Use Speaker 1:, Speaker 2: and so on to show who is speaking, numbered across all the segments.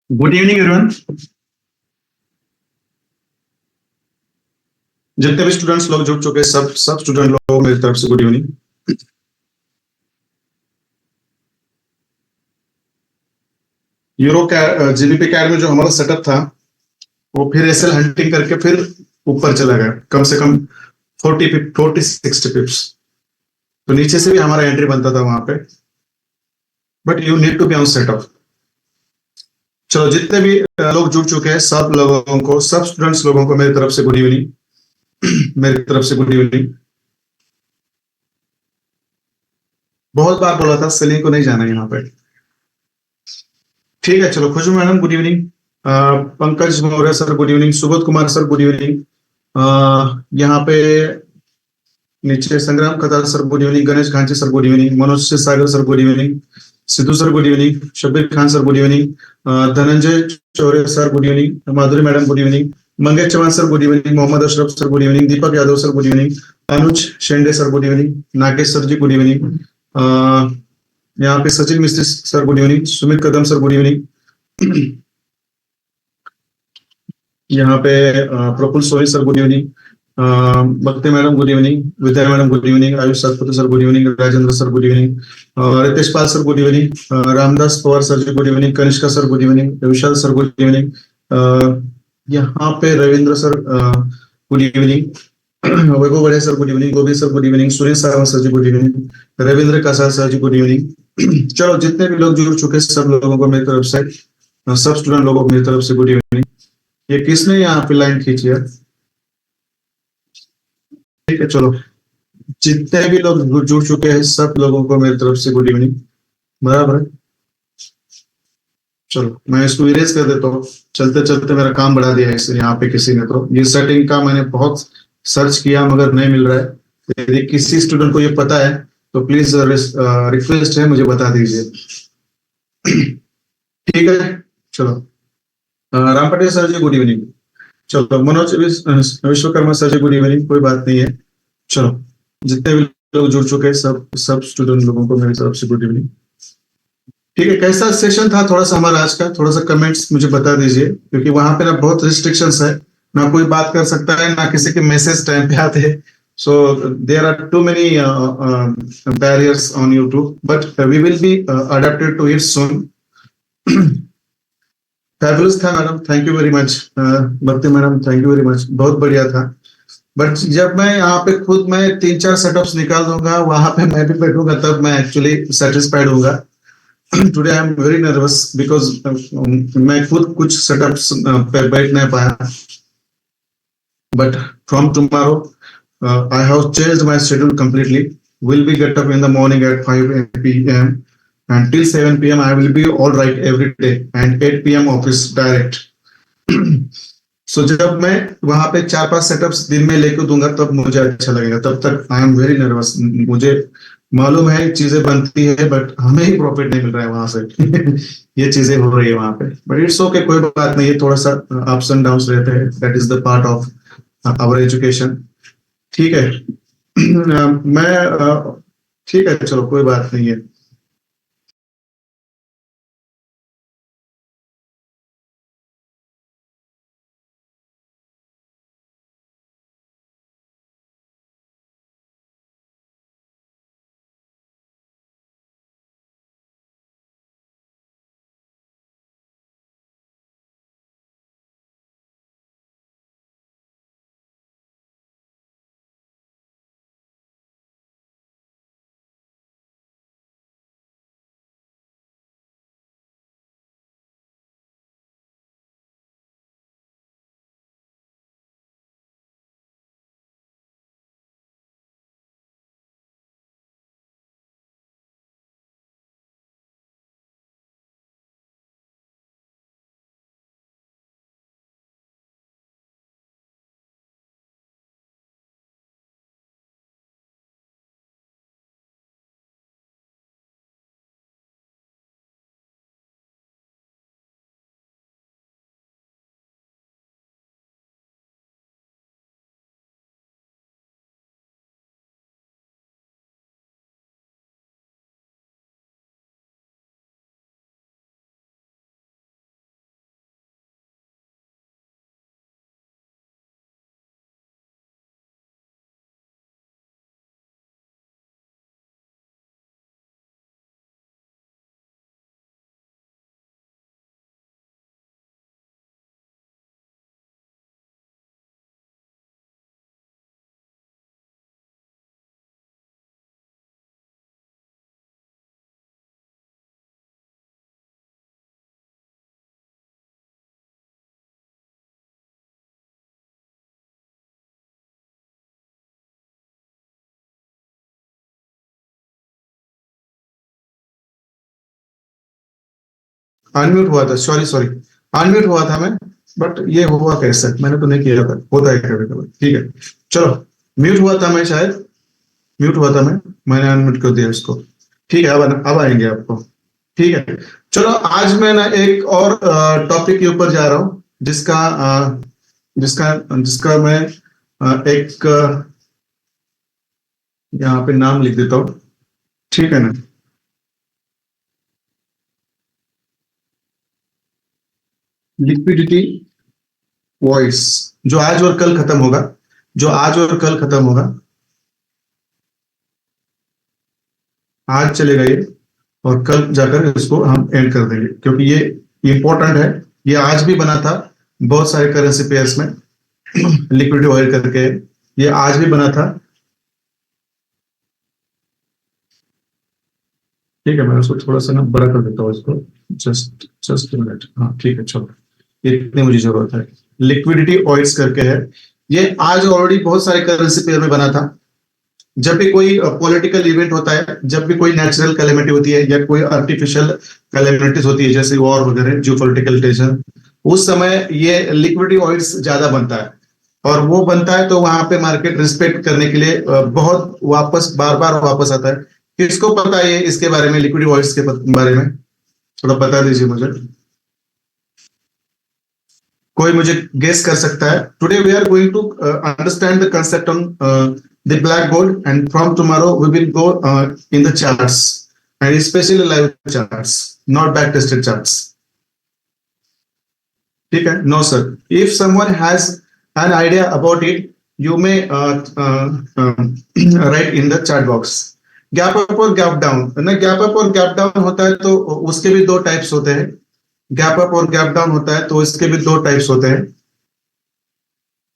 Speaker 1: Good evening everyone. जितने भी students लोग जुड़ चुके हैं सब सब स्टूडेंट लोगों को मेरी तरफ से good evening. Euro GBP CAD में जो हमारा सेटअप था वो फिर एसएल हंटिंग करके फिर ऊपर चला गया, कम से कम 40-60 पिप्स। तो नीचे से भी हमारा एंट्री बनता था वहां पे, but you need to be on setup. चलो, जितने भी लोग जुड़ चुके हैं सब लोगों को, सब स्टूडेंट्स लोगों को मेरी तरफ से गुड इवनिंग। मेरी तरफ से गुड इवनिंग। बहुत बार बोला था सेलिंग को नहीं जाना यहाँ पे। ठीक है, चलो, Khushboo madam good evening. Pankaj Maurya sir good evening. Subodh Kumar sir good evening. यहाँ पे नीचे Sangram Katar sir good evening. Ganesh Ghanche sir good evening. Manoj Sagar sir good evening. Sidhu sir good evening. Shabbir Khan sir good evening. Dhananjay Chaure sir good evening. Madhuri madam good evening. Mangesh Chauhan sir good evening. Mohammad Ashraf sir good evening. Deepak Yadav sir good evening. अनुज Shende sir good evening. Nagesh sir ji good evening. यहाँ पे Sachin Mistry sir good evening. Sumit Kadam sir good evening. यहाँ पे Praful Soni sir good evening. Bhakti madam good evening. Vidya madam good evening. Ayush Satpathy sir good evening. Rajendra sir good evening. Ritesh Pal sir good evening. Ramdas Pawar sir ji good evening. Kanishka sir good evening. Vishal sir good evening. यहाँ पे Ravindra sir good evening. वैभव Bade sir good evening. Govind sir good evening. Suresh Sawant sir ji good evening. Ravindra Kasar sir ji good evening. चलो, जितने भी लोग जुड़ चुके हैं सब लोगों को मेरी तरफ से, सब स्टूडेंट लोगों को मेरी तरफ से गुड इवनिंग। ये किसने यहाँ पे लाइन खींची है? ठीक है, चलो, जितने भी लोग जुड़ चुके हैं सब लोगों को मेरी तरफ से गुड इवनिंग। बराबर है। चलो, मैं इसको इरेज कर देता हूँ। चलते चलते मेरा काम बढ़ा दिया है इससे यहाँ पे किसी ने। तो ये सेटिंग का मैंने बहुत सर्च किया मगर नहीं मिल रहा है। तो यदि किसी स्टूडेंट को ये पता है तो प्लीज रिक्वेस्ट है, मुझे बता दीजिए। ठीक है, चलो। Ram Patel sir ji good evening. चलो, Manoj Vishwakarma sir ji good evening. कोई बात नहीं है। चलो, जितने भी लोग जुड़ चुके हैं सब सब स्टूडेंट लोगों को मेरी तरफ से गुड इवनिंग। ठीक है, कैसा सेशन था थोड़ा सा हमारा आज का? थोड़ा सा कमेंट्स मुझे बता दीजिए, क्योंकि वहां पे ना बहुत रिस्ट्रिक्शंस है। ना कोई बात कर सकता है, ना किसी के मैसेज टाइम पे आते हैं। So there are too many barriers on YouTube, but we will be adapted to it soon. Fabulous था madam, thank you very much. Bhakti madam, thank you very much, बहुत बढ़िया था। बट जब मैं यहाँ पे खुद मैं 3-4 सेटअप्स निकाल दूंगा, वहां पे मैं भी बैठूंगा, तब मैं एक्चुअली सेटिस्फाइड होऊंगा। Today I am very nervous because मैं खुद कुछ सेटअप्स पे बैठ नहीं पाया। But from tomorrow I have changed my schedule completely. Will be get up in the morning at 5 p.m. and till 7 p.m. I will be all right every day and 8 p.m. office direct. सो जब मैं वहां पे 4-5 setups दिन में लेके दूंगा तब मुझे अच्छा लगेगा। तब तक आई एम वेरी नर्वस। मुझे मालूम है चीजें बनती है, बट हमें ही प्रॉफिट नहीं मिल रहा है वहां से। ये चीजें हो रही है वहां पे, बट इट्स ओके, कोई बात नहीं है। थोड़ा सा अप्स एंड डाउन रहते हैं, that is the part of our education. ठीक है। मैं ठीक है, चलो, कोई बात नहीं है। अनम्यूट हुआ था, सॉरी सॉरी, अनम्यूट हुआ था मैं, बट ये हुआ कैसे, मैंने तो नहीं किया था, होता है कभी कभी। ठीक है, चलो, म्यूट हुआ था मैं शायद, म्यूट हुआ था मैं, मैंने अनम्यूट कर दिया उसको। ठीक है, अब आएंगे आपको। ठीक है, चलो, आज मैं ना एक और टॉपिक के ऊपर जा रहा हूँ, जिसका जिसका मैं एक यहाँ पे नाम लिख देता हूँ। ठीक है ना, लिक्विडिटी वॉइस, जो आज और कल खत्म होगा, जो आज और कल खत्म होगा, आज चलेगा ये, और कल जाकर इसको हम एंड कर देंगे, क्योंकि ये इंपॉर्टेंट है। ये आज भी बना था बहुत सारे करेंसी पेयर्स में, लिक्विडिटी ऑयल करके, ये आज भी बना था। ठीक है, मैं उसको थोड़ा सा ना बड़ा कर देता हूँ इसको, जस्ट जस्ट मिनट। हाँ ठीक है, चलो, इतनी मुझे जरूरत है। लिक्विडिटी ऑयल्स करके है, ये आज ऑलरेडी बहुत सारे करेंसी पेयर में बना था। जब भी कोई पॉलिटिकल इवेंट होता है, जब भी कोई नेचुरल कैलेमिटी होती है या कोई आर्टिफिशियल कैलेमिटीज होती है, जैसे वॉर वगैरह, जो पॉलिटिकल टेंशन, उस समय ये लिक्विडिटी ऑयल्स ज्यादा बनता है। और वो बनता है तो वहां पे मार्केट रिस्पेक्ट करने के लिए बहुत वापस, बार बार वापस आता है। किसको पता है इसके बारे में, लिक्विडिटी ऑयल्स के बारे में, थोड़ा बता दीजिए मुझे। कोई मुझे गेस कर सकता है? Today we are going to understand the concept on the black gold, and from tomorrow we will go in the charts, and specially live charts, not back tested charts. ठीक है, no sir, if someone has an idea about it, you may write in the chat box. Gap up और gap down ना, gap up और gap down होता है तो उसके भी दो टाइप्स होते हैं। गैप अप और गैप डाउन होता है तो इसके भी दो टाइप्स होते हैं।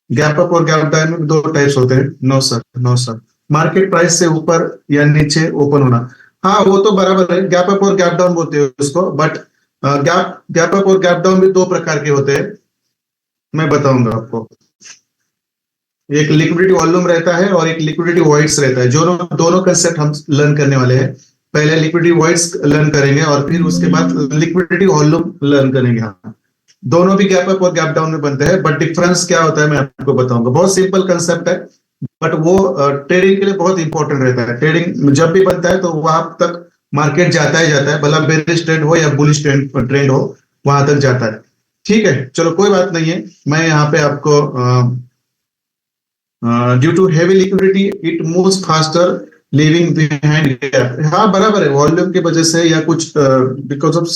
Speaker 1: गैप अप और गैप डाउन में दो टाइप्स होते हैं। No sir, no sir, market price से ऊपर या नीचे ओपन होना, हाँ वो तो बराबर है, गैप अप और गैप डाउन बोलते हैं उसको। बट गैप गैप अप और गैप डाउन भी दो प्रकार के होते हैं, मैं बताऊंगा आपको। एक लिक्विडिटी वॉल्यूम रहता है और एक लिक्विडिटी वॉइड्स रहता है। दोनों दोनों कंसेप्ट हम लर्न करने वाले हैं। पहले लिक्विडिटी वॉइड्स लर्न करेंगे और फिर उसके बाद लिक्विडिटी वॉल्यूम लर्न करेंगे। हाँ, दोनों भी गैप अप और गैप डाउन में बनते हैं, बट डिफरेंस क्या होता है मैं आपको बताऊंगा। बहुत सिंपल कंसेप्ट है, बट वो ट्रेडिंग के लिए बहुत इंपॉर्टेंट रहता है। ट्रेडिंग जब भी बनता है तो वहां तक मार्केट जाता ही जाता है, भला बेरिश ट्रेंड हो या बुलिश ट्रेंड हो, वहां तक जाता है। ठीक है, चलो कोई बात नहीं है। मैं यहाँ पे आपको due to heavy liquidity it moves faster leaving behind gap, हाँ बराबर है, वॉल्यूम की वजह से या कुछ बिकॉज ऑफ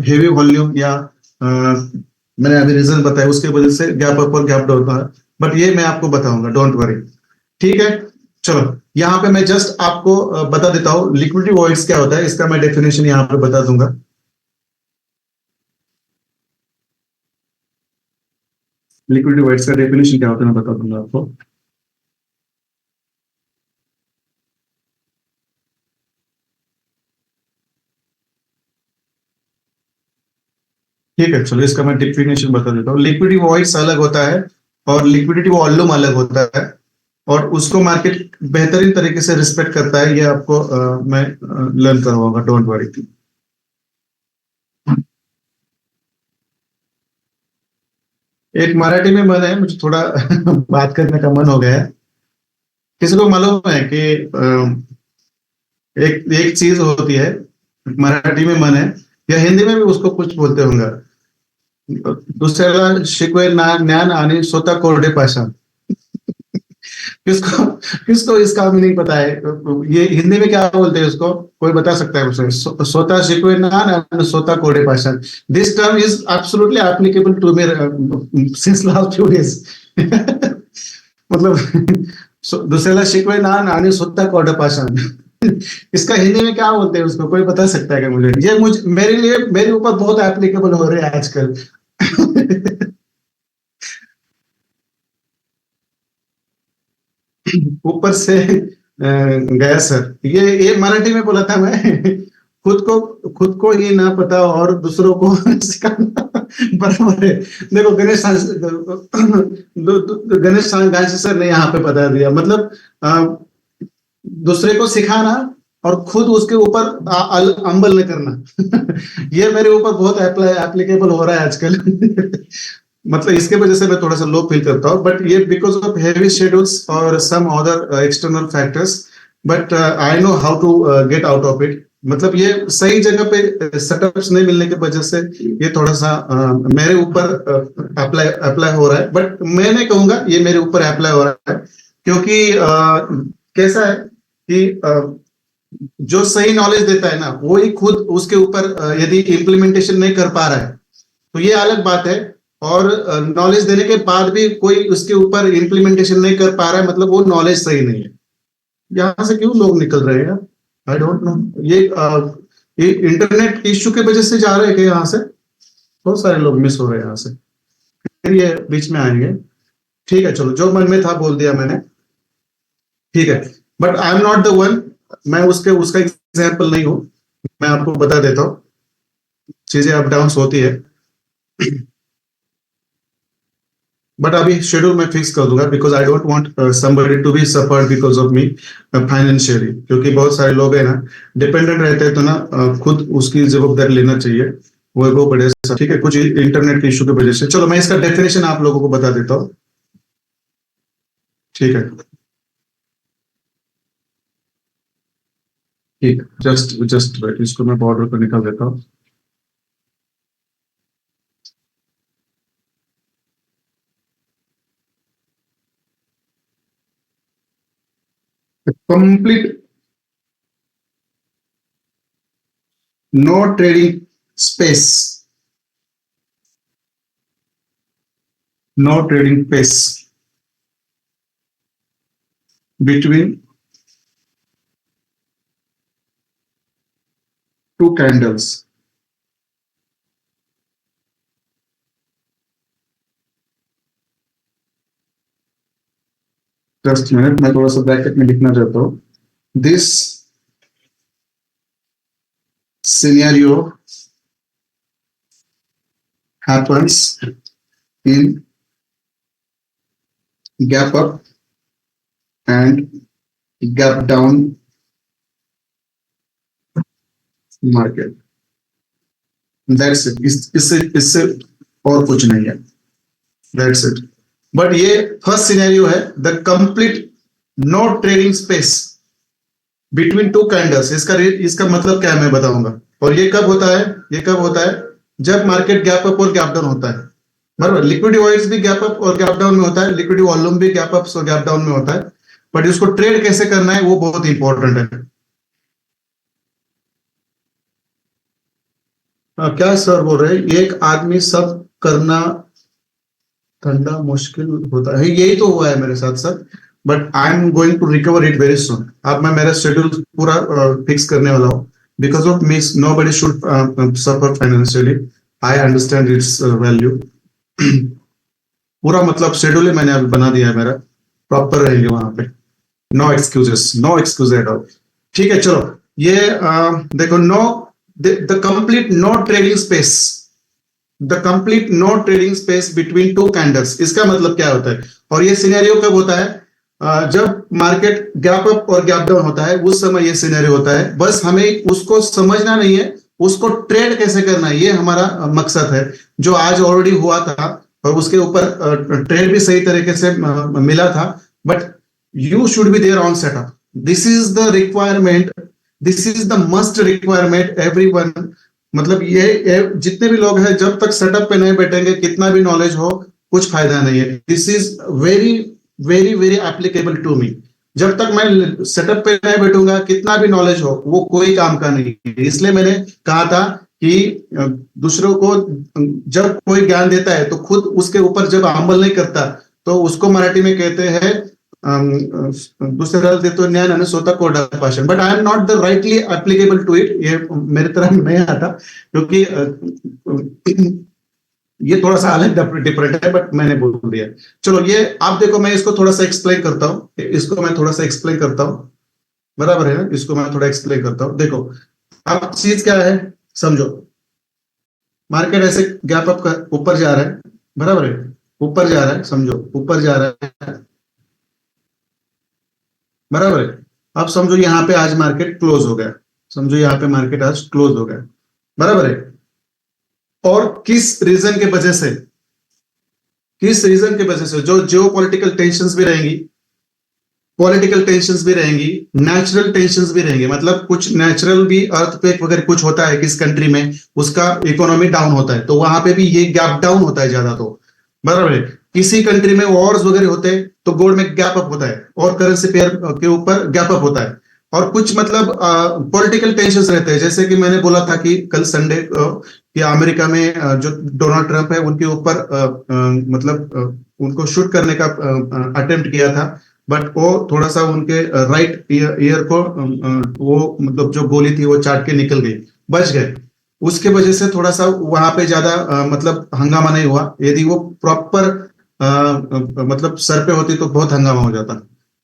Speaker 1: हेवी वॉल्यूम या मैंने अभी रीजन बताया उसके वजह से गैप अप और गैप डाउन होता है। बट ये मैं आपको बताऊंगा, डोंट वरी। ठीक है, चलो, यहाँ पे मैं जस्ट आपको बता देता हूँ लिक्विडिटी वॉइड्स क्या होता है, इसका मैं डेफिनेशन यहाँ पे बता दूंगा। लिक्विडिटी वॉइड्स का डेफिनेशन क्या होता है मैं बता दूंगा आपको। ठीक है, चलो इसका मैं डेफिनेशन बता देता हूँ। लिक्विडिटी वॉइड्स अलग होता है और लिक्विडिटी वॉल्यूम अलग होता है, और उसको मार्केट बेहतरीन तरीके से रिस्पेक्ट करता है। ये आपको मैं लर्न करवाऊंगा, डोंट वरी। एक मराठी में मन है, मुझे थोड़ा बात करने का मन हो गया है। किसी को मालूम है कि एक एक चीज होती है, मराठी में मन है, या हिंदी में भी उसको कुछ बोलते होंगे, दुसऱ्याला शिकवे ज्ञान आणि स्वतः कोरडे पाषाण। किसको किसको इसका मीनिंग पता है? ये हिंदी में क्या बोलते हैं उसको, कोई बता सकता है मुझे? स्वतः शिकवे ज्ञान आणि स्वतः कोरडे पाषाण, this term is absolutely applicable to me since last few days. मतलब दूसरेला शिकवे ज्ञान आणि स्वतः कोरडे पाषाण, इसका हिंदी में क्या बोलते हैं उसको, कोई बता सकता है क्या मुझे? ये मुझे, मेरे लिए, मेरे ऊपर बहुत एप्लीकेबल हो रहे हैं आजकल। ऊपर से गया सर, ये मराठी में बोला था मैं। खुद को ये ना पता और दूसरों को सिखाना, बराबर है। देखो गणेश गांधी सर ने यहाँ पे बता दिया, मतलब दूसरे को सिखाना और खुद उसके ऊपर अमल न करना। ये मेरे ऊपर बहुत एप्लीकेबल हो रहा है आजकल। मतलब इसके वजह से मैं थोड़ा सा लो फील करता हूँ, बट ये बिकॉज ऑफ हेवी शेड्यूल्स और some other external factors, but I know how to get out of it. मतलब ये सही जगह पे सेटअप्स नहीं मिलने की वजह से ये थोड़ा सा मेरे ऊपर अप्लाई अप्लाई हो रहा है, बट मैं नहीं कहूंगा ये मेरे ऊपर अप्लाई हो रहा है, क्योंकि कैसा है कि जो सही नॉलेज देता है ना वो ही खुद उसके ऊपर यदि इम्प्लीमेंटेशन नहीं कर पा रहा है तो ये अलग बात है। और नॉलेज देने के बाद भी कोई उसके ऊपर इम्प्लीमेंटेशन नहीं कर पा रहा है, मतलब वो नॉलेज सही नहीं है। यहाँ से क्यों लोग निकल रहे हैं? I don't know. ये इंटरनेट इश्यू के वजह से जा रहे हैं कि यहाँ से बहुत सारे लोग मिस हो रहे हैं यहाँ से, फिर ये बीच में आएंगे। ठीक है, चलो, जो मन में था बोल दिया मैंने। ठीक है, but I am not the one. मैं उसका एग्जाम्पल नहीं हूं। मैं आपको बता देता हूँ, चीजें अप डाउन होती है। बट अभी शेड्यूल मैं फिक्स कर दूंगा, because I don't want somebody to be suffered because of me financially, क्योंकि बहुत सारे लोग हैं ना डिपेंडेंट रहते हैं, तो ना खुद उसकी जवाबदारी लेना चाहिए। वो बड़े ठीक है, कुछ इंटरनेट के इशू की वजह से। चलो मैं इसका डेफिनेशन आप लोगों को बता देता हूँ। ठीक है, ठीक है, जस्ट जस्ट इसको मैं बॉर्डर पर निकाल देता हूँ। Complete no trading space, no trading space between two candles. Just minute, मैं थोड़ा सा ब्रैकेट में लिखना चाहता हूँ। This scenario happens in gap up and gap down market. That's it. इससे और कुछ नहीं है। That's it. बट ये फर्स्ट सिनेरियो है, the complete no trading space between two candles. इसका मतलब क्या है मैं बताऊंगा। और ये कब होता है? ये कब होता है? जब मार्केट गैप अप और गैप डाउन होता है, बराबर। लिक्विडिटी वाइज भी गैप अप और गैप डाउन में होता है, लिक्विडिटी वॉल्यूम भी गैप अप और गैप डाउन में होता है, बट इसको ट्रेड कैसे करना है वो बहुत इंपॉर्टेंट है। क्या सर बोल रहे हैं? एक आदमी सब करना ठंडा मुश्किल होता है, यही तो हुआ है मेरे साथ sir, but I am going to recover it very soon. अब मैं मेरा शेड्यूल पूरा फिक्स करने वाला हूँ। Because of miss nobody should suffer financially. I understand its value. पूरा मतलब शेड्यूल ही मैंने अभी बना दिया है मेरा, प्रॉपर रहेंगे वहां पे। No excuses, no excuse at all. ठीक है, चलो ये देखो, no the complete no trading space, the complete no trading space between two candles. इसका मतलब क्या होता है? और ये सिनेरियो कब होता है? जब मार्केट गैप अप और गैप डाउन होता है उस समय ये सिनेरियो होता है। बस हमें उसको समझना नहीं है, उसको ट्रेड कैसे करना है ये हमारा मकसद है, जो आज ऑलरेडी हुआ था और उसके ऊपर ट्रेड भी सही तरीके से मिला था। But you should be there on setup. This is the requirement, this is the must requirement everyone. मतलब ये जितने भी लोग हैं, जब तक सेटअप पे नहीं बैठेंगे, कितना भी नॉलेज हो, कुछ फायदा नहीं है। This is very very very applicable to me. जब तक मैं सेटअप पे नहीं बैठूंगा, कितना भी नॉलेज हो, वो कोई काम का नहीं है। इसलिए मैंने कहा था कि दूसरों को जब कोई ज्ञान देता है तो खुद उसके ऊपर जब अमल नहीं करता तो उसको मराठी में कहते हैं दुसऱ्याला देतो ज्ञान आणि स्वतः कोरडा भाषण। But I am not the rightly applicable to it. ये मेरे तरह नहीं आता, क्योंकि ये थोड़ा सा अलग डिफरेंट है, बट मैंने बोल दिया। चलो ये आप देखो, मैं इसको थोड़ा सा एक्सप्लेन करता हूँ, इसको मैं थोड़ा सा एक्सप्लेन करता हूँ, बराबर है ना? इसको मैं थोड़ा एक्सप्लेन करता हूँ। देखो अब चीज क्या है, समझो। मार्केट ऐसे गैप अप कर ऊपर जा रहा है, बराबर है, ऊपर जा रहा है, समझो ऊपर जा रहा है, बराबर है। अब समझो यहाँ पे आज मार्केट क्लोज हो गया, समझो यहाँ पे मार्केट आज क्लोज हो गया, बराबर है। और किस रीजन के वजह से, किस रीजन की वजह से, जो जियो पॉलिटिकल टेंशन भी रहेंगी, पॉलिटिकल टेंशंस भी रहेंगी, नेचुरल टेंशंस भी रहेंगे, मतलब कुछ नेचुरल भी अर्थक्वेक वगैरह कुछ होता है किस कंट्री में, उसका इकोनॉमी डाउन होता है, तो वहां पे भी ये गैप डाउन होता है ज्यादा, तो बराबर है। किसी कंट्री में वॉर्स वगैरह होते हैं तो गोल्ड में गैप अप होता है और करेंसी पेयर के ऊपर गैप अप होता है। और कुछ मतलब पॉलिटिकल टेंशन रहते हैं, जैसे कि मैंने बोला था कि कल संडे कि अमेरिका में जो डोनाल्ड ट्रंप है उनके ऊपर उनको शूट करने का अटेम्प्ट किया था, बट वो थोड़ा सा उनके राइट ईयर को वो मतलब जो गोली थी वो चाट के निकल गई, बच गए। उसके वजह से थोड़ा सा वहां पे ज्यादा मतलब हंगामा नहीं हुआ, यदि वो प्रॉपर मतलब सर पे होती तो बहुत हंगामा हो जाता,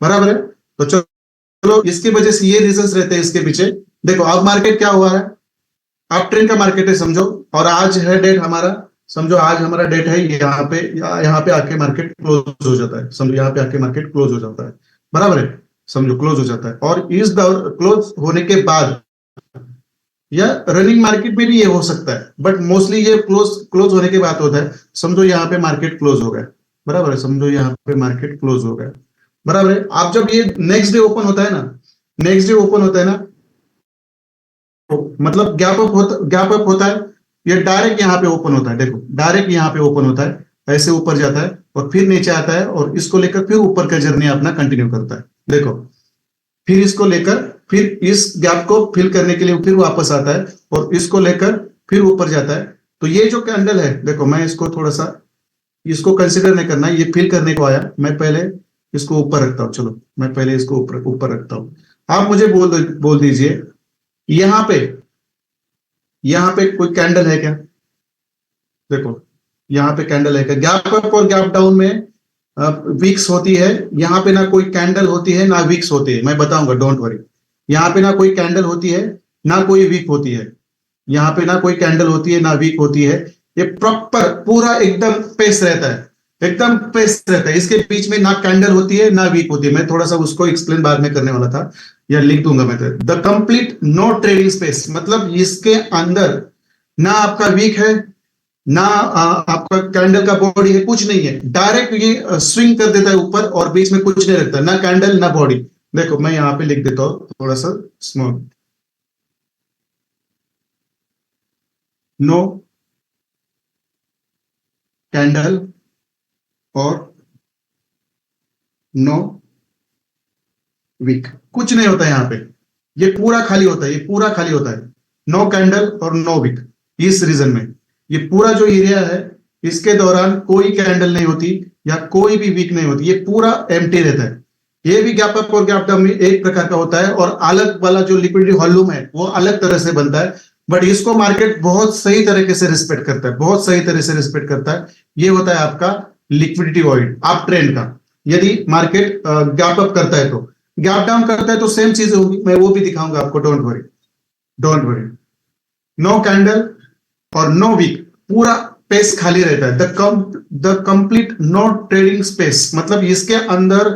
Speaker 1: बराबर है। तो चलो इसकी वजह से ये रीजंस रहते हैं इसके पीछे। देखो अब मार्केट क्या हुआ है, अप ट्रेंड का मार्केट है समझो, और आज है डेट हमारा, समझो आज हमारा डेट है, यहाँ पे आके मार्केट क्लोज हो जाता है, समझो यहाँ पे आके मार्केट क्लोज हो जाता है, बराबर है, समझो क्लोज हो जाता है। और इस दौर क्लोज होने के बाद या रनिंग मार्केट में भी ये हो सकता है, बट मोस्टली ये क्लोज क्लोज होने के बाद होता है। समझो यहाँ पे मार्केट क्लोज हो गया, बराबर है, समझो यहाँ पे मार्केट क्लोज हो गया, बराबर है। आप जब ये नेक्स्ट डे ओपन होता है ना, नेक्स्ट डे ओपन होता है ना, मतलब गैप अप होता है, ये डायरेक्ट यहाँ पे ओपन होता है, देखो डायरेक्ट यहाँ पे ओपन होता है, ऐसे ऊपर जाता है और फिर नीचे आता है, और इसको लेकर फिर ऊपर का जर्नी अपना कंटिन्यू करता है, देखो फिर इसको लेकर फिर इस गैप को फिल करने के लिए फिर वापस आता है और इसको लेकर फिर ऊपर जाता है। तो ये जो कैंडल है, देखो मैं इसको थोड़ा सा, इसको कंसिडर नहीं करना, ये फिल करने को आया, मैं पहले इसको ऊपर रखता हूं, चलो मैं पहले इसको ऊपर ऊपर रखता हूं। आप मुझे बोल दीजिए यहाँ पे कोई कैंडल है क्या, देखो यहाँ पे कैंडल है क्या, गैप अप और गैप डाउन में वीक्स होती है, यहाँ पे ना कोई कैंडल होती है ना वीक्स होती है, मैं बताऊंगा डोंट वरी। यहाँ पे ना कोई कैंडल होती है ना कोई वीक होती है, यहाँ पे ना कोई कैंडल होती है ना वीक होती है, ये प्रॉपर पूरा एकदम पेस रहता है, एकदम पेस रहता है, इसके बीच में ना कैंडल होती है ना वीक होती है। मैं थोड़ा सा उसको एक्सप्लेन बाद में करने वाला था, या लिख दूंगा मैं, the complete no trading space, मतलब इसके अंदर ना आपका वीक है ना आपका कैंडल का बॉडी है, कुछ नहीं है, डायरेक्ट ये स्विंग कर देता है ऊपर और बीच में कुछ नहीं रखता, ना कैंडल ना बॉडी। देखो मैं यहाँ पे लिख देता हूं थोड़ा सा स्मॉल, नो कैंडल और नो वीक, कुछ नहीं होता यहाँ पे, ये पूरा खाली होता है, ये पूरा खाली होता है, नो कैंडल और नो वीक। इस रीजन में ये पूरा जो एरिया है इसके दौरान कोई कैंडल नहीं होती या कोई भी वीक नहीं होती, ये पूरा एम्प्टी रहता है। ये भी गैप अप और गैप डाउन में एक प्रकार का होता है, और अलग वाला जो लिक्विडिटी वॉल्यूम है वो अलग तरह से बनता है, बट इसको मार्केट बहुत सही तरीके से रिस्पेक्ट करता है, बहुत सही तरह से रिस्पेक्ट करता है। ये होता है आपका लिक्विडिटी वॉइड अप ट्रेंड का। यदि मार्केट गैप अप करता है तो, गैप डाउन करता है तो सेम चीजें होगी, मैं वो भी दिखाऊंगा आपको, don't worry, don't worry. No candle और नो वीक, पूरा पेस खाली रहता है, the complete no trading space, मतलब इसके अंदर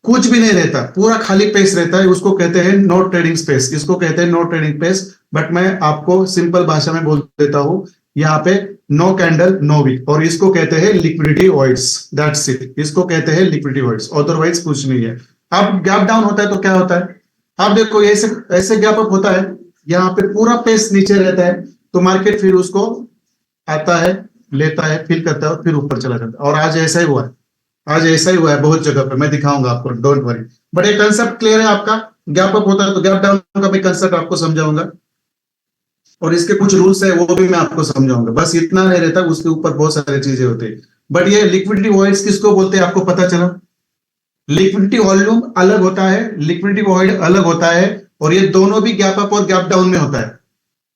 Speaker 1: कुछ भी नहीं रहता, पूरा खाली पेस रहता है, उसको कहते हैं नो ट्रेडिंग स्पेस, इसको कहते हैं नो ट्रेडिंग स्पेस। बट मैं आपको सिंपल भाषा में बोल देता हूं, यहाँ पे नो कैंडल नो वीक, और इसको कहते हैं लिक्विडिटी वॉइड्स, दैट्स इट, इसको कहते हैं लिक्विडिटी वॉइड्स, अदरवाइज कुछ नहीं है। अब गैप डाउन होता है तो क्या होता है, अब देखो ऐसे ऐसे गैप अप होता है, यहाँ पे पूरा पेस नीचे रहता है, तो मार्केट फिर उसको आता है, लेता है, फिल करता है और फिर ऊपर चला जाता है। और आज ऐसा ही हुआ है, आज ऐसा ही हुआ है बहुत जगह पे, मैं दिखाऊंगा आपको, डोंट वरी। बट ये कंसेप्ट क्लियर है आपका, गैप अप होता है तो गैप डाउन का मैं कंसेप्ट आपको समझाऊंगा, और इसके कुछ रूल्स है वो भी मैं आपको समझाऊंगा, बस इतना नहीं रहता, उसके ऊपर बहुत सारी चीजें होती है। बट ये लिक्विडिटी वॉइड्स किसको बोलते हैं आपको पता चला, लिक्विडिटी वॉल्यूम अलग होता है, लिक्विडिटी वॉइड अलग होता है, और ये दोनों भी गैप अप और गैप डाउन में होता है,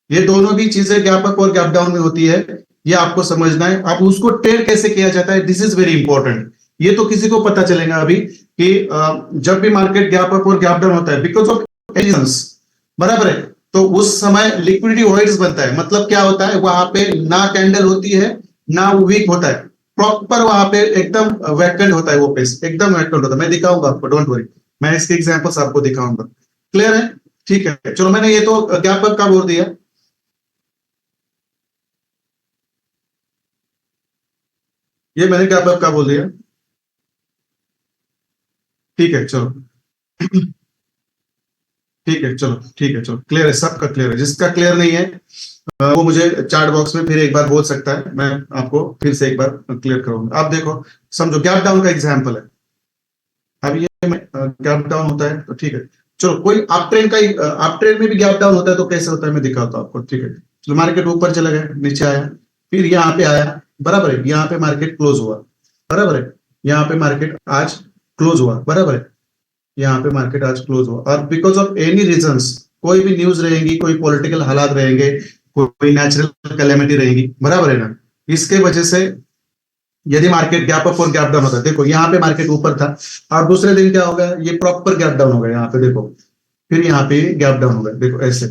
Speaker 1: ये दोनों भी चीजें गैप अप और गैप डाउन में होती है, ये आपको समझना है। अब उसको ट्रेड कैसे किया जाता है, दिस इज वेरी इंपॉर्टेंट, ये तो किसी को पता चलेगा अभी कि जब भी मार्केट गैप अप और गैप डाउन होता है बिकॉज ऑफ रीजंस, बराबर है, तो उस समय लिक्विडिटी वॉइड्स बनता है, मतलब क्या होता है, वहां पे ना कैंडल होती है ना वीक होता है, प्रॉपर वहां पे एकदम वैकेंट होता है, वो पेस एकदम वैकेंट होता है, मैं दिखाऊंगा आपको, डोंट वरी, मैं इसके एग्जांपल्स आपको दिखाऊंगा। क्लियर है? ठीक है, चलो मैंने ये तो गैप अप का बोल दिया। ये मैंने गैप अप का बोल दिया। ठीक है चलो। ठीक है चलो, ठीक है चलो, क्लियर है, सबका क्लियर है। जिसका क्लियर नहीं है वो मुझे चैट बॉक्स में फिर एक बार बोल सकता है, मैं आपको फिर से एक बार क्लियर करूंगा। आप देखो, समझो गैप डाउन का एग्जांपल है। अब ये गैप डाउन होता है तो ठीक है। चलो, कोई अप ट्रेंड का, अप ट्रेंड में भी गैप डाउन होता है तो कैसे होता है मैं दिखाता हूँ आपको। ठीक है, चलो मार्केट ऊपर चला गया, नीचे आया, फिर यहाँ पे आया, बराबर है, यहाँ पे मार्केट क्लोज हुआ, बराबर है, यहाँ पे मार्केट आज क्लोज हुआ, बराबर है, यहाँ पे मार्केट आज क्लोज हुआ। और बिकॉज ऑफ एनी रीजंस, कोई भी न्यूज रहेंगी, कोई पॉलिटिकल हालात रहेंगे, कोई नेचुरल कैलेमिटी रहेगी, बराबर है ना, इसके वजह से यदि मार्केट गैप अप और गैप डाउन होता है, देखो यहाँ पे मार्केट ऊपर था और दूसरे दिन क्या होगा, ये प्रॉपर गैप डाउन हो गया यहाँ पे, देखो फिर यहाँ पे गैप डाउन हो गया, देखो ऐसे,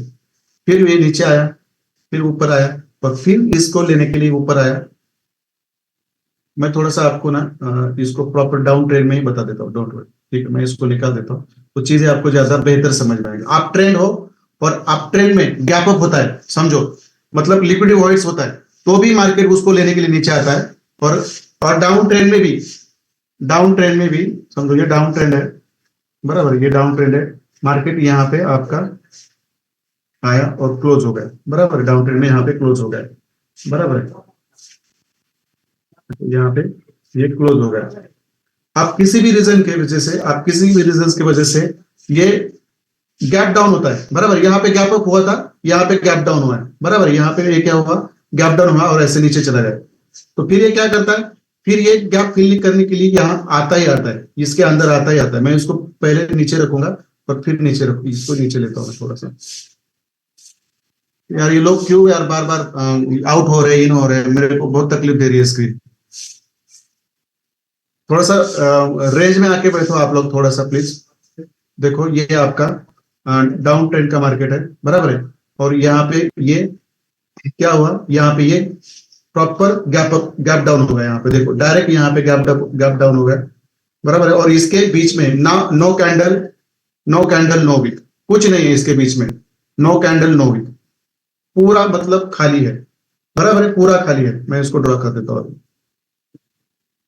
Speaker 1: फिर ये नीचे आया, फिर ऊपर आया, और फिर इसको लेने के लिए ऊपर आया। मैं थोड़ा सा आपको ना इसको प्रॉपर डाउन ट्रेंड में ही बता देता हूँ, डोंट वरी। ठीक है, मैं इसको निकाल देता हूँ तो चीजें आपको ज्यादा बेहतर समझ में आएगी। अप ट्रेंड हो और अप ट्रेंड में गैप अप होता है, समझो, मतलब लिक्विड वॉइड्स होता है, तो भी मार्केट उसको लेने के लिए नीचे आता है। और डाउन ट्रेंड में भी, डाउन ट्रेंड में भी समझो, ये डाउन ट्रेंड है, बराबर, ये डाउन ट्रेंड है, मार्केट यहाँ पे आपका आया और क्लोज हो गया, बराबर, डाउन ट्रेंड में यहाँ पे क्लोज हो गया, बराबर है, यहाँ पे ये क्लोज हो गया। आप किसी भी रीजन के वजह से, आप किसी भी रीजन की वजह से ये गैप डाउन होता है, बराबर, यहाँ पे गैप अप हुआ था, यहाँ पे गैप डाउन हुआ है, बराबर, यहाँ पे ये क्या हुआ, गैप डाउन हुआ और ऐसे नीचे चला गया। तो फिर ये क्या करता है, फिर ये गैप फिल करने के लिए यहाँ आता ही आता है, इसके अंदर आता ही आता है। मैं इसको पहले नीचे रखूंगा और फिर नीचे रखू, इसको नीचे लेता हूँ थोड़ा सा। यार ये लोग क्यों यार बार बार आउट हो रहे हैं, इन हो रहे हैं, मेरे को बहुत तकलीफ दे रही है स्क्रीन। थोड़ा सा रेंज में आके बैठो आप लोग थोड़ा सा प्लीज। देखो ये आपका डाउन ट्रेंड का मार्केट है, बराबर है, और यहाँ पे ये क्या हुआ, यहाँ पे ये प्रॉपर गैप डाउन हो गया, यहाँ पे देखो डायरेक्ट यहाँ पे गैप डाउन हो गया, बराबर है, और इसके बीच में ना, no candle, no candle no wick, कुछ नहीं है इसके बीच में, नो कैंडल नो विक, पूरा मतलब खाली है, बराबर है, पूरा खाली है। मैं इसको ड्रॉ कर देता हूँ,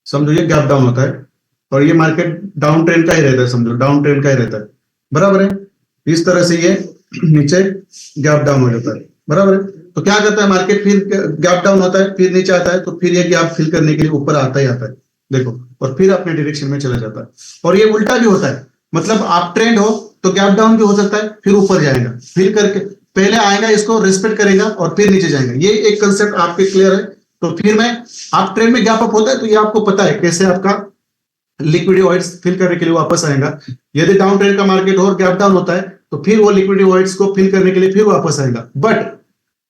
Speaker 1: समझो ये गैप डाउन होता है और ये मार्केट डाउन ट्रेंड का ही रहता है, समझो डाउन ट्रेंड का ही रहता है, बराबर है, इस तरह से ये नीचे गैप डाउन हो जाता है, बराबर है। तो क्या करता है मार्केट, फिर गैप डाउन होता है, फिर नीचे आता है, तो फिर ये गैप फिल करने के लिए ऊपर आता ही आता है, देखो, और फिर अपने डायरेक्शन में चला जाता है। और ये उल्टा भी होता है, मतलब आप ट्रेंड हो तो गैप डाउन भी हो सकता है, फिर ऊपर जाएगा, फिर करके पहले आएगा, इसको रिस्पेक्ट करेगा और फिर नीचे जाएगा। ये एक कंसेप्ट आपके क्लियर है? तो फिर मैं, आप ट्रेंड में गैप अप होता है तो ये आपको पता है कैसे आपका लिक्विडिटी फिल करने के लिए वापस आएगा। यदि डाउन ट्रेंड का मार्केट हो और गैप डाउन होता है तो फिर वो लिक्विडिटी को फिल करने के लिए फिर वापस आएगा।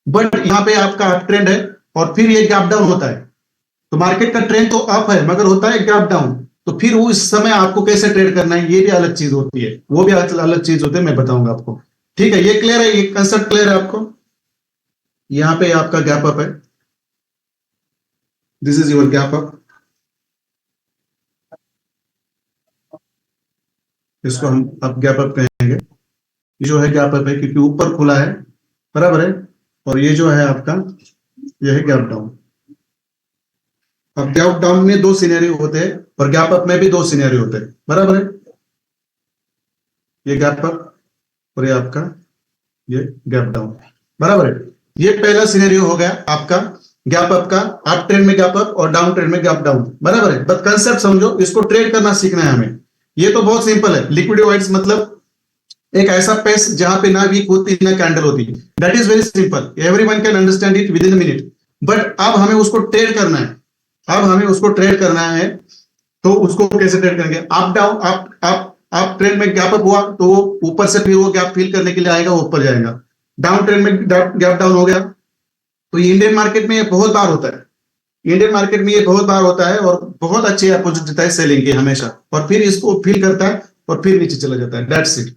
Speaker 1: बट यहाँ पे आपका अप ट्रेंड है और फिर ये गैप डाउन होता है, तो मार्केट का ट्रेंड तो अप है मगर होता है गैप डाउन, तो फिर वो इस समय आपको कैसे ट्रेड करना है ये भी अलग चीज होती है, वो भी अलग चीज होती है, मैं बताऊंगा आपको। ठीक है, ये क्लियर है, ये कंसेप्ट क्लियर है आपको? यहाँ पे आपका गैप अप है, this is your gap up, इसको हम अब गैप अप कहेंगे। ये जो है गैप अप है क्योंकि ऊपर खुला है, बराबर है, और ये जो है आपका, ये है गैप डाउन। अब गैप डाउन में दो सिनेरियो होते हैं और गैप अप में भी दो सिनेरियो होते हैं, बराबर है, ये गैप अप और ये आपका, ये गैप डाउन, बराबर है। ये पहला सिनेरियो हो गया आपका गैप अप का, अप ट्रेंड में गैप अप और डाउन ट्रेंड में गैप डाउन, बराबर है। बट कंसेप्ट समझो, इसको ट्रेड करना सीखना है हमें। ये तो बहुत सिंपल है, लिक्विड वाइड्स मतलब एक ऐसा पेस जहां पे ना वीक होती ना कैंडल होती, that is very simple, everyone can understand it with in a minute. But अब हमें उसको ट्रेड करना है, अब हमें उसको ट्रेड करना है, तो उसको कैसे ट्रेड करेंगे, अप डाउन, अप ट्रेंड में गैप अप हुआ तो वो ऊपर से फिर वो गैप फिल करने के लिए आएगा, वो ऊपर जाएगा। डाउन ट्रेंड में गैप डाउन हो गया, तो ये इंडियन मार्केट में ये बहुत बार होता है, इंडियन मार्केट में ये बहुत बार होता है और बहुत अच्छे अपोजिट देता है सेलिंग के हमेशा, और फिर इसको फिल करता है और फिर नीचे चला जाता है, दैट्स इट।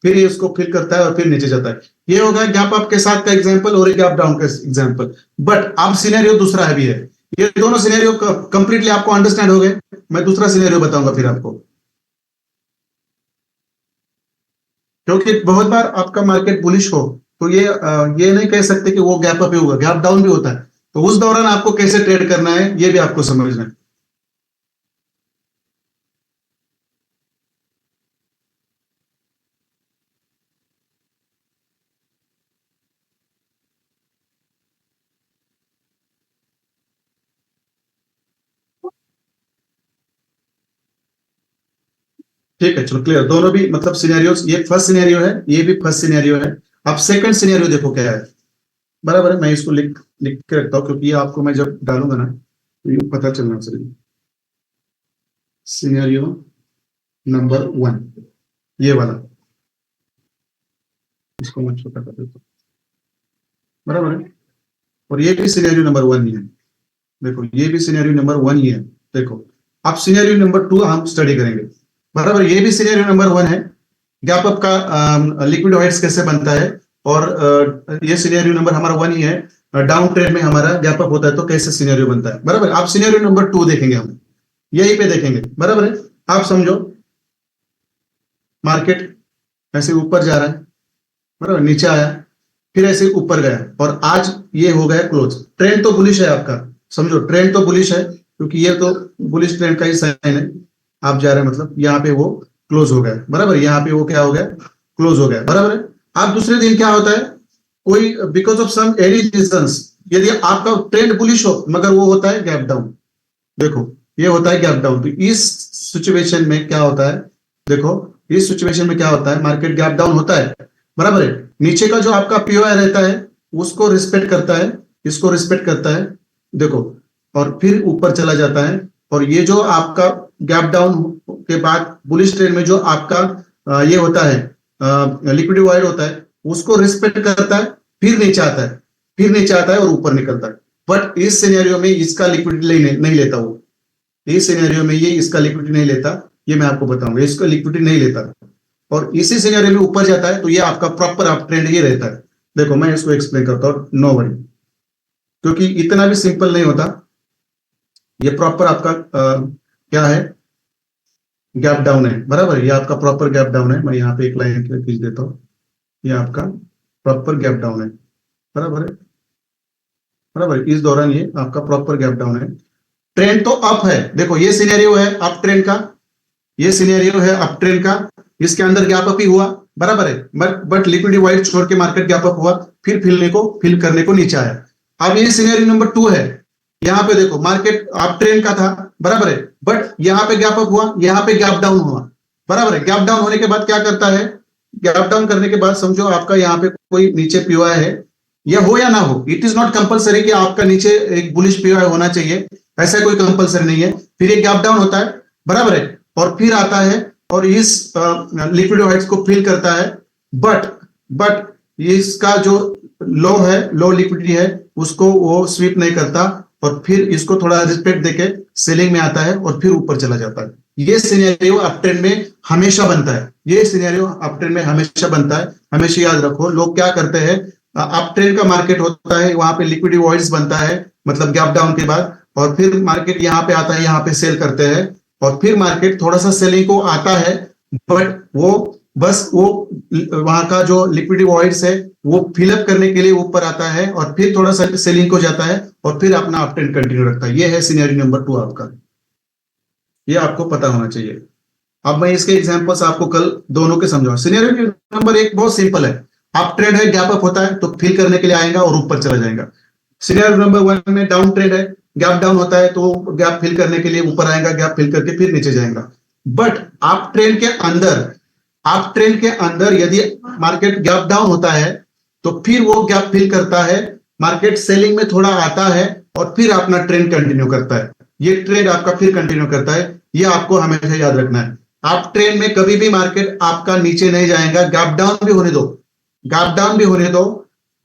Speaker 1: फिर ये उसको फिल करता है और फिर नीचे जाता है। ये हो गया गैप अप के साथ का एग्जांपल और एक गैप डाउन का एग्जांपल। बट अब सिनेरियो दूसरा है भी है, ये दोनों सिनेरियो कंप्लीटली आपको अंडरस्टैंड हो गए। मैं दूसरा सिनेरियो बताऊंगा फिर आपको। क्योंकि बहुत बार आपका मार्केट बुलिश हो तो ये नहीं कह सकते कि वो गैप अप ही होगा, गैप डाउन भी होता है। तो उस दौरान आपको कैसे ट्रेड करना है ये भी आपको समझना है। ठीक है, चलो क्लियर, दोनों भी मतलब सिनेरियोस, ये फर्स्ट सिनेरियो है, ये भी फर्स्ट सिनेरियो है। अब सेकंड सिनेरियो देखो क्या है। बराबर है, मैं इसको लिख लिख के रखता हूँ क्योंकि ये आपको मैं जब डालूंगा ना तो ये पता चलना चाहिए। सिनेरियो नंबर वन, ये वाला, इसको मैं छोटा कर देता हूँ। बराबर है, और ये भी सिनेरियो नंबर वन ही है। देखो ये भी सिनेरियो नंबर वन ही है। देखो अब सिनेरियो नंबर टू हम स्टडी करेंगे। बराबर, ये भी सिनेरियो नंबर वन है, गैप अप का लिक्विड हाइट्स कैसे बनता है। और ये सिनेरियो नंबर हमारा वन ही है, डाउन ट्रेंड में हमारा गैप अप होता है तो कैसे सिनेरियो बनता है। बराबर, आप सिनेरियो नंबर टू देखेंगे, हम यही पे देखेंगे। बराबर है, आप समझो मार्केट ऐसे ऊपर जा रहा है, बराबर, नीचे आया, फिर ऐसे ऊपर गया और आज ये हो गया क्लोज। ट्रेंड तो बुलिश है आपका, समझो ट्रेंड तो बुलिश है क्योंकि ये तो बुलिश ट्रेंड का ही साइन है। आप जा रहे हैं मतलब यहाँ पे वो क्लोज हो गया। बराबर, यहाँ पे वो क्या हो गया, क्लोज हो गया। बराबर है, आप दूसरे दिन क्या होता है, कोई because of some any reasons, यदि आपका ट्रेंड बुलिश हो मगर वो होता है गैप डाउन। देखो ये होता है गैप डाउन, तो इस सिचुएशन में क्या होता है, देखो इस सिचुएशन में क्या होता है, मार्केट गैप डाउन होता है। बराबर है, नीचे का जो आपका पीओआई रहता है उसको रिस्पेक्ट करता है, इसको रिस्पेक्ट करता है। देखो, और फिर ऊपर चला जाता है। और ये जो आपका गैप डाउन के बाद बुलिश ट्रेंड में जो आपका ये होता है लिक्विड वाइड होता है उसको रिस्पेक्ट करता है, फिर नीचे आता है, फिर नीचे आता है और ऊपर निकलता है। बट इस सिनेरियो में इसका लिक्विडिटी नहीं लेता वो, इस सिनेरियो में ये इसका लिक्विडिटी नहीं लेता, ये मैं आपको बताऊंगा, इसका लिक्विडिटी नहीं लेता। और इसी सिनेरियो में ऊपर जाता है तो ये आपका प्रॉपर अप ट्रेंड ये रहता है। देखो मैं इसको एक्सप्लेन करता हूँ, नो वरी, क्योंकि इतना भी सिंपल नहीं होता। ये प्रॉपर आपका क्या है, गैप डाउन है। बराबर, ये आपका प्रॉपर गैप डाउन है। मैं यहाँ पे एक लाइन खींच देता हूँ, ये आपका प्रॉपर गैप डाउन है। बराबर है, बराबर, इस दौरान ये आपका प्रॉपर गैप डाउन है। ट्रेंड तो अप है, देखो ये सिनेरियो है अप ट्रेंड का, ये सिनेरियो है अप ट्रेंड का, इसके अंदर गैप अप ही हुआ। बराबर है, बट लिक्विडिटी वाइड छोड़ के मार्केट गैप अप हुआ, फिर फिल करने को नीचे आया। अब ये सिनेरियो नंबर टू है, यहाँ पे देखो मार्केट अप ट्रेंड का था। बराबर है, बट यहाँ पे गैप अप हुआ, यहाँ पे गैप डाउन हुआ। बराबर है, गैप डाउन होने के बाद क्या करता है, गैप डाउन करने के बाद समझो आपका यहाँ पे कोई नीचे पीओआई है, या हो या ना हो, इट इज नॉट कंपलसरी कि आपका नीचे एक बुलिश पीओआई होना चाहिए, ऐसा कोई कंपलसरी नहीं है। फिर एक गैप डाउन होता है, बराबर है, और फिर आता है और इस लिक्विड हाइट्स को फिल करता है। बट बट इसका जो लो है, लो लिक्विडिटी है, उसको वो स्वीप नहीं करता और फिर इसको थोड़ा रिस्पेक्ट देके सेलिंग में आता है और फिर ऊपर चला जाता है। ये सिनेरियो अप ट्रेंड में हमेशा बनता है, ये सिनेरियो अप ट्रेंड में हमेशा बनता है। हमेशा याद रखो, लोग क्या करते हैं, अप ट्रेंड का मार्केट होता है, वहां पे लिक्विडिटी वॉइड्स बनता है मतलब गैप डाउन के बाद, और फिर मार्केट यहाँ पे आता है, यहाँ पे सेल करते हैं, और फिर मार्केट थोड़ा सा सेलिंग को आता है, बट वो बस वो वहां का जो लिक्विडिटी वॉइड्स है वो फिलअप करने के लिए ऊपर आता है और फिर थोड़ा सा सेलिंग को जाता है और फिर अपना अप ट्रेंड कंटिन्यू रखता है। ये है सिनेरियो नंबर टू आपका, ये आपको पता होना चाहिए। अब मैं इसके एग्जांपल्स आपको कल दोनों के समझाऊंगा। सिनेरियो नंबर एक बहुत सिंपल है, अप ट्रेंड है, गैप अप होता है तो फिल करने के लिए आएगा और ऊपर चला जाएगा। सिनेरियो नंबर वन में डाउन ट्रेंड है, गैप डाउन होता है तो गैप फिल करने के लिए ऊपर आएगा, गैप फिल करके फिर नीचे जाएगा। बट अप ट्रेंड के अंदर, अप ट्रेंड के अंदर यदि मार्केट गैप डाउन होता है तो फिर वो गैप फिल करता है, मार्केट सेलिंग में थोड़ा आता है और फिर अपना ट्रेंड कंटिन्यू करता है। ये ट्रेंड आपका फिर कंटिन्यू करता है, ये आपको हमेशा याद रखना है। आप ट्रेंड में कभी भी मार्केट आपका नीचे नहीं जाएगा, गैप डाउन भी होने दो, गैप डाउन भी होने दो,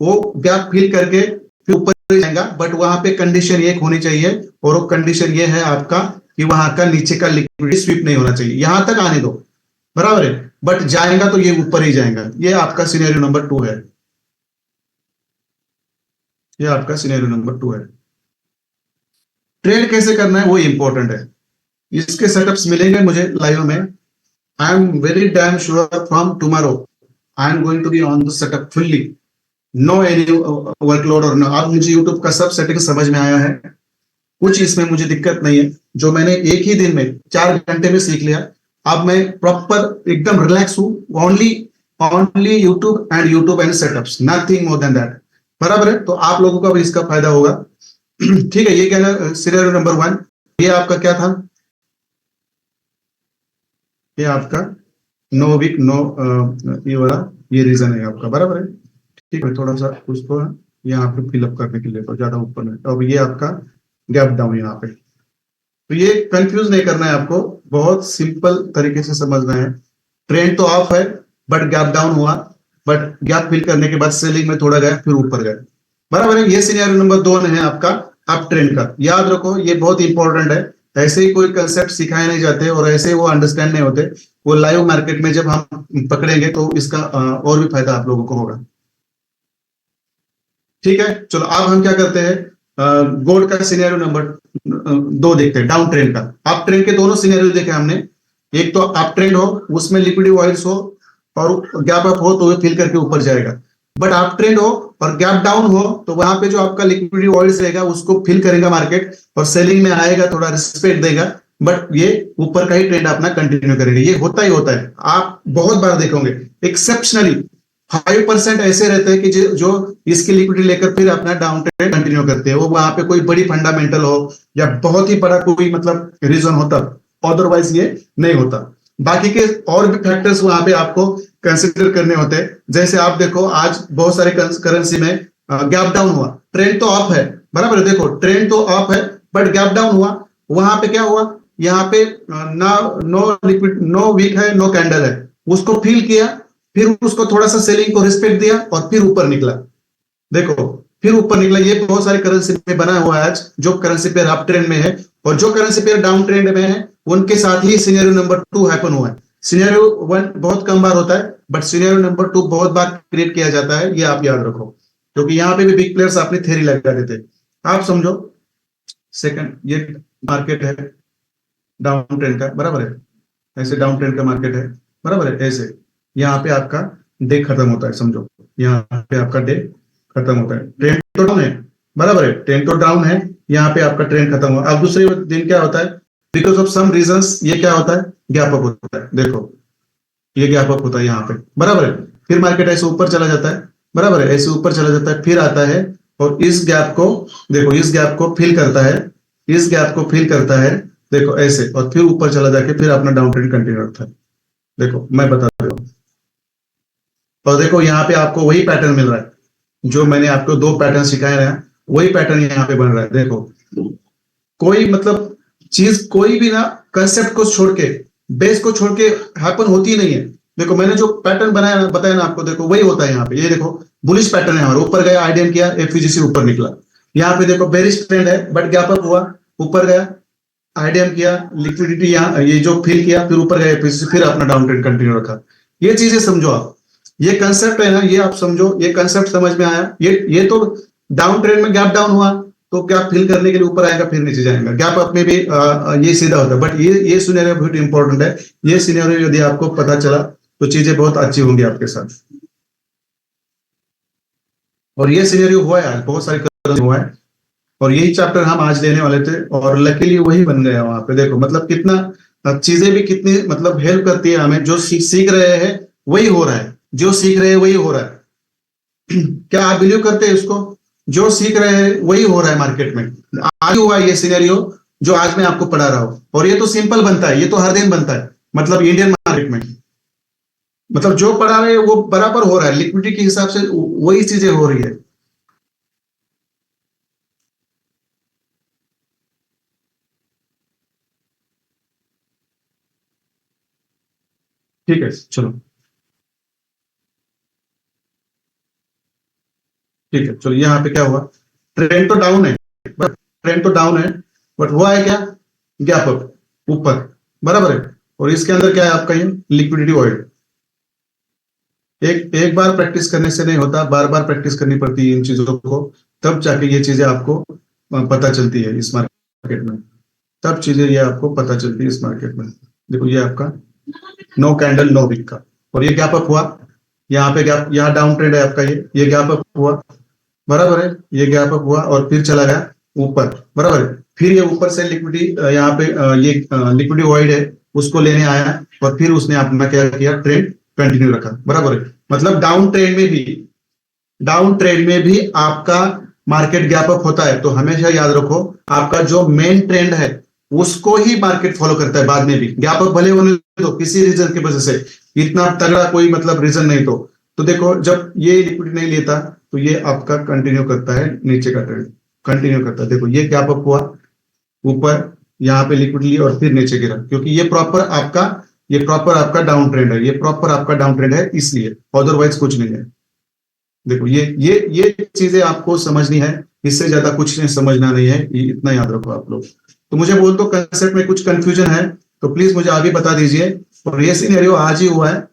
Speaker 1: वो गैप फिल करके फिर ऊपर जाएगा। बट वहां पे कंडीशन एक होनी चाहिए, और वो कंडीशन ये है आपका कि वहां का नीचे का लिक्विडिटी स्वीप नहीं होना चाहिए, यहां तक आने दो। बराबर है, बट जाएगा तो ये ऊपर ही जाएगा। ये आपका सिनेरियो नंबर टू है, ये आपका सिनेरियो नंबर टू है। ट्रेड कैसे करना है वो इंपॉर्टेंट है, इसके सेटअप्स मिलेंगे मुझे लाइव में, I am very damn sure from tomorrow. I am going to be on the setup fully, no any workload और नो। अब मुझे यूट्यूब का सब सेटिंग समझ में आया है, कुछ इसमें मुझे दिक्कत नहीं है। जो मैंने एक ही दिन में 4 घंटे में सीख लिया, अब मैं प्रॉपर एकदम रिलैक्स हूँ। Only only YouTube and setups, nothing more than that. बराबर है, तो आप लोगों का भी इसका फायदा होगा। ठीक है, ये कहना सिनेरियो नंबर 1। ये आपका क्या था, ये आपका नो वीक नो, ये वाला ये रीजन है आपका, बराबर है। ठीक है, थोड़ा सा उसको यहाँ पे फिलअप करने के लिए तो ज्यादा ऊपर में। अब ये आपका गैप डाउन यहाँ पे, तो ये कंफ्यूज नहीं करना है आपको, बहुत सिंपल तरीके से समझना है। ट्रेंड तो ऑफ है बट गैप डाउन हुआ, बट गैप फिल करने के बाद सेलिंग में थोड़ा गया फिर ऊपर गया, बराबर है। ये सिनेरियो नंबर 2 है आपका अप ट्रेंड का। याद रखो ये बहुत इंपॉर्टेंट है, ऐसे ही कोई कंसेप्ट सिखाए नहीं जाते और ऐसे ही वो अंडरस्टैंड नहीं होते। वो लाइव मार्केट में जब हम पकड़ेंगे तो इसका और भी फायदा आप लोगों को होगा। ठीक है, चलो अब हम क्या करते हैं, गोल्ड का सिनेरियो नंबर 2 देखते हैं, डाउन ट्रेंड का। अप ट्रेंड के दोनों सिनेरियो देखे हमने। एक तो अप ट्रेंड हो, उसमें लिक्विडिटी ऑयल्स हो और गैप अप हो तो वो फिल करके ऊपर जाएगा। बट अप ट्रेंड हो और गैप डाउन हो तो वहां पे जो आपका लिक्विडिटी ऑयल्स रहेगा उसको फिल करेगा मार्केट और सेलिंग में आएगा, थोड़ा रिस्पेक्ट देगा, बट ये ऊपर का ही ट्रेंड अपना कंटिन्यू करेगा। ये होता ही होता है, आप बहुत बार देखोगे। एक्सेप्शनली 5% ऐसे रहते हैं कि जो इसकी लिक्विडिटी लेकर फिर अपना डाउन ट्रेंड कंटिन्यू करते हैं। वो वहां पे कोई बड़ी फंडामेंटल हो या बहुत ही बड़ा कोई मतलब रीजन होता, अदरवाइज ये नहीं होता। बाकी के और भी फैक्टर्स वहां पे आपको कंसिडर करने होते हैं। जैसे आप देखो आज बहुत सारे करेंसी में गैप डाउन हुआ, ट्रेंड तो अप है, बराबर है। देखो ट्रेंड तो अप है बट गैप डाउन हुआ, वहां पे क्या हुआ, यहाँ पे ना नो लिक्विड नो वीक है नो कैंडल है, उसको फील किया, फिर उसको थोड़ा सा सेलिंग को रिस्पेक्ट दिया और फिर ऊपर निकला। देखो फिर ऊपर निकला। ये बहुत सारे करेंसी में बना हुआ है आज, जो करेंसी पेयर अप ट्रेंड में है और जो करेंसी पेयर डाउन ट्रेंड में है उनके साथ ही सिनेरियो नंबर 2 हैपन हुआ है। सिनेरियो 1 बहुत कम बार होता है बट सिनेरियो नंबर 2 बहुत बार क्रिएट किया जाता है, ये आप याद रखो, क्योंकि यहाँ पे भी बिग प्लेयर्स अपनी थ्योरी लगा देते। आप समझो सेकंड, ये मार्केट है डाउन ट्रेंड का, बराबर है। ऐसे डाउन ट्रेंड का मार्केट है, बराबर है। ऐसे यहाँ पे आपका डे खत्म होता है, समझो यहाँ पे आपका डे खत्म होता है। ट्रेंड तो डाउन है, बराबर है, ट्रेंड तो डाउन है, यहाँ पे आपका ट्रेंड खत्म हुआ। अब दूसरे दिन क्या होता है, बिकॉज ऑफ सम रीजंस ये क्या होता है, गैप अप होता है। देखो ये गैप अप होता है यहाँ पे, बराबर है। फिर मार्केट ऐसे ऊपर चला जाता है, बराबर है, ऐसे ऊपर चला जाता है, फिर आता है और इस गैप को देखो, इस गैप को फिल करता है, इस गैप को फिल करता है, देखो ऐसे, और फिर ऊपर चला जाके फिर अपना डाउन ट्रेंड कंटिन्यू रखता है। देखो मैं बता रहा हूँ, और देखो यहाँ पे आपको वही पैटर्न मिल रहा है जो मैंने आपको 2 पैटर्न सिखाए हैं, वही पैटर्न यहाँ पे बन रहा है। देखो कोई मतलब चीज कोई भी ना कंसेप्ट को छोड़ के, बेस को छोड़ के हैपन होती ही नहीं है। देखो मैंने जो पैटर्न बनाया बताया ना आपको, देखो वही होता है यहाँ पे। ये देखो बुलिश पैटर्न है हमारा, ऊपर गया, आईडीएम किया, एफवीजीसी ऊपर निकला। यहाँ पे देखो बेरिश ट्रेंड है बट गैप अप हुआ, ऊपर गया, आईडीएम किया, लिक्विडिटी यहाँ ये जो फिल किया, फिर ऊपर गया एफवीजीसी, फिर अपना डाउन ट्रेंड कंटिन्यू रखा। ये चीजें समझो आप, ये कंसेप्ट है ना, ये आप समझो, ये कंसेप्ट समझ में आया। ये तो डाउन ट्रेंड में गैप डाउन हुआ तो गैप फिल करने के लिए ऊपर आएगा फिर नीचे जाएगा, गैप अप में भी ये सीधा होता है। बट ये सिनेरियो बहुत इंपॉर्टेंट है। ये सिनेरियो यदि आपको पता चला तो चीजें बहुत अच्छी होंगी आपके साथ। और ये सिनेरियो हुआ है आज, बहुत सारे हुआ है, और यही चैप्टर हम आज लेने वाले थे और लकीली वही बन गया वहां पे। देखो मतलब कितना चीजें भी कितनी मतलब हेल्प करती है हमें, जो सीख रहे हैं वही हो रहा है, जो सीख रहे हैं वही हो रहा है। क्या आप बिलीव करते हैं उसको, जो सीख रहे हैं वही हो रहा है मार्केट में। आज हुआ ये सिनेरियो जो आज मैं आपको पढ़ा रहा हूं, और ये तो सिंपल बनता है, ये तो हर दिन बनता है, मतलब इंडियन मार्केट में, मतलब जो पढ़ा रहे हैं वो बराबर हो रहा है, लिक्विडिटी के हिसाब से वही चीजें हो रही है। ठीक है चलो, ठीक है चलो, यहाँ पे क्या हुआ, ट्रेंड तो डाउन है, ट्रेंड तो डाउन है बट हुआ है क्या, गैप अप ऊपर, बराबर है। और इसके अंदर क्या है आपका, ये लिक्विडिटी वॉइड। एक बार प्रैक्टिस करने से नहीं होता, बार बार प्रैक्टिस करनी पड़ती है इन चीजों को, तब जाके ये चीजें आपको पता चलती है इस मार्केट में, तब चीजें ये आपको पता चलती है इस मार्केट में। देखो ये आपका नो कैंडल नो विक का, और ये गैप अप हुआ, यहाँ पे गैप, यहाँ डाउन ट्रेंड है आपका, ये गैप अप हुआ, बराबर है, ये गैप अप हुआ और फिर चला गया ऊपर, बराबर है। फिर ये ऊपर से लिक्विडिटी यहाँ पे ये लिक्विडिटी वॉइड है, उसको लेने आया और फिर उसने अपना क्या किया, ट्रेंड कंटिन्यू रखा, बराबर है। मतलब डाउन ट्रेंड में भी आपका मार्केट गैप अप होता है, तो हमेशा याद रखो आपका जो मेन ट्रेंड है उसको ही मार्केट फॉलो करता है बाद में भी, गैप अप भले होने दो किसी रीजन की वजह से, इतना तगड़ा कोई मतलब रीजन नहीं तो देखो जब ये लिक्विडिटी नहीं लेता तो ये आपका कंटिन्यू करता है नीचे का ट्रेंड, कंटिन्यू करता है। देखो ये गैप अप हुआ ऊपर, यहाँ पे लिक्विडिटी और फिर नीचे गिरा, क्योंकि ये प्रॉपर आपका डाउन ट्रेंड है, ये प्रॉपर आपका डाउन ट्रेंड है, इसलिए अदरवाइज कुछ नहीं है। देखो ये चीजें आपको समझनी है, इससे ज्यादा कुछ नहीं समझना नहीं है, ये इतना याद रखो आप लोग। तो मुझे बोल दो कंसेप्ट में कुछ कंफ्यूजन है तो प्लीज मुझे आगे बता दीजिए। और ये सिनेरियो आज ही हुआ है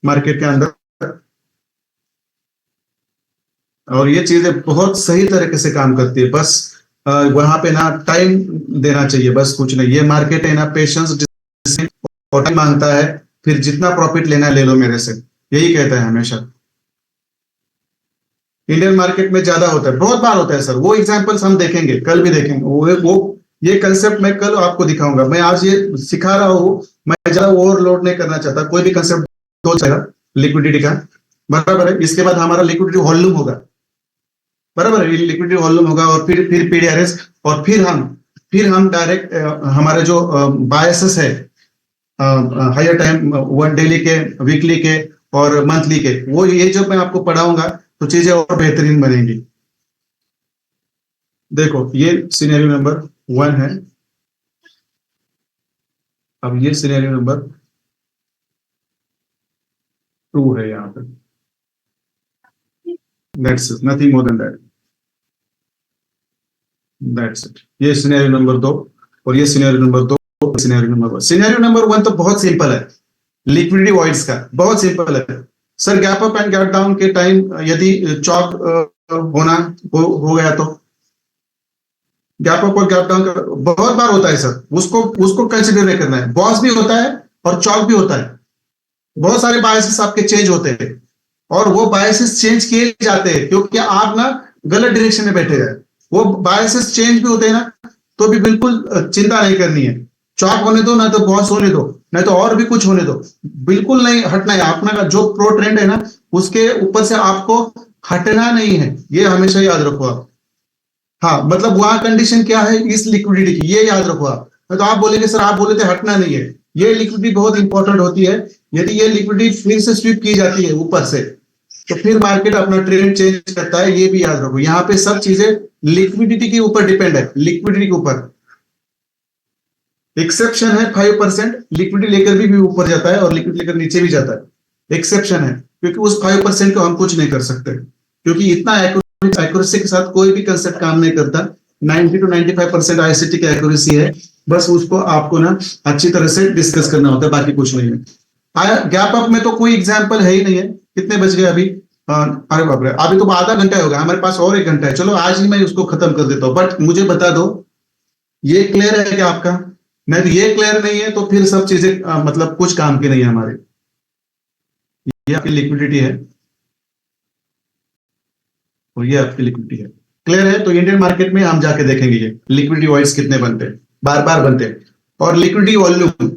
Speaker 1: मार्केट के अंदर, और ये चीजें बहुत सही तरीके से काम करती है, बस वहां पे ना टाइम देना चाहिए, बस कुछ नहीं। ये मार्केट है ना पेशेंस और टाइम मांगता है, फिर जितना प्रॉफिट लेना है ले लो मेरे से, यही कहता है हमेशा। इंडियन मार्केट में ज्यादा होता है, बहुत बार होता है सर, वो एग्जांपल्स हम देखेंगे, कल भी देखेंगे वो ये कंसेप्ट मैं कल आपको दिखाऊंगा। मैं आज ये सिखा रहा हूँ, मैं ज्यादा ओवरलोड नहीं करना चाहता, कोई भी कंसेप्ट तो चलेगा लिक्विडिटी का, बराबर है। इसके बाद हमारा लिक्विडिटी वॉल्यूम होगा, बराबर है, लिक्विडिटी वॉल्यूम होगा और फिर पीडीआरएस, और फिर हम डायरेक्ट हमारे जो बायसेस है हायर टाइम, वन डेली के, वीकली के और मंथली के, वो ये जब मैं आपको पढ़ाऊंगा तो चीजें और बेहतरीन बनेंगी। देखो ये सिनेरियो नंबर 1 है, अब ये सिनेरियो नंबर 2 है यहाँ पे, that's nothing more than that, that's it. ये सिनेरियो नंबर 2 और ये scenario number 2, scenario number 1। Scenario number 1 तो बहुत सिंपल है, लिक्विडिटी वॉइड्स का बहुत सिंपल है sir. Gap up and gap down के टाइम यदि चौक होना हो गया तो गैप अप और गैप डाउन का बहुत बार होता है सर, उसको उसको कंसिडर नहीं करना है। बॉस भी होता है और चौक भी होता है, बहुत सारे बायसेस आपके चेंज होते हैं, और वो बायसेस चेंज किए जाते हैं क्योंकि आप ना गलत डायरेक्शन में बैठे हैं। वो बायसेस चेंज भी होते हैं ना, तो भी बिल्कुल चिंता नहीं करनी है। चौक होने दो, ना तो बॉस होने दो, नहीं तो और भी कुछ होने दो, बिल्कुल नहीं हटना है। अपना का जो प्रो ट्रेंड है ना, उसके ऊपर से आपको हटना नहीं है, ये हमेशा याद रखो आप। हाँ मतलब वहां कंडीशन क्या है इस लिक्विडिटी की, ये याद रखो आप। तो आप बोलेंगे सर आप बोले थे हटना नहीं है, ये लिक्विडिटी बहुत इंपॉर्टेंट होती है। यदि ये लिक्विडिटी फिर से स्वीप की जाती है ऊपर से, तो फिर मार्केट अपना ट्रेंड चेंज करता है, ये भी याद रखो। यहाँ पे सब चीजें लिक्विडिटी के ऊपर डिपेंड है, लिक्विडिटी के ऊपर। एक्सेप्शन है 5%, लिक्विडिटी लेकर भी ऊपर जाता है और लिक्विडिटी लेकर नीचे भी जाता है, एक्सेप्शन है, क्योंकि उस 5% को हम कुछ नहीं कर सकते, क्योंकि इतना एक्यूरेसी के साथ कोई भी कंसेप्ट काम नहीं करता। 90 to 95% आईसीटी की एक्यूरेसी है, बस उसको आपको ना अच्छी तरह से डिस्कस करना होता है, बाकी कुछ नहीं है। गैप अप में तो कोई एग्जाम्पल है ही नहीं है। कितने बज गए अभी? अरे बाप रे, अभी तो आधा घंटा होगा, हमारे पास और 1 घंटा है। चलो आज ही मैं उसको खत्म कर देता हूँ, बट मुझे बता दो ये क्लियर है क्या आपका? नहीं तो ये क्लियर नहीं है तो फिर सब चीजें मतलब कुछ काम की नहीं है हमारे। ये आपकी लिक्विडिटी है और ये आपकी लिक्विडिटी है, क्लियर है? तो इंडियन मार्केट में हम जाके देखेंगे ये लिक्विडिटी वॉइड्स कितने बनते हैं, बार बार बनते हैं। और लिक्विडिटी वॉल्यूम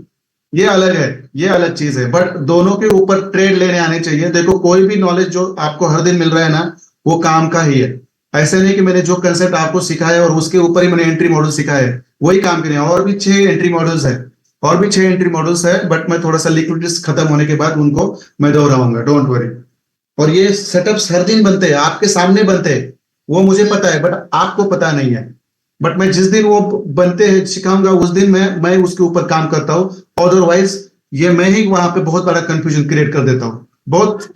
Speaker 1: ये अलग है, ये अलग चीज है, बट दोनों के ऊपर ट्रेड लेने आने चाहिए। देखो कोई भी नॉलेज जो आपको हर दिन मिल रहा है ना, वो काम का ही है। ऐसे नहीं कि मैंने जो कंसेप्ट आपको सिखाया और उसके ऊपर ही मैंने एंट्री मॉडल सिखाया है वही काम के नहीं। और भी 6 एंट्री मॉडल्स है, और भी 6 एंट्री मॉडल्स है, बट मैं थोड़ा सा लिक्विडिटी खत्म होने के बाद उनको मैं दोहराऊंगा, डोंट वरी। और ये सेटअप्स हर दिन बनते हैं, आपके सामने बनते हैं, वो मुझे पता है बट आपको पता नहीं है। बट मैं जिस दिन वो बनते हैं सिखाऊंगा उस दिन मैं उसके ऊपर काम करता हूँ, अदरवाइज ये मैं ही वहां पे बहुत बड़ा कंफ्यूजन क्रिएट कर देता हूँ। बहुत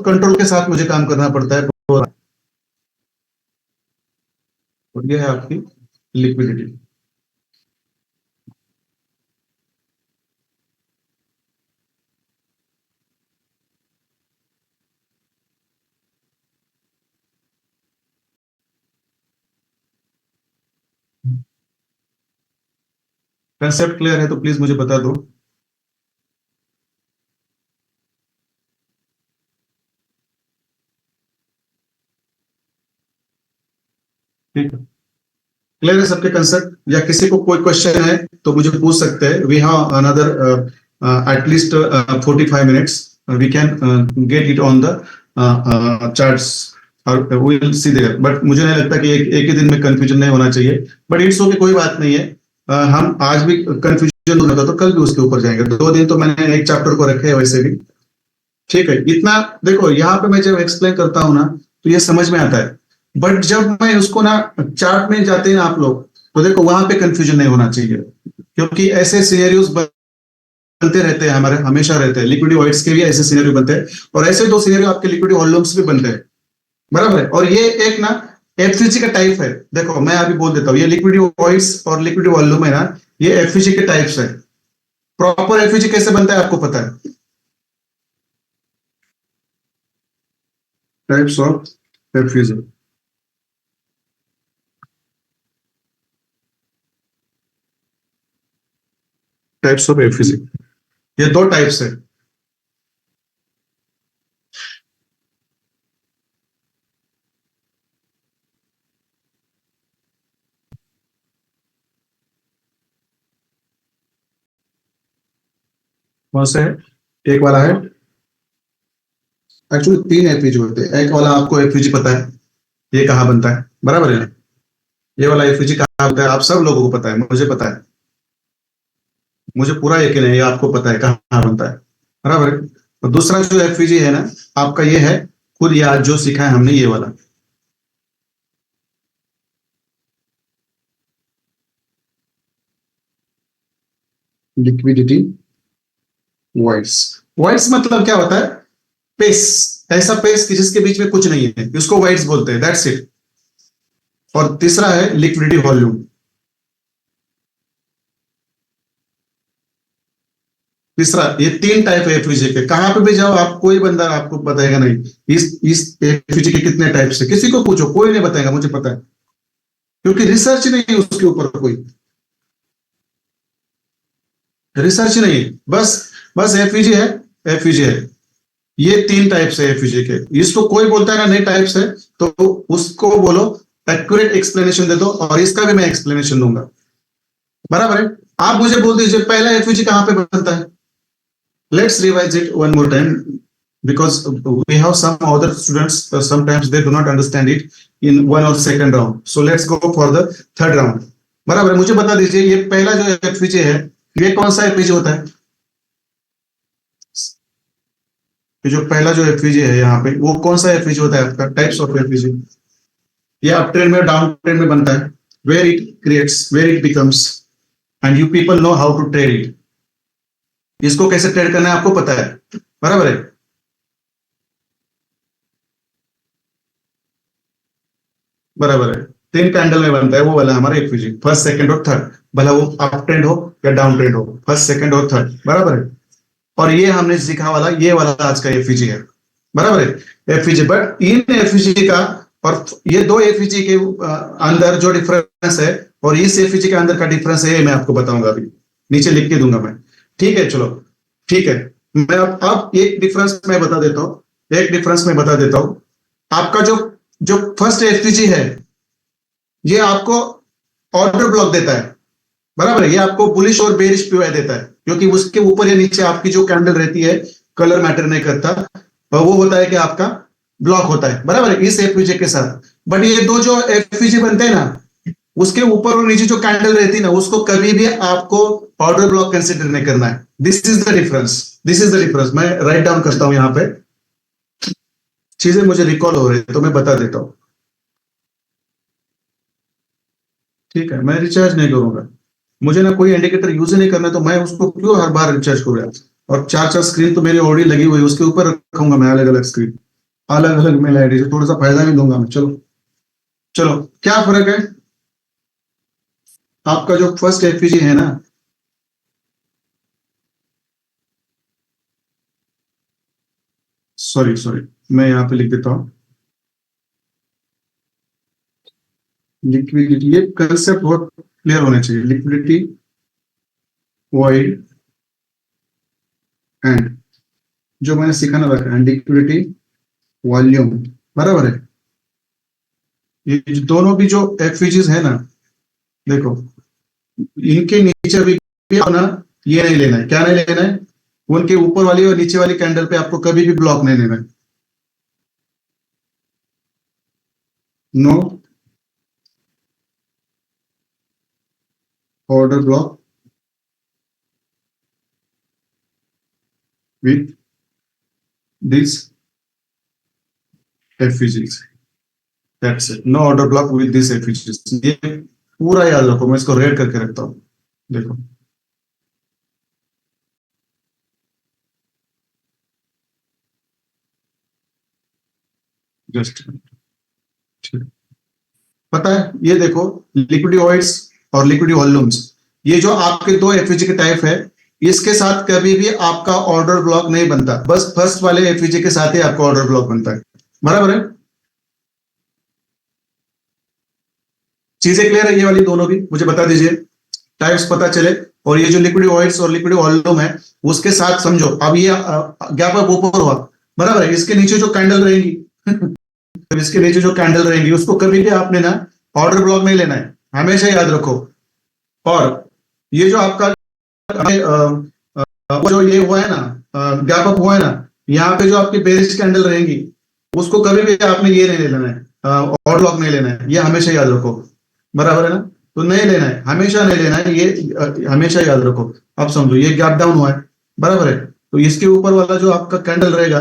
Speaker 1: कंट्रोल के साथ मुझे काम करना पड़ता है। और ये है आपकी लिक्विडिटी। कंसेप्ट क्लियर है तो प्लीज मुझे बता दो। ठीक है, क्लियर है सबके कंसेप्ट? या किसी को कोई क्वेश्चन है तो मुझे पूछ सकते हैं. We have another at least 45 minutes. We can get it on the charts और we will see there. But मुझे नहीं लगता कि एक ही दिन में कंफ्यूजन नहीं होना चाहिए. बट इट्स ओके, कोई बात नहीं है. हम आज भी कंफ्यूजन होगा तो कल भी उसके ऊपर जाएंगे. 2 दिन तो मैंने एक चैप्टर को रखे है वैसे भी. ठीक है, इतना देखो. यहाँ पे मैं जब एक्सप्लेन करता हूँ ना तो ये समझ में आता है. बट जब मैं उसको ना चार्ट में जाते हैं ना आप लोग, तो देखो वहां पे कंफ्यूजन नहीं होना चाहिए, क्योंकि ऐसे सिनेरियोज बनते रहते हैं हमारे, हमेशा रहते हैं. लिक्विडी वॉइड्स के भी ऐसे सिनेरियो बनते हैं, और ऐसे 2 सिनेरियो आपके लिक्विडी वॉल्यूम्स भी बनते हैं. बराबर है. और ये एक ना एफईजी का टाइप है. देखो मैं अभी बोल देता हूँ, ये लिक्विडी वॉइड्स और लिक्विडी वॉल्यूम है ना, ये एफईजी के टाइप्स है. प्रॉपर एफईजी कैसे बनता है आपको पता है? Types of FEG. Types of FEG, ये 2 टाइप्स है. कौन से है? एक वाला है, एक्चुअली 3 एफईजी होते हैं. एक वाला आपको एफईजी पता है, ये कहाँ बनता है, बराबर है ना? ये वाला एफईजी कहाँ बनता है आप सब लोगों को पता है, मुझे पता है. मुझे पूरा यकीन है ये आपको पता है कहाँ बनता है, बराबर है. और दूसरा जो एफईजी है ना आपका, ये है खुद ये आज जो सीखा है हमने, ये वाला लिक्विडिटी वॉइड्स. वॉइड्स मतलब क्या होता है? पेस. ऐसा पेस कि जिसके बीच में कुछ नहीं है, इसको वॉइड्स बोलते हैं. That's it. और तीसरा है लिक्विडिटी वॉल्यूम. तीसरा, ये 3 टाइप है एफयूजी के. कहां पे भी जाओ आप, कोई बंदा आपको बताएगा नहीं इस एफयूजी के कितने टाइप से. किसी को पूछो, कोई नहीं बताएगा, मुझे पता है, क्योंकि रिसर्च नहीं है उसके ऊपर. कोई रिसर्च नहीं है. बस बस एफयूजी है, एफयूजी है. ये 3 टाइप्स है एफयूजी के. इसको कोई बोलता है ना नए टाइप्स है, तो उसको बोलो एक्यूरेट एक्सप्लेनेशन दे दो, और इसका भी मैं एक्सप्लेनेशन दूंगा. बराबर है. आप मुझे बोल दीजिए पहला एफयूजी कहां पे बनता है. Let's revise it one more time, because we have some other students, sometimes they do not understand it in one or second round. So let's go for the third round. बराबर है. मुझे बता दीजिए ये पहला जो एफवीजे है, ये कौन सा एफवीजे होता है? ये जो पहला जो एफवीजे है यहाँ पे, वो कौन सा एफवीजे होता है आपका? Types of FVG. ये अप ट्रेंड में डाउन ट्रेंड में बनता है. Where it creates, where it becomes, and you people know how to trade it. इसको कैसे ट्रेड करना है आपको पता है, बराबर है. बराबर है. 3 कैंडल में बनता है वो वाला हमारा एफयूजी, फर्स्ट सेकंड और थर्ड. भला वो अप ट्रेंड हो या डाउन ट्रेंड हो, फर्स्ट सेकंड और थर्ड, बराबर है. और ये हमने सीखा वाला, ये वाला आज का एफयूजी है, बराबर है. एफयूजी, बट इन एफयूजी का और ये 2 एफयूजी के अंदर जो डिफरेंस है, और इस एफयूजी के अंदर का डिफरेंस है, ये मैं आपको बताऊंगा अभी, नीचे लिख के दूंगा मैं. ठीक है, चलो ठीक है. मैं अब एक डिफरेंस मैं बता देता हूँ, एक डिफरेंस मैं बता देता हूँ. आपका जो जो फर्स्ट एफयूजी है, ये आपको ऑर्डर ब्लॉक देता है, बराबर है. ये आपको बुलिश और बेरिश पीओआई देता है, क्योंकि उसके ऊपर या नीचे आपकी जो कैंडल रहती है, कलर मैटर नहीं करता, और वो होता है कि आपका ब्लॉक होता है, बराबर है, इस एफवीजे के साथ. बट ये 2 जो एफवीजे बनते हैं ना, उसके ऊपर और नीचे जो कैंडल रहती है ना, उसको कभी भी आपको ऑर्डर ब्लॉक कंसिडर नहीं करना है. This is the difference, this is the difference. मैं राइट डाउन करता हूं यहाँ पे, चीजें मुझे रिकॉल हो रही है तो मैं बता देता हूँ. ठीक है, मैं रिचार्ज नहीं करूंगा. मुझे ना कोई इंडिकेटर यूज ही नहीं करना, तो मैं उसको क्यों हर बार रिचार्ज करूँ यार. और 4 4 स्क्रीन तो मेरी ऑलरेडी लगी हुई है, उसके ऊपर रखूंगा मैं अलग अलग स्क्रीन, अलग अलग मेल आईडी से. थोड़ा सा फायदा भी लूंगा मैं. चलो चलो, क्या फर्क है? आपका जो फर्स्ट एफपीजी है ना, सॉरी सॉरी, मैं यहाँ पे लिख देता हूँ. लिक्विडिटी, ये कंसेप्ट बहुत क्लियर होना चाहिए. लिक्विडिटी वॉइड एंड, जो मैंने सिखाना रखा है, लिक्विडिटी वॉल्यूम, बराबर है. ये दोनों भी जो एफवीजीज है ना, देखो इनके नीचे भी ना, ये नहीं लेना है। क्या नहीं लेना है? उनके ऊपर वाली और नीचे वाली कैंडल पे आपको कभी भी ब्लॉक नहीं लेना है। No order block with this FVGs. That's it. No order block with this FVGs. ये पूरा याद रखो, मैं इसको रेड करके रखता हूँ। देखो जस्ट, पता है ये देखो, लिक्विडोइड्स और लिक्विड वॉल्यूम्स, ये जो आपके दो एफवीजी के टाइप है, इसके साथ कभी भी आपका ऑर्डर ब्लॉक नहीं बनता। बस फर्स्ट वाले एफवीजी के साथ ही आपका ऑर्डर ब्लॉक बनता है। बराबर है? चीजें क्लियर है? ये वाली दोनों भी मुझे बता दीजिए, टाइप्स पता चले। और ये जो लिक्विड ऑइड्स और लिक्विड वॉल्यूम है, उसके साथ समझो अब ये गैप अप ऊपर हुआ, बराबर है? इसके नीचे जो कैंडल रहेगी तो इसके नीचे जो कैंडल रहेंगी उसको कभी भी आपने ना ऑर्डर ब्लॉक नहीं लेना है, हमेशा याद रखो। और ये जो आपका जो ये हुआ है ना, गैप अप हुआ है ना, यहाँ पे जो आपकी बेरिश कैंडल रहेंगी उसको कभी भी आपने ये नहीं लेना है, ऑर्डर ब्लॉक नहीं लेना है। ये हमेशा याद रखो, बराबर है ना? तो नहीं लेना है, हमेशा नहीं लेना है ये, हमेशा याद रखो। अब समझो ये गैप डाउन हुआ है, बराबर है? तो इसके ऊपर वाला जो आपका कैंडल रहेगा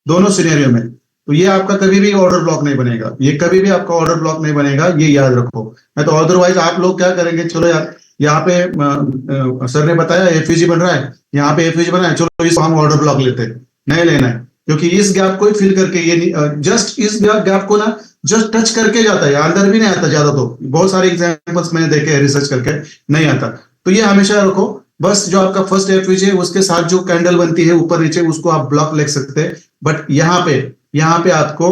Speaker 1: दोनों सिनेरियो में, तो ये आपका कभी भी ऑर्डर ब्लॉक नहीं बनेगा, ये कभी भी आपका ऑर्डर ब्लॉक नहीं बनेगा, ये याद रखो। मैं तो अदरवाइज आप लोग क्या करेंगे, चलो यार यहाँ पे सर ने बताया एफईजी बन रहा है, यहाँ पे एफईजी बना है, चलो इसको हम ऑर्डर ब्लॉक लेते हैं। नहीं लेना है, क्योंकि इस गैप को ही फिल करके ये जस्ट इस गैप को ना जस्ट टच करके जाता है, अंदर भी नहीं आता ज्यादा। तो बहुत सारे एग्जाम्पल्स मैंने देखे हैं रिसर्च करके, नहीं आता। तो ये हमेशा रखो, बस जो आपका फर्स्ट एफईजी है उसके साथ जो कैंडल बनती है ऊपर नीचे उसको आप ब्लॉक लिख सकते हैं। बट यहाँ पे आपको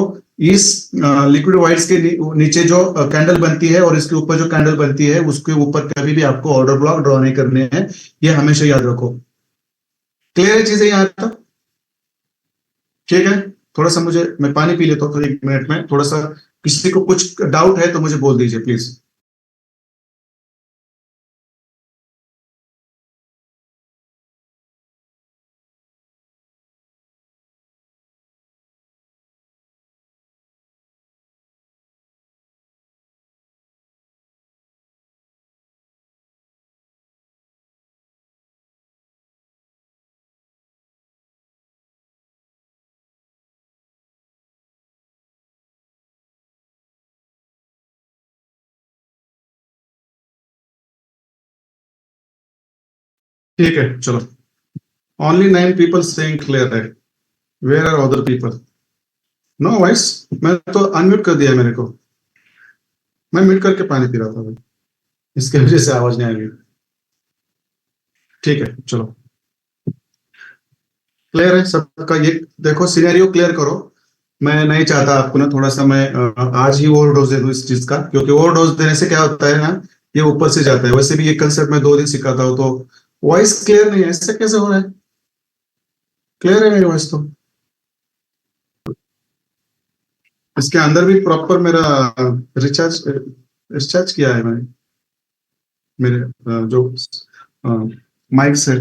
Speaker 1: इस लिक्विड वाइट्स के नीचे जो कैंडल बनती है और इसके ऊपर जो कैंडल बनती है उसके ऊपर कभी भी आपको ऑर्डर ब्लॉक ड्रॉ नहीं करने हैं, ये हमेशा याद रखो। क्लियर है चीजें यहाँ तक? ठीक है, थोड़ा सा मुझे, मैं पानी पी लेता हूँ, 1 मिनट में थोड़ा सा। किसी को कुछ डाउट है तो मुझे बोल दीजिए प्लीज। ठीक है चलो, ओनली 9 पीपल सेइंग क्लियर है, where are other people? No voice, मैं तो अनम्यूट कर दिया मेरे को, मैं म्यूट करके पानी पी रहा था भाई, इसके वजह से आवाज नहीं आ रही। ठीक है चलो, क्लियर है सबका? ये देखो सिनेरियो क्लियर करो। मैं नहीं चाहता आपको ना थोड़ा सा मैं आज ही ओवरडोज दे दूं इस चीज का, क्योंकि ओवरडोज देने से क्या होता है ना, ये ऊपर से जाता है। वैसे भी ये कंसेप्ट मैं 2 दिन सिखाता हूँ, तो वॉइस क्लियर नहीं है, ऐसे कैसे हो रहा है? क्लियर है मेरी वॉइस तो? इसके अंदर भी प्रॉपर मेरा रिचार्ज रिचार्ज किया है मैंने, मेरे जो माइक से।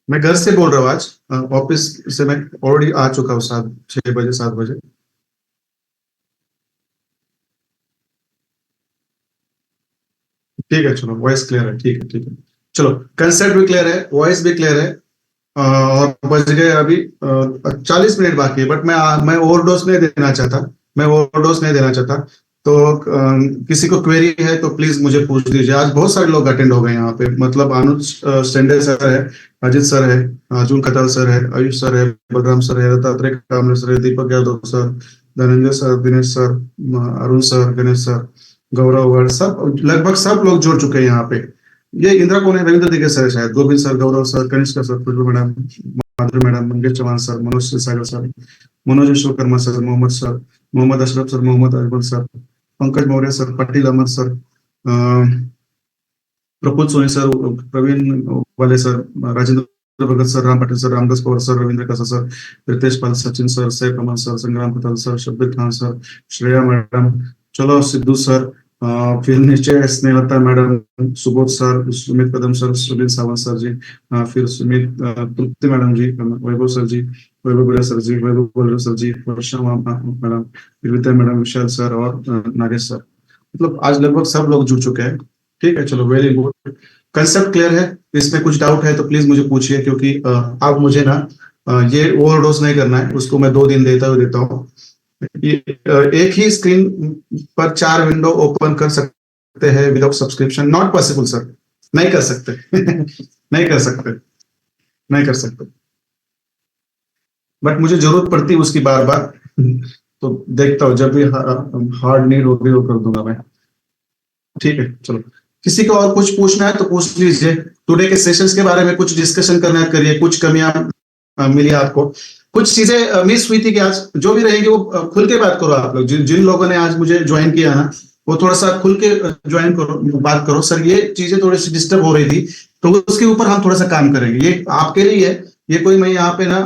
Speaker 1: मैं घर से बोल रहा हूँ आज, ऑफिस से मैं ऑलरेडी आ चुका हूँ 6 बजे 7 बजे। ठीक है चलो, वॉइस क्लियर है, ठीक है ठीक है। चलो, कंसेप्ट भी क्लियर है, वॉइस भी क्लियर है। और बज गए अभी 40 मिनट बाकी है, बट मैं ओवरडोज नहीं देना चाहता, मैं ओवरडोज नहीं देना चाहता। तो किसी को क्वेरी है तो प्लीज मुझे पूछ दीजिए। आज बहुत सारे लोग अटेंड हो गए यहाँ पे, मतलब अनुज स्टेंडे सर है, अजित सर है, अर्जुन कटाल सर है, आयुष सर है, बलराम सर है, दत्तात्रेय कामरे सर है, Deepak Yadav sir, Dhananjay sir, Dinesh sir, Arun sir, Ganesh sir, Gaurav वर्ड, सब लगभग सब लोग जुड़ चुके हैं यहाँ पे। ये इंदिरा कौन है? रविंद्र दिग्गज सर है शायद, Govind sir, Gaurav sir, Kanishka sir, Khushboo madam, Madhuri madam, Mangesh Chauhan sir, Manoj Sagar sir, Manoj Vishwakarma sir, Mohammad sir, Mohammad Ashraf sir, Mohammad Ajmal sir, Pankaj Maurya sir, Patil Ahmed sir, Praful Soni sir, Praveen Wale sir, Rajendra Bhagat sir, Ram Patil sir, Ramdas Pawar sir, Ravindra Kasa sir, Ritesh Pal, Sachin sir, Saif Aman sir, Sangram Kutal sir, Shabbir Khan sir, Shreya madam, चलो सिद्धू सर, फिर नीचे Snehlata madam, Subodh sir, Sumit Kadam sir, Sunil Sawant sir जी, फिर सुमित तृप्ति मैडम जी, वैभव sir जी, वैभव गुड़िया sir जी, वैभव bowler sir जी, वर्षा madam, विविता madam, विशाल sir और Nagesh sir. मतलब आज लगभग सब लोग जुड़ चुके हैं। ठीक है, चलो वेरी गुड। कंसेप्ट क्लियर है? इसमें कुछ डाउट है तो प्लीज मुझे पूछिए, क्योंकि अब मुझे ना ये ओवरडोज नहीं करना है, उसको मैं 2 दिन देता हूँ। एक ही स्क्रीन पर 4 विंडो ओपन कर सकते हैं without subscription? Not possible sir, नहीं कर सकते। नहीं कर सकते, नहीं कर सकते, बट मुझे जरूरत पड़ती है उसकी बार बार। तो देखता हूँ, जब भी हार्ड नीड होगी वो कर दूंगा मैं। ठीक है, चलो किसी को और कुछ पूछना है तो पूछ लीजिए। टुडे के सेशंस के बारे में कुछ डिस्कशन करना है करिए। कुछ कमियां मिली आपको, कुछ चीजें मिस हुई थी कि आज जो भी रहेंगे वो खुल के बात करो आप लोग। जिन लोगों ने आज मुझे ज्वाइन किया ना, वो थोड़ा सा खुल के ज्वाइन करो, बात करो। सर ये चीजें थोड़ी सी डिस्टर्ब हो रही थी, तो उसके ऊपर हम थोड़ा सा काम करेंगे। ये आपके लिए है, ये कोई मैं यहाँ पे ना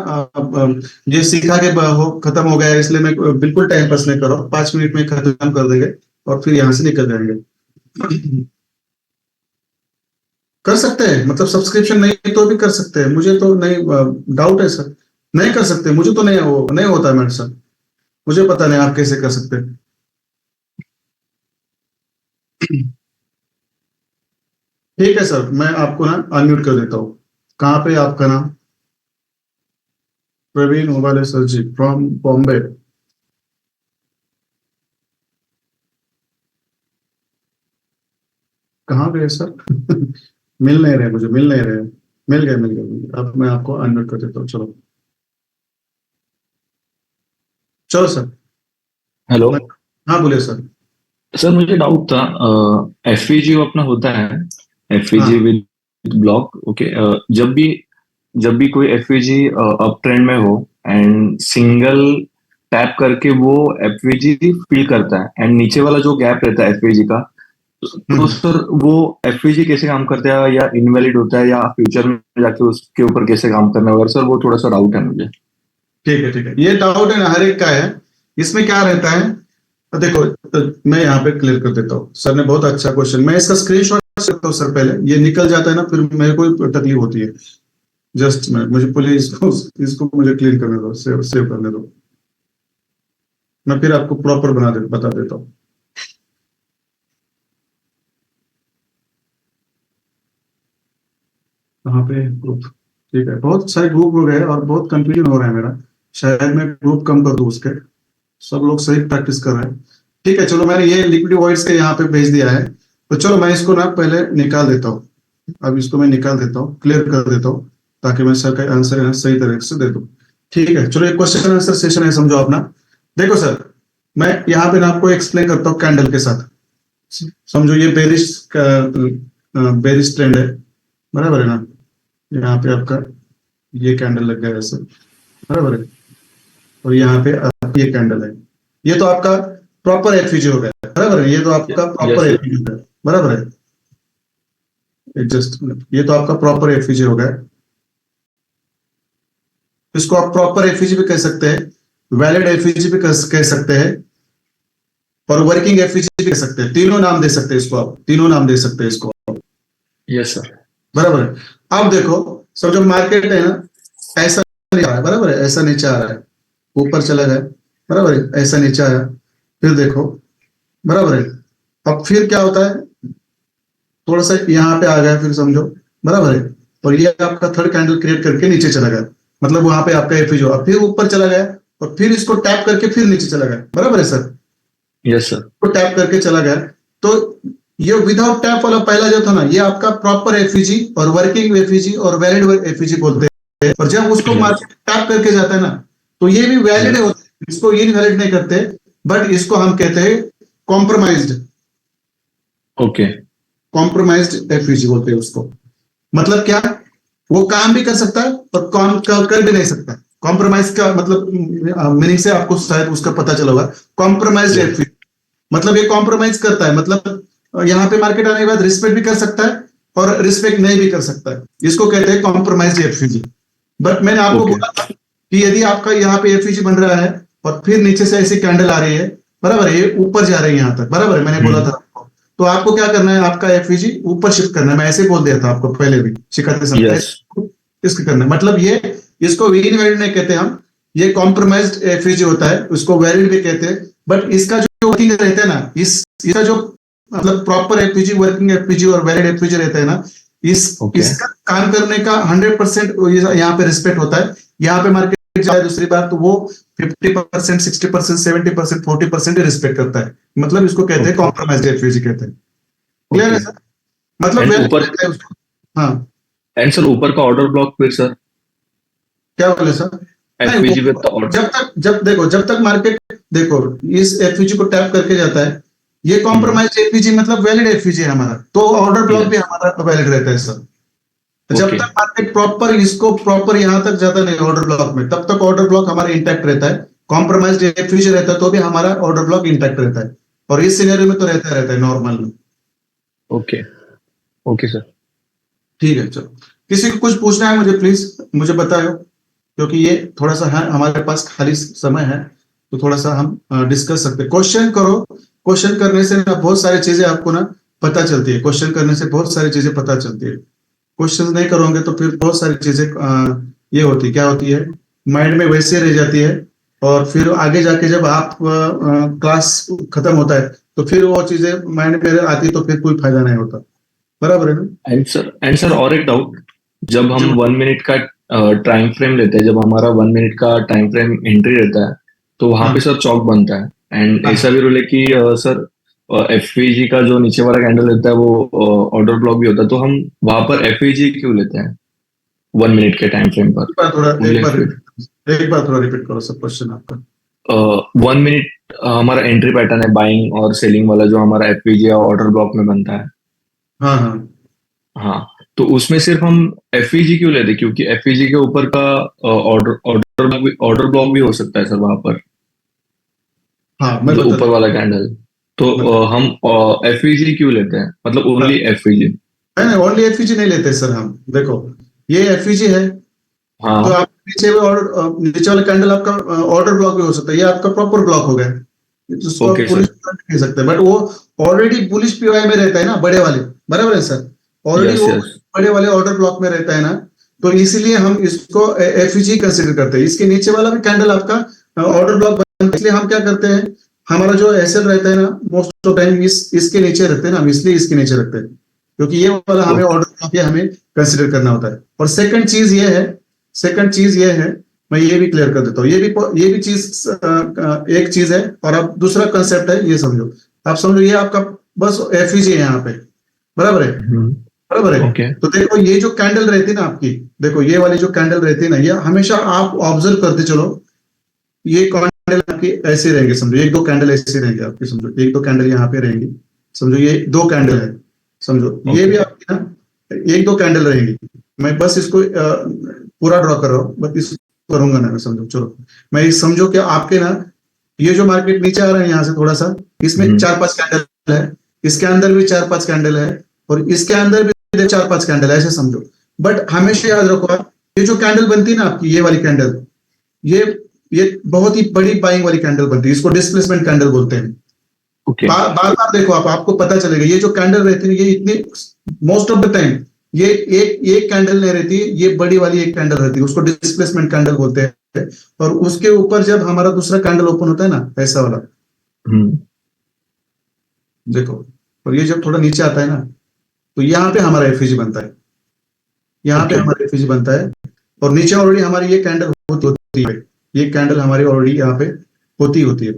Speaker 1: ये सिखा के हो खत्म हो गया, इसलिए मैं बिल्कुल टाइम पास नहीं करो। 5 मिनट में खत्म कर देंगे और फिर यहाँ से निकल जाएंगे। कर सकते हैं, मतलब सब्सक्रिप्शन नहीं तो भी कर सकते हैं। मुझे तो नहीं डाउट है सर, नहीं कर सकते। मुझे तो नहीं होता है मेरे साथ। मुझे पता नहीं आप कैसे कर सकते हैं। ठीक है सर, मैं आपको ना अनम्यूट कर देता हूँ। कहाँ पे आपका नाम? Praveen mobile sir ji from Bombay. कहाँ गए सर? मिल नहीं रहे, मुझे मिल नहीं रहे। मिल गए। अब मैं आपको अनम्यूट कर देता हूँ। चलो चलो सर।
Speaker 2: हेलो
Speaker 1: हाँ बोलिए सर।
Speaker 2: सर, मुझे डाउट था। एफईजी अपना होता है, एफईजी
Speaker 1: हाँ।
Speaker 2: With block, okay. जब भी कोई एफईजी अप ट्रेंड में हो एंड सिंगल टैप करके वो एफईजी फिल करता है एंड नीचे वाला जो गैप रहता है एफईजी का, तो
Speaker 1: हम्म।
Speaker 2: सर वो एफईजी कैसे काम करता है, या इनवैलिड होता है, या फ्यूचर में जाके उसके ऊपर कैसे काम करना होगा सर? वो थोड़ा सा डाउट है मुझे।
Speaker 1: ठीक है, ये डाउट है ना, हर एक का है। इसमें क्या रहता है, तो देखो, तो मैं यहाँ पे क्लियर कर देता हूँ। सर ने बहुत अच्छा क्वेश्चन, मैं इसका स्क्रीनशॉट सकता हूँ सर। पहले ये निकल जाता है ना, फिर मेरे को तकलीफ होती है। जस्ट मैं मुझे पहले इसको मुझे क्लियर करने दो, सेव करने दो। मैं फिर आपको प्रॉपर बता देता हूँ। कहाँ पे ग्रुप? ठीक है, बहुत सारे ग्रुप हो गए और बहुत कंफ्यूजन हो रहा है मेरा। शायद मैं ग्रुप कम कर दूं उसके। सब लोग सही प्रैक्टिस कर रहे हैं। ठीक है, चलो मैंने ये लिक्विड वॉइड्स के यहाँ पे भेज दिया है। तो चलो मैं इसको ना पहले निकाल देता हूँ। अब इसको मैं निकाल देता हूँ, क्लियर कर देता हूँ, ताकि मैं सर का आंसर है ना सही तरीके से दे दूँ। ठीक है, चलो एक क्वेश्चन आंसर सेशन है, समझो अपना। देखो सर, मैं यहाँ पे ना आपको एक्सप्लेन करता हूँ कैंडल के साथ। समझो ये बेरिश ट्रेंड है, बराबर है ना? यहाँ पे आपका ये कैंडल लग गया ऐसे, बराबर है। और यहाँ पे आपकी ये कैंडल है। ये तो आपका प्रॉपर एफयूजी हो गया, बराबर है। ये तो आपका
Speaker 2: यस
Speaker 1: प्रॉपर
Speaker 2: सर।
Speaker 1: एफयूजी है, बराबर है। एडजस्ट, ये तो आपका प्रॉपर एफयूजी हो गया। इसको आप प्रॉपर एफयूजी भी कह सकते हैं, वैलिड एफयूजी भी कह सकते हैं, और वर्किंग एफयूजी भी कह सकते हैं। तीनों नाम दे सकते हैं इसको, आप तीनों नाम दे सकते हैं इसको।
Speaker 2: Yes sir.
Speaker 1: बराबर है। अब देखो, सब जो मार्केट है ना, ऐसा नहीं आ रहा है, बराबर है, ऐसा नीचे आ रहा है, ऊपर चला गया, बराबर है, ऐसा नीचे आया, फिर देखो, बराबर है। अब फिर क्या होता है, थोड़ा सा यहाँ पे आ गया, फिर समझो, बराबर है। और ये आपका थर्ड कैंडल क्रिएट करके नीचे चला गया, मतलब वहां पे आपका एफिज हुआ, फिर ऊपर चला गया, और फिर इसको टैप करके फिर नीचे चला गया, बराबर है सर।
Speaker 2: Yes sir.
Speaker 1: को टैप करके चला गया। तो ये विदाउट टैप वाला पहला जो था ना, ये आपका प्रॉपर एफईजी और वर्किंग एफईजी और वैलिड एफईजी बोलते हैं। और जब उसको
Speaker 2: यस।
Speaker 1: मार्केट टैप करके जाता है ना, तो ये भी वैलिड
Speaker 2: यस।
Speaker 1: होता है, इसको इनवैलिड नहीं करते, बट इसको हम कहते हैं कॉम्प्रोमाइज्ड।
Speaker 2: ओके।
Speaker 1: कॉम्प्रोमाइज्ड एफईजी बोलते हैं उसको। मतलब क्या, वो काम भी कर सकता है और कर भी नहीं सकता। कॉम्प्रोमाइज का मतलब मीनिंग से आपको शायद उसका पता चला होगा। Compromised
Speaker 2: yes.
Speaker 1: एफईजी मतलब ये कॉम्प्रोमाइज करता है, मतलब यहाँ पे मार्केट आने के बाद रिस्पेक्ट भी कर सकता है, और रिस्पेक्ट नहीं भी कर सकता है, इसको कहते हैं कॉम्प्रोमाइज एफवीजी। बट मैंने आपको
Speaker 2: Okay.
Speaker 1: बोला था कि यदि आपका यहाँ पे एफवीजी बन रहा है और फिर नीचे से ऐसी कैंडल आ रही है, बराबर है, ये ऊपर जा रही है यहाँ तक, बराबर है, मैंने बोला था आपको, तो आपको क्या करना है, आपका एफवीजी ऊपर शिफ्ट करना है। मैं ऐसे बोल दिया था आपको पहले भी सिखाते समय,
Speaker 2: Yes.
Speaker 1: ऐसे इसको करना है। मतलब ये, इसको वीन वैलिड नहीं कहते हम, ये कॉम्प्रोमाइज्ड एफवीजी होता है, उसको वैलिड भी कहते हैं। बट इसका जो वर्किंग रहता है ना, इसका जो मतलब प्रॉपर एफवीजी, वर्किंग एफवीजी और वैलिड एफवीजी रहता है ना,
Speaker 2: Okay.
Speaker 1: इसका काम करने का 100% यहाँ पे रिस्पेक्ट होता है। यहाँ पे मार्केट जाए दूसरी बार तो वो 50%, 60%, 70%, 40% ही रिस्पेक्ट करता है। मतलब इसको कहते हैं
Speaker 2: Okay.
Speaker 1: कॉम्प्रोमाइज्ड एफवीजी कहते हैं। क्लियर है
Speaker 2: Okay.
Speaker 1: सर? मतलब
Speaker 2: And
Speaker 1: valid
Speaker 2: ऊपर,
Speaker 1: रहता है उसको। हाँ,
Speaker 2: एंड सर ऊपर का ऑर्डर ब्लॉक फिर सर,
Speaker 1: क्या बोले सर? नहीं,
Speaker 2: एफवीजी विद ऑर्डर।
Speaker 1: जब तक मार्केट देखो इस एफवीजी को टैप करके जाता है, ये कॉम्प्रोमाइज एफवीजी मतलब वैलिड एफवीजी है हमारा, तो ऑर्डर ब्लॉक भी हमारा वैलिड रहता है सर। तो जब
Speaker 2: Okay.
Speaker 1: तक मार्केट प्रॉपर इसको प्रॉपर यहां तक जाता नहीं ऑर्डर ब्लॉक में, तब तक ऑर्डर ब्लॉक हमारा इंटैक्ट रहता है। कॉम्प्रोमाइज एफवीजी रहता है तो भी हमारा ऑर्डर ब्लॉक इंटैक्ट रहता है, और इस सिनेरियो में तो रहता है नॉर्मल में।
Speaker 2: Okay, okay sir.
Speaker 1: ठीक है, चलो, किसी को कुछ पूछना है मुझे प्लीज मुझे बताओ, क्योंकि ये थोड़ा सा है, हमारे पास खाली समय है, तो थोड़ा सा हम डिस्कस सकते हैं। क्वेश्चन करो, क्वेश्चन करने से ना बहुत सारी चीजें आपको ना पता चलती है, क्वेश्चन करने से बहुत सारी चीजें पता चलती है। क्वेश्चन नहीं करोगे तो फिर बहुत सारी चीजें ये होती, क्या होती है, माइंड में वैसे रह जाती है, और फिर आगे जाके जब आप क्लास खत्म होता है तो फिर वो चीजें माइंड में आती है, तो फिर कोई फायदा नहीं होता। बराबर है ना?
Speaker 2: एंड सर और एक डाउट, जब हम
Speaker 1: जी
Speaker 2: 1 मिनट का टाइम फ्रेम लेते हैं, जब हमारा 1 मिनट का टाइम फ्रेम एंट्री रहता है, तो वहां
Speaker 1: हाँ
Speaker 2: पे सर चौक बनता है। एंड
Speaker 1: हाँ
Speaker 2: ऐसा भी रूल है कि सर एफवीजी का जो नीचे वाला कैंडल रहता है वो ऑर्डर ब्लॉक भी होता है, तो हम वहां पर एफवीजी क्यों लेते हैं 1 मिनट के टाइम फ्रेम पर? ओनली
Speaker 1: एक बार थोड़ा रिपीट करो सब क्वेश्चन आपका।
Speaker 2: 1 मिनट हमारा एंट्री पैटर्न है बाइंग और सेलिंग वाला, जो हमारा एफवीजी या ऑर्डर ब्लॉक में बनता है।
Speaker 1: हाँ हाँ
Speaker 2: हाँ, तो उसमें सिर्फ हम एफईजी क्यों लेते हैं? क्योंकि एफईजी के ऊपर का ऑर्डर ब्लॉक भी हो सकता है सर वहां पर,
Speaker 1: हाँ, मैं
Speaker 2: जो
Speaker 1: बता
Speaker 2: ऊपर वाला कैंडल। तो
Speaker 1: बता
Speaker 2: हम एफईजी क्यों लेते हैं, मतलब
Speaker 1: हाँ,
Speaker 2: ओनली एफईजी?
Speaker 1: नहीं ओनली एफईजी नहीं लेते सर हम। देखो ये एफईजी है, तो
Speaker 2: हाँ।
Speaker 1: आप नीचे वाला कैंडल आपका ऑर्डर ब्लॉक भी हो सकता है, ये आपका प्रॉपर ब्लॉक हो गया, जिसको आप
Speaker 2: ओके
Speaker 1: बुलिश
Speaker 2: सर।
Speaker 1: कह सकते हैं, बट वो ऑलरेडी बुलिश पीवाई में रहता है ना, बड़े वाले, बराबर है सर, ऑलरेडी
Speaker 2: यस
Speaker 1: वो
Speaker 2: यस।
Speaker 1: बड़े वाले ऑर्डर ब्लॉक में रहता है ना, तो इसीलिए हम इसको एफईजी कंसिडर करते हैं। इसके नीचे वाला भी कैंडल आपका ऑर्डर ब्लॉक बनता है, इसलिए हम क्या करते हैं, हमारा जो एसएल रहता है ना, मोस्ट ऑफ टाइम इसके नीचे रखते हैं ना, हम इसलिए इसके नीचे रखते हैं, क्योंकि ये वाला हमें ऑर्डर ब्लॉक हमें कंसिडर करना होता है। और सेकंड चीज ये है, मैं ये भी क्लियर कर देता हूँ, ये भी चीज एक चीज है, और अब दूसरा कंसेप्ट है, ये समझो, आप समझो, ये आपका बस एफईजी है यहाँ पे, बराबर है, बराबर है।
Speaker 2: ओके।
Speaker 1: तो देखो ये जो कैंडल रहती है ना आपकी, देखो ये वाली जो कैंडल रहती है ना, ये हमेशा आप ऑब्जर्व करते चलो, ये कैंडल आपकी ऐसे रहेंगे, समझो एक दो कैंडल ऐसे रहेंगे आपकी, समझो एक दो कैंडल यहाँ पे रहेंगी, समझो ये दो कैंडल है, समझो ये भी आपकी ना एक दो कैंडल रहेंगी। मैं बस इसको पूरा ड्रॉ कर रहा हूँ, बस इसको करूंगा ना मैं, समझो, चलो मैं समझो कि आपके ना ये जो मार्केट नीचे आ रहा है यहाँ से थोड़ा सा, इसमें चार पांच कैंडल है, इसके अंदर भी चार पांच कैंडल है, और इसके अंदर भी चार पांच कैंडल है, ऐसे समझो। बट हमेशा याद रखो आप, ये जो कैंडल बनती है ना आपकी, ये वाली कैंडल, ये ये बहुत ही बड़ी बाइंग वाली कैंडल बनती है, इसको डिस्प्लेसमेंट कैंडल बोलते हैं।
Speaker 2: ओके।
Speaker 1: बार बार देखो आप, आपको पता चलेगा, ये जो कैंडल रहती है, ये इतनी मोस्ट ऑफ द टाइम ये एक कैंडल नहीं रहती, ये बड़ी वाली एक कैंडल रहती है, उसको डिस्प्लेसमेंट कैंडल बोलते हैं। और उसके ऊपर जब हमारा दूसरा कैंडल ओपन होता है ना, ऐसा वाला, देखो, और ये जब थोड़ा नीचे आता है ना, तो यहाँ पे हमारा एफईजी बनता है, यहाँ पे
Speaker 2: ओके।
Speaker 1: हमारा एफईजी बनता है, और नीचे ऑलरेडी हमारी ये कैंडल होती है, ये कैंडल हमारी ऑलरेडी यहाँ पे होती है,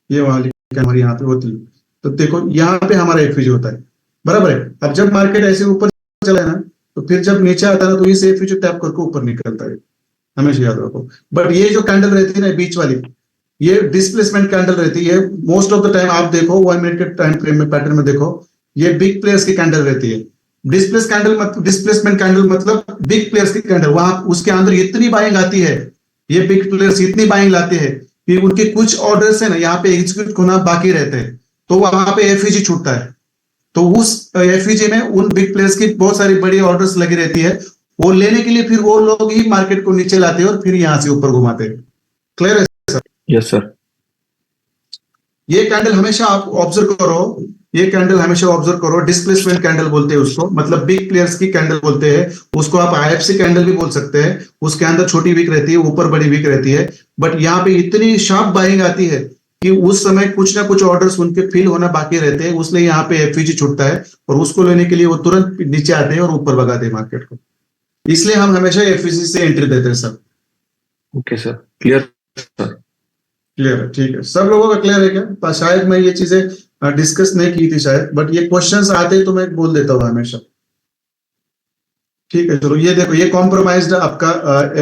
Speaker 1: ये वाली कैंडल हमारी यहाँ पे होती है। तो देखो यहाँ पे हमारा एफईजी होता है, बराबर है। अब जब मार्केट ऐसे ऊपर चला है ना, तो फिर जब नीचे आता है ना, तो इस एफईजी टैप करके ऊपर निकलता है, हमेशा याद रखो। बट ये जो कैंडल रहती है ना बीच वाली, ये डिस्प्लेसमेंट कैंडल रहती है, मोस्ट ऑफ द टाइम आप देखो 1 मिनट के टाइम फ्रेम में पैटर्न में देखो, ये बिग प्लेयर्स की कैंडल रहती है। डिस्प्लेसमेंट कैंडल मतलब बिग प्लेयर्स की कैंडल, वहां उसके अंदर इतनी बाइंग आती है, ये बिग प्लेयर्स इतनी बाइंग लाते हैं कि उनके कुछ ऑर्डर्स है ना यहाँ पे एग्जीक्यूट होना बाकी रहते हैं, तो वहां पे एफईजी छूटता है। तो उस एफईजी में उन बिग प्लेयर्स की बहुत सारी बड़ी ऑर्डर्स लगी रहती है, वो लेने के लिए फिर वो लोग ही मार्केट को नीचे लाते हैं और फिर यहां से ऊपर घुमाते हैं। क्लियर है?
Speaker 2: Yes sir.
Speaker 1: ये कैंडल हमेशा आप ऑब्जर्व करो, ये कैंडल हमेशा ऑब्जर्व करो, डिस्प्लेसमेंट कैंडल बोलते हैं उसको, मतलब बिग प्लेयर्स की कैंडल बोलते हैं उसको। आप आईएफसी कैंडल भी बोल सकते हैं, उसके अंदर छोटी वीक रहती है, ऊपर बड़ी वीक रहती है, बट यहाँ पे इतनी शार्प बाइंग आती है कि उस समय कुछ ना कुछ ऑर्डर्स उनके फिल होना बाकी रहते हैं, उसलिए यहाँ पे एफईजी छूटता है और उसको लेने के लिए वो तुरंत नीचे आते हैं और ऊपर भगाते हैं मार्केट को। इसलिए हम हमेशा एफईजी से एंट्री देते हैं sir.
Speaker 2: Okay sir, clear sir.
Speaker 1: Clear है? ठीक है, सब लोगों का क्लियर है क्या? शायद मैं ये चीजें डिस्कस नहीं की थी शायद, बट ये क्वेश्चंस आते तो मैं बोल देता हूँ हमेशा। ठीक है, चलो ये देखो, ये कॉम्प्रोमाइज्ड आपका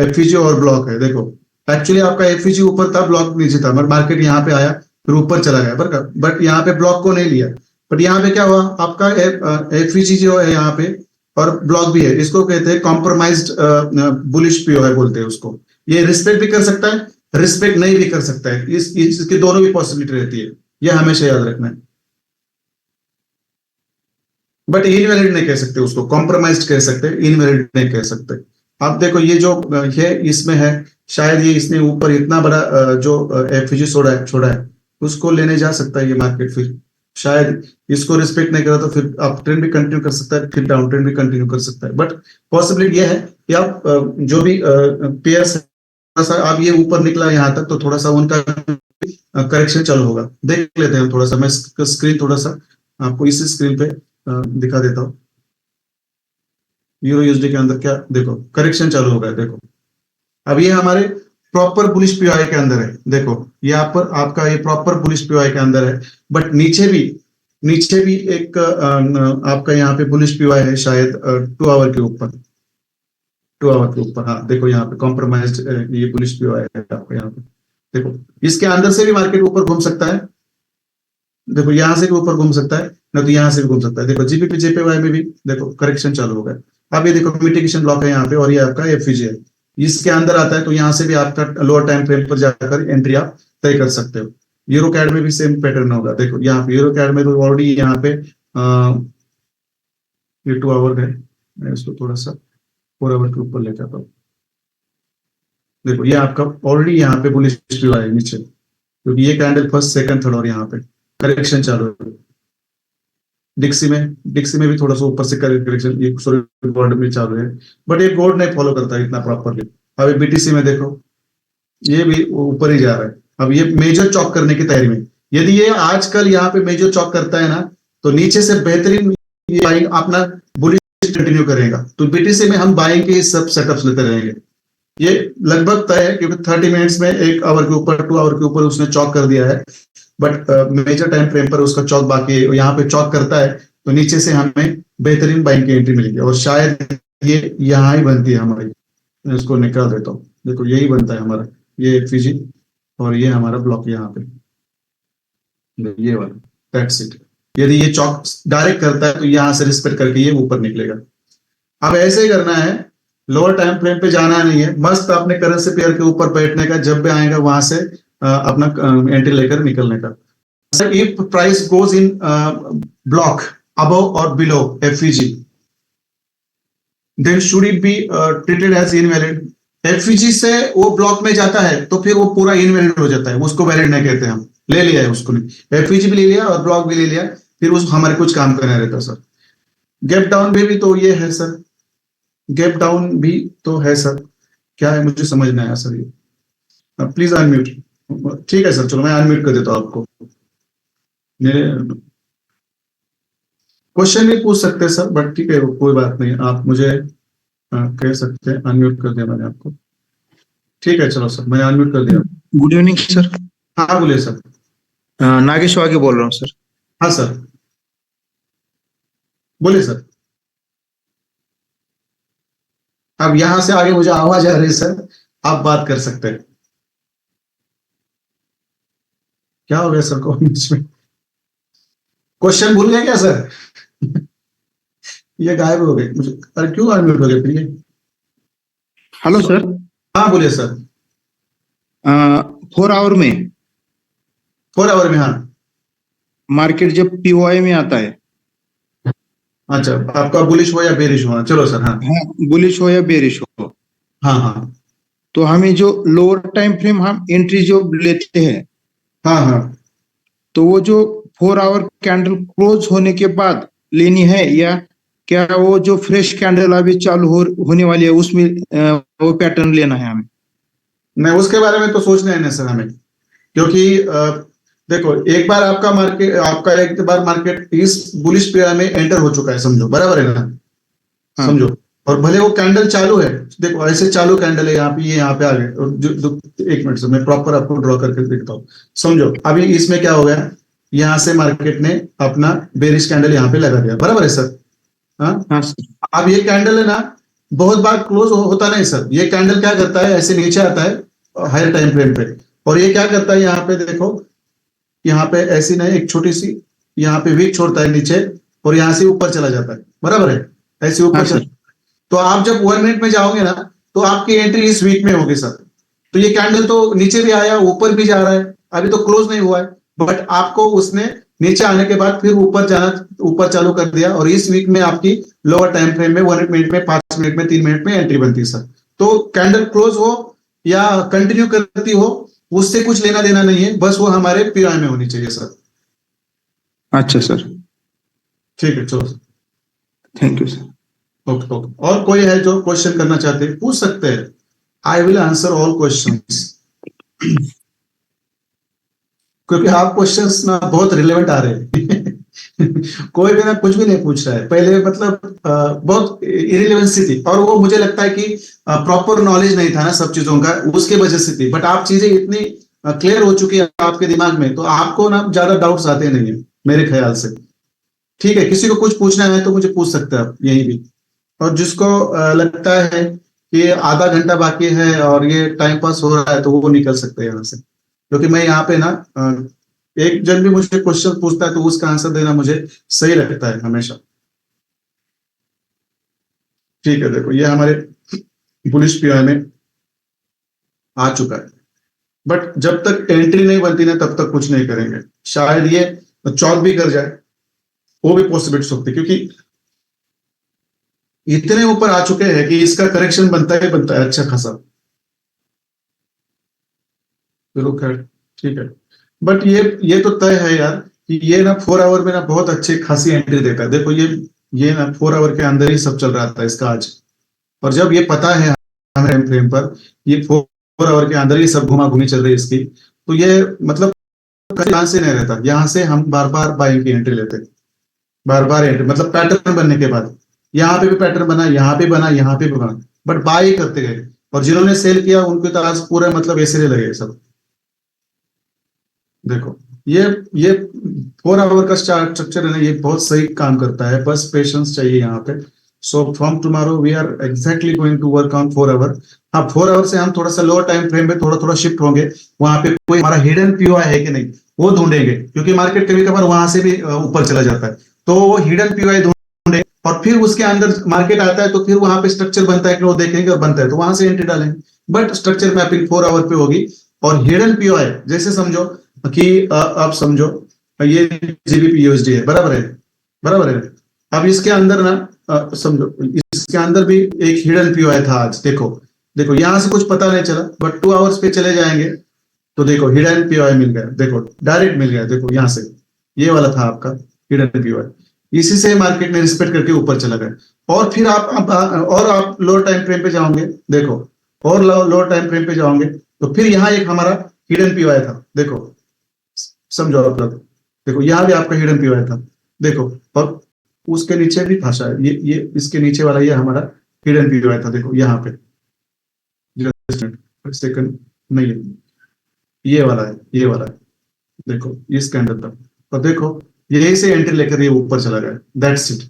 Speaker 1: एफईजी और ब्लॉक है। देखो एक्चुअली आपका एफईजी ऊपर था, ब्लॉक नीचे था, मार्केट यहाँ पे आया फिर ऊपर चला गया बरका, बट यहाँ पे ब्लॉक को नहीं लिया। बट यहाँ पे क्या हुआ, आपका एफईजी जो है यहाँ पे और ब्लॉक भी है, इसको कहते हैं कॉम्प्रोमाइज्ड बुलिश पीओआई बोलते हैं उसको। ये रिस्पेक्ट भी कर सकता है, रिस्पेक्ट नहीं भी कर सकता है, इसकी दोनों भी पॉसिबिलिटी रहती है, ये हमेशा याद रखना है। बट इनवैलिड नहीं कह सकते उसको, कॉम्प्रोमाइज्ड कह सकते, इनवैलिड नहीं कह सकते। आप देखो ये जो है इसमें है, शायद ये इसने ऊपर इतना बड़ा जो एफईजी छोड़ा है उसको लेने जा सकता है ये मार्केट, फिर शायद इसको रिस्पेक्ट नहीं करा तो फिर अप ट्रेंड भी कंटिन्यू कर सकता है, फिर डाउन ट्रेंड भी कंटिन्यू कर सकता है। बट पॉसिबिलिटी ये है कि आप जो भी पेयर्स थोड़ा सा अब ये ऊपर निकला यहाँ तक तो थोड़ा सा उनका करेक्शन चालू होगा, देख लेते हैं थोड़ा सा। मैं स्क्रीन थोड़ा सा आपको इसी स्क्रीन पे दिखा देता हूँ। यूरो यूएसडी के अंदर क्या देखो करेक्शन चालू हो गया, देखो अब ये हमारे प्रॉपर बुलिश पीओआई के अंदर है। देखो यहाँ पर आपका ये प्रॉपर बुलिश पीओआई के अंदर है, बट नीचे भी एक आपका यहाँ पे बुलिश पीओआई है शायद 2 आवर के ऊपर, 2 आवर के ऊपर। हाँ देखो यहाँ पे कॉम्प्रोमाइज ये बुलिश पीओआई है आपका यहाँ पे। देखो इसके अंदर से भी मार्केट ऊपर घूम सकता है, देखो यहां से भी ऊपर घूम सकता है ना, तो यहां से भी घूम सकता है। देखो जीबीपी जेपीवाई में भी देखो करेक्शन चालू हो गया। अब ये देखो मिटिगेशन ब्लॉक है यहाँ पे और ये आपका एफईजी है, इसके अंदर आता है तो यहाँ से भी आपका लोअर टाइम फ्रेम पर जाकर एंट्री आप तय कर सकते हो। यूरो कैड में भी सेम पैटर्न होगा। देखो यहाँ पे यूरो कैड में तो ऑलरेडी यहाँ पे ये 2 आवर है, मैं इसको थोड़ा सा 4 आवर के ऊपर लेकर आता हूँ। देखो ये आपका ऑलरेडी यहाँ पे बुलिश है नीचे, क्योंकि ये कैंडल फर्स्ट सेकंड थर्ड और यहाँ पे करेक्शन चालू है। डिक्सी में भी थोड़ा सा ऊपर से करेक्शन, ये सॉरी गोल्ड में चालू है, बट ये गोल्ड नहीं फॉलो करता है इतना प्रॉपरली। अब बीटीसी में देखो ये भी ऊपर ही जा रहा है, अब ये मेजर चॉक करने की तैयारी में। यदि ये आजकल यहाँ पे मेजर चॉक करता है ना, तो नीचे से बेहतरीन ये बाइंग अपना बुलिश कंटिन्यू करेगा, तो बीटीसी में हम बाइंग के सब सेटअप्स लेते रहेंगे। ये लगभग तय है क्योंकि 30 मिनट्स में 1 आवर के ऊपर 2 आवर के ऊपर उसने चॉक कर दिया है, बट मेजर टाइम फ्रेम पर उसका चौक बाकी है। यहाँ पे चौक करता है तो नीचे से हमें बेहतरीन बाइंग की एंट्री मिलेगी और शायद ये यहाँ ही बनती है हमारी। इसको निकाल देता हूँ, देखो यही बनता है हमारा, ये एफईजी और ये हमारा ब्लॉक यहाँ पे, ये वाला दैट्स इट। यदि ये चौक डायरेक्ट करता है तो यहाँ से रिस्पेक्ट करके ये ऊपर निकलेगा। अब ऐसे ही करना है, लोअर टाइम फ्रेम पे जाना नहीं है, मस्त अपने करेंसी पेयर के ऊपर बैठने का, जब भी आएगा वहां से अपना एंट्री लेकर निकलने का। If price goes in block above और below FVG, then should it be treated as invalid. FVG से वो ब्लॉक में जाता है तो फिर वो पूरा इनवैलिड हो जाता है, उसको वैलिड नहीं कहते हम। ले लिया है उसको, एफईजी भी ले लिया और ब्लॉक भी ले लिया, फिर उस हमारे कुछ काम करना रहता सर। गैप डाउन भी तो ये है सर, गैप डाउन भी तो है सर, क्या है मुझे समझ नहीं आया सर ये। Please unmute. ठीक है सर, चलो मैं अनम्यूट कर देता हूँ आपको। मेरे क्वेश्चन भी पूछ सकते हैं सर, बट ठीक है कोई बात नहीं, आप मुझे कह सकते हैं। अनम्यूट कर दिया मैंने आपको, ठीक है चलो सर मैंने अनम्यूट कर दिया।
Speaker 3: Good evening sir.
Speaker 1: हाँ बोलिए सर।
Speaker 3: नागेश वागे बोल रहा हूँ सर।
Speaker 1: हाँ सर बोलिए सर। अब यहां से आगे मुझे आवाज आ रही है सर, आप बात कर सकते हैं। क्या हो गया सर को बीच में, क्वेश्चन भूल गए क्या सर? ये गायब हो गए मुझे, अरे क्यों अनम्यूट हो गए फिर ये?
Speaker 3: Hello sir.
Speaker 1: हाँ बोलिए सर।
Speaker 3: 4 आवर में
Speaker 1: 4 आवर में हाँ
Speaker 3: मार्केट जब पीओआई में आता है
Speaker 1: अच्छा, आपका बुलिश हो या बेरिश हो, चलो सर। हाँ
Speaker 3: हाँ, बुलिश हो या बेरिश हो,
Speaker 1: हाँ हाँ
Speaker 3: तो हमें जो लोअर टाइम फ्रेम हम एंट्री जो लेते हैं,
Speaker 1: हाँ हाँ।
Speaker 3: तो वो जो 4 आवर कैंडल क्लोज होने के बाद लेनी है, या क्या वो जो फ्रेश कैंडल अभी चालू होने वाली है उसमें वो पैटर्न लेना है हमें?
Speaker 1: नहीं, उसके बारे में तो सोचना है ना सर हमें, क्योंकि देखो, एक बार आपका मार्केट, आपका एक बार मार्केट इस बुलिश पीरियड में एंटर हो चुका है, समझो, बराबर है ना?
Speaker 3: हाँ
Speaker 1: समझो। और भले वो कैंडल चालू है, देखो ऐसे चालू कैंडल है यहाँ पे, ये यहाँ पे आ गए, और एक मिनट से मैं प्रॉपर आपको ड्रॉ करके देखता हूँ। समझो, अभी इसमें क्या हो गया, यहाँ से मार्केट ने अपना बेरिश कैंडल यहाँ पे लगा दिया, बराबर है सर? हाँ।
Speaker 3: हाँ सर।
Speaker 1: अब ये कैंडल है ना, बहुत बार क्लोज होता नहीं सर, ये कैंडल क्या करता है, ऐसे नीचे आता है हायर टाइम फ्रेम पे, और ये क्या करता है, यहाँ पे देखो, यहाँ पे ऐसी नहीं, एक छोटी सी यहाँ पे वीक छोड़ता है नीचे, और यहाँ से ऊपर चला जाता है, बराबर है? ऐसे
Speaker 3: हाँ
Speaker 1: ऊपर चला।
Speaker 3: सर।
Speaker 1: तो आप जब 1 मिनट में जाओगे ना, तो आपकी एंट्री इस वीक में होगी सर। तो ये कैंडल तो नीचे भी आया, ऊपर भी जा रहा है, अभी तो क्लोज नहीं हुआ है, बट आपको उसने नीचे आने के बाद फिर ऊपर जाना, ऊपर चालू कर दिया, और इस वीक में आपकी लोअर टाइम फ्रेम में 1 मिनट में, 5 मिनट में, 3 मिनट में एंट्री बनती है सर। तो कैंडल क्लोज हो या कंटिन्यू करती हो, उससे कुछ लेना देना नहीं है, बस वो हमारे पीआई में होनी चाहिए सर।
Speaker 3: अच्छा सर,
Speaker 1: ठीक है, चलो।
Speaker 3: Thank you sir.
Speaker 1: Okay okay, और कोई है जो क्वेश्चन करना चाहते हैं, पूछ सकते हैं। I will answer all questions, क्योंकि आप क्वेश्चंस ना बहुत रिलेवेंट आ रहे हैं। कोई भी ना कुछ भी नहीं पूछ रहा है, पहले मतलब बहुत इरिलेवेंसी थी, और वो मुझे लगता है कि प्रॉपर नॉलेज नहीं था ना सब चीजों का, उसके वजह से थी। बट आप चीजें इतनी क्लियर हो चुकी है आपके दिमाग में, तो आपको ना ज्यादा डाउट्स आते नहीं है मेरे ख्याल से। ठीक है, किसी को कुछ पूछना है तो मुझे पूछ सकते हैं आप यहीं भी। और जिसको लगता है कि आधा घंटा बाकी है और ये टाइम पास हो रहा है, तो वो निकल सकते हैं यहाँ से, क्योंकि मैं यहाँ पे ना एक जन भी मुझे क्वेश्चन पूछता है तो उसका आंसर देना मुझे सही लगता है हमेशा। ठीक है, देखो ये हमारे पुलिस पीआई में आ चुका है, बट जब तक एंट्री नहीं बनती ना, तब तक कुछ नहीं करेंगे। शायद ये चौक भी कर जाए, वो भी पॉसिबिलिटी होती है, क्योंकि इतने ऊपर आ चुके हैं कि इसका करेक्शन बनता है अच्छा खासा। चलो खैर, ठीक है। बट ये तो तय है यार कि ये ना 4 आवर में ना बहुत अच्छी खासी एंट्री देता है। देखो ये ना 4 आवर के अंदर ही सब चल रहा था इसका आज, और जब ये पता है हमें टाइम फ्रेम पर ये 4 आवर के अंदर ही सब घुमा घूमी चल रही है इसकी, तो ये मतलब यहाँ से नहीं रहता, यहाँ से हम बार बार बाइंग की एंट्री लेते, बार बार एंट्री, मतलब पैटर्न बनने के बाद यहाँ पे भी पैटर्न बना, यहाँ पे बना, यहाँ पे भी बना, बट बाय करते गए। और जिन्होंने सेल किया उनके तो आज पूरा मतलब ऐसे लगे सब। देखो ये ये 4 आवर का स्ट्रक्चर है ना, ये बहुत सही काम करता है, बस पेशेंस चाहिए यहाँ पे। So from tomorrow we are exactly going to work on 4 hour. हाँ, 4 आवर से हम थोड़ा सा लोअर टाइम फ्रेम में थोड़ा थोड़ा शिफ्ट होंगे, वहां पे कोई हमारा हिडन पीओआई है कि नहीं वो ढूंढेंगे, क्योंकि मार्केट कभी कभार वहां से भी ऊपर चला जाता है, तो वो हिडन पीओआई ढूंढे, और फिर उसके अंदर मार्केट आता है तो फिर वहां पे स्ट्रक्चर बनता है कि वो देखेंगे, और बनता है तो वहां से एंट्री डालेंगे। बट स्ट्रक्चर मैपिंग 4 आवर पे होगी। और हिडन पीओआई जैसे समझो कि आप समझो ये जीबीपी यूएसडी है, बराबर है? बराबर है। अब इसके अंदर ना समझो इसके अंदर भी एक हिडन पीओआई था आज। देखो देखो यहाँ से कुछ पता नहीं चला, बट 2 आवर्स पे चले जाएंगे तो देखो हिडन पीओआई मिल गया, देखो डायरेक्ट मिल गया, देखो यहाँ से ये वाला था आपका हिडन पीओआई, इसी से मार्केट ने रिस्पेक्ट करके ऊपर चला गया। और फिर और आप लोअर टाइम फ्रेम पे जाओगे, देखो, और लोअर टाइम फ्रेम पे जाओगे तो फिर यहाँ एक हमारा हिडन पीओआई था, देखो, समझो आप लोग, देखो यहाँ भी आपका हिडन पीओआई था, देखो, और उसके नीचे भी था शायद, ये इसके नीचे वाला ये हमारा हिडन पीओआई था, देखो यहाँ पे, सेकंड नहीं, ये वाला है, ये वाला है, देखो इस कैंडल पर, और देखो यही से एंट्री लेकर ये ऊपर चला गया, दैट्स इट।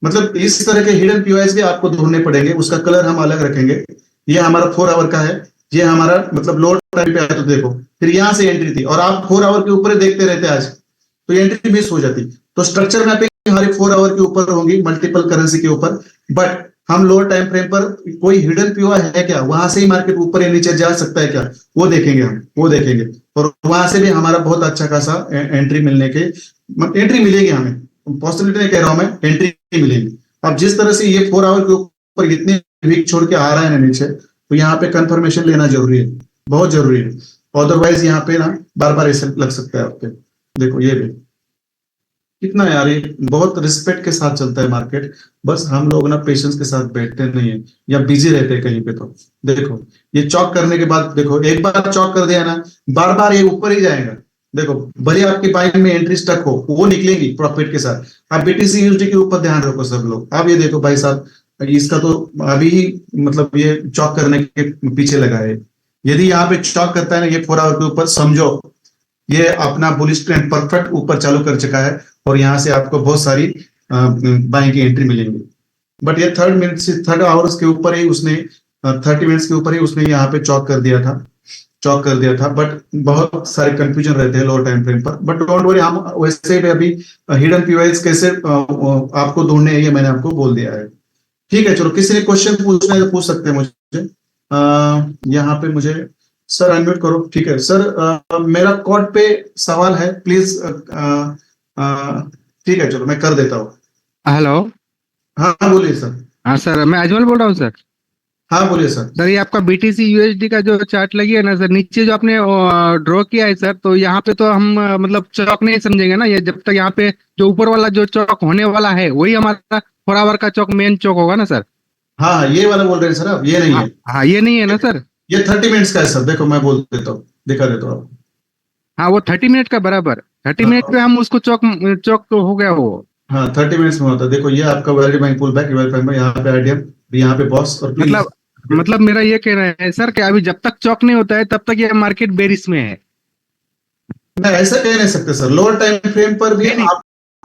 Speaker 1: मतलब इस तरह के हिडन पीओआईस भी आपको ढूंढने पड़ेंगे, उसका कलर हम अलग रखेंगे। ये हमारा 4 आवर का है, ये हमारा मतलब लोअर टाइम पे आया तो देखो फिर यहाँ से एंट्री थी, और आप 4 आवर के ऊपर देखते रहते आज, तो एंट्री मिस हो जाती। तो स्ट्रक्चर मैपिंग हमारी 4 आवर के ऊपर होगी, मल्टीपल करेंसी के ऊपर, बट हम लोअर टाइम फ्रेम पर कोई हिडन पीओआई है क्या, वहां से ही मार्केट ऊपर या नीचे जा सकता है क्या, वो देखेंगे हम, वो देखेंगे। और वहां से भी हमारा बहुत अच्छा खासा एंट्री मिलेगी हमें, पॉसिबिलिटी नहीं कह रहा हूं मैं, एंट्री मिलेगी। अब जिस तरह से ये 4 आवर के ऊपर इतने वीक छोड़ के आ रहा है ना नीचे, तो यहाँ पे कंफर्मेशन लेना जरूरी है, बहुत जरूरी है। अदरवाइज यहाँ पे ना बार बार ऐसे लग सकता है आपके। देखो ये भी कितना यार, ये बहुत रिस्पेक्ट के साथ चलता है मार्केट। बस हम लोग ना पेशेंस के साथ बैठते नहीं है या बिजी रहते हैं कहीं पे। तो देखो ये चॉक करने के बाद, देखो एक बार चॉक कर दिया ना, बार बार ये ऊपर ही जाएगा। देखो भले आपकी बाइंग में एंट्री स्टक हो, वो निकलेगी प्रॉफिट के साथ। अब बीटीसी यूएसडी के ऊपर ध्यान रखो सब लोग। अब ये देखो भाई साहब, इसका तो अभी ही मतलब ये चॉक करने के पीछे लगा है। यदि यहाँ पे चॉक करता है ना ये 4 आवर के ऊपर, समझो ये अपना बुलिश ट्रेंड परफेक्ट ऊपर चालू कर चुका है, और यहाँ से आपको बहुत सारी बाइंग की एंट्री मिलेंगी। बट ये थर्ड आवर्स के ऊपर ही उसने 30 मिनट्स के ऊपर ही उसने यहाँ पे चॉक कर दिया था, चॉक कर दिया था। बट बहुत सारे कंफ्यूजन रहते हैं लोअर टाइम फ्रेम पर। बट डोंट वरी, हम वैसे भी अभी हिडन पीवाईज कैसे आपको ढूंढने हैं ये मैंने आपको बोल दिया है। ठीक है, चलो किसी ने क्वेश्चन पूछना है तो पूछ सकते हैं मुझे। यहाँ पे मुझे सर अनम्यूट करो। ठीक है सर, मेरा कोड पे सवाल है प्लीज। ठीक है चलो मैं कर देता हूँ।
Speaker 4: हेलो।
Speaker 1: हाँ हाँ, बोलिए सर।
Speaker 4: हाँ सर, मैं अजमल बोल रहा हूँ सर।
Speaker 1: हाँ बोलिए सर।
Speaker 4: सर ये आपका बीटीसी यूएसडी का जो चार्ट लगी है ना सर, नीचे जो आपने ड्रॉ किया है सर, तो यहाँ पे तो हम मतलब चौक नहीं समझेंगे ना, ये जब तक यहाँ पे जो ऊपर वाला जो चौक होने वाला है वही हमारा 4 आवर का चौक मेन चौक होगा ना सर।
Speaker 1: हाँ हाँ, ये वाला बोल रहे हैं सर आप, ये नहीं
Speaker 4: हाँ
Speaker 1: है।
Speaker 4: हाँ, ये नहीं है ना सर।
Speaker 1: ये 30 मिनट्स का है सर। देखो मैं बोल देता हूँ, दिखा देता हूँ आपको।
Speaker 4: हाँ, वो 30 मिनट का बराबर, 30 मिनट पे
Speaker 1: हाँ
Speaker 4: हम उसको चौक, चौक तो हो गया वो।
Speaker 1: हाँ, 30 मिनट्स में होता है। देखो ये आपका वैलिड बैंक पुल बैक, यहाँ पे आईडीएम, यहाँ पे बॉस, और प्लीज।
Speaker 4: मतलब मतलब मेरा ये कहना है सर कि अभी जब तक चौक नहीं होता है तब तक ये मार्केट बेरिश में है।
Speaker 1: मैं ऐसा कह नहीं सकते सर, लोअर टाइम फ्रेम पर भी
Speaker 4: नहीं नहीं,
Speaker 1: आप।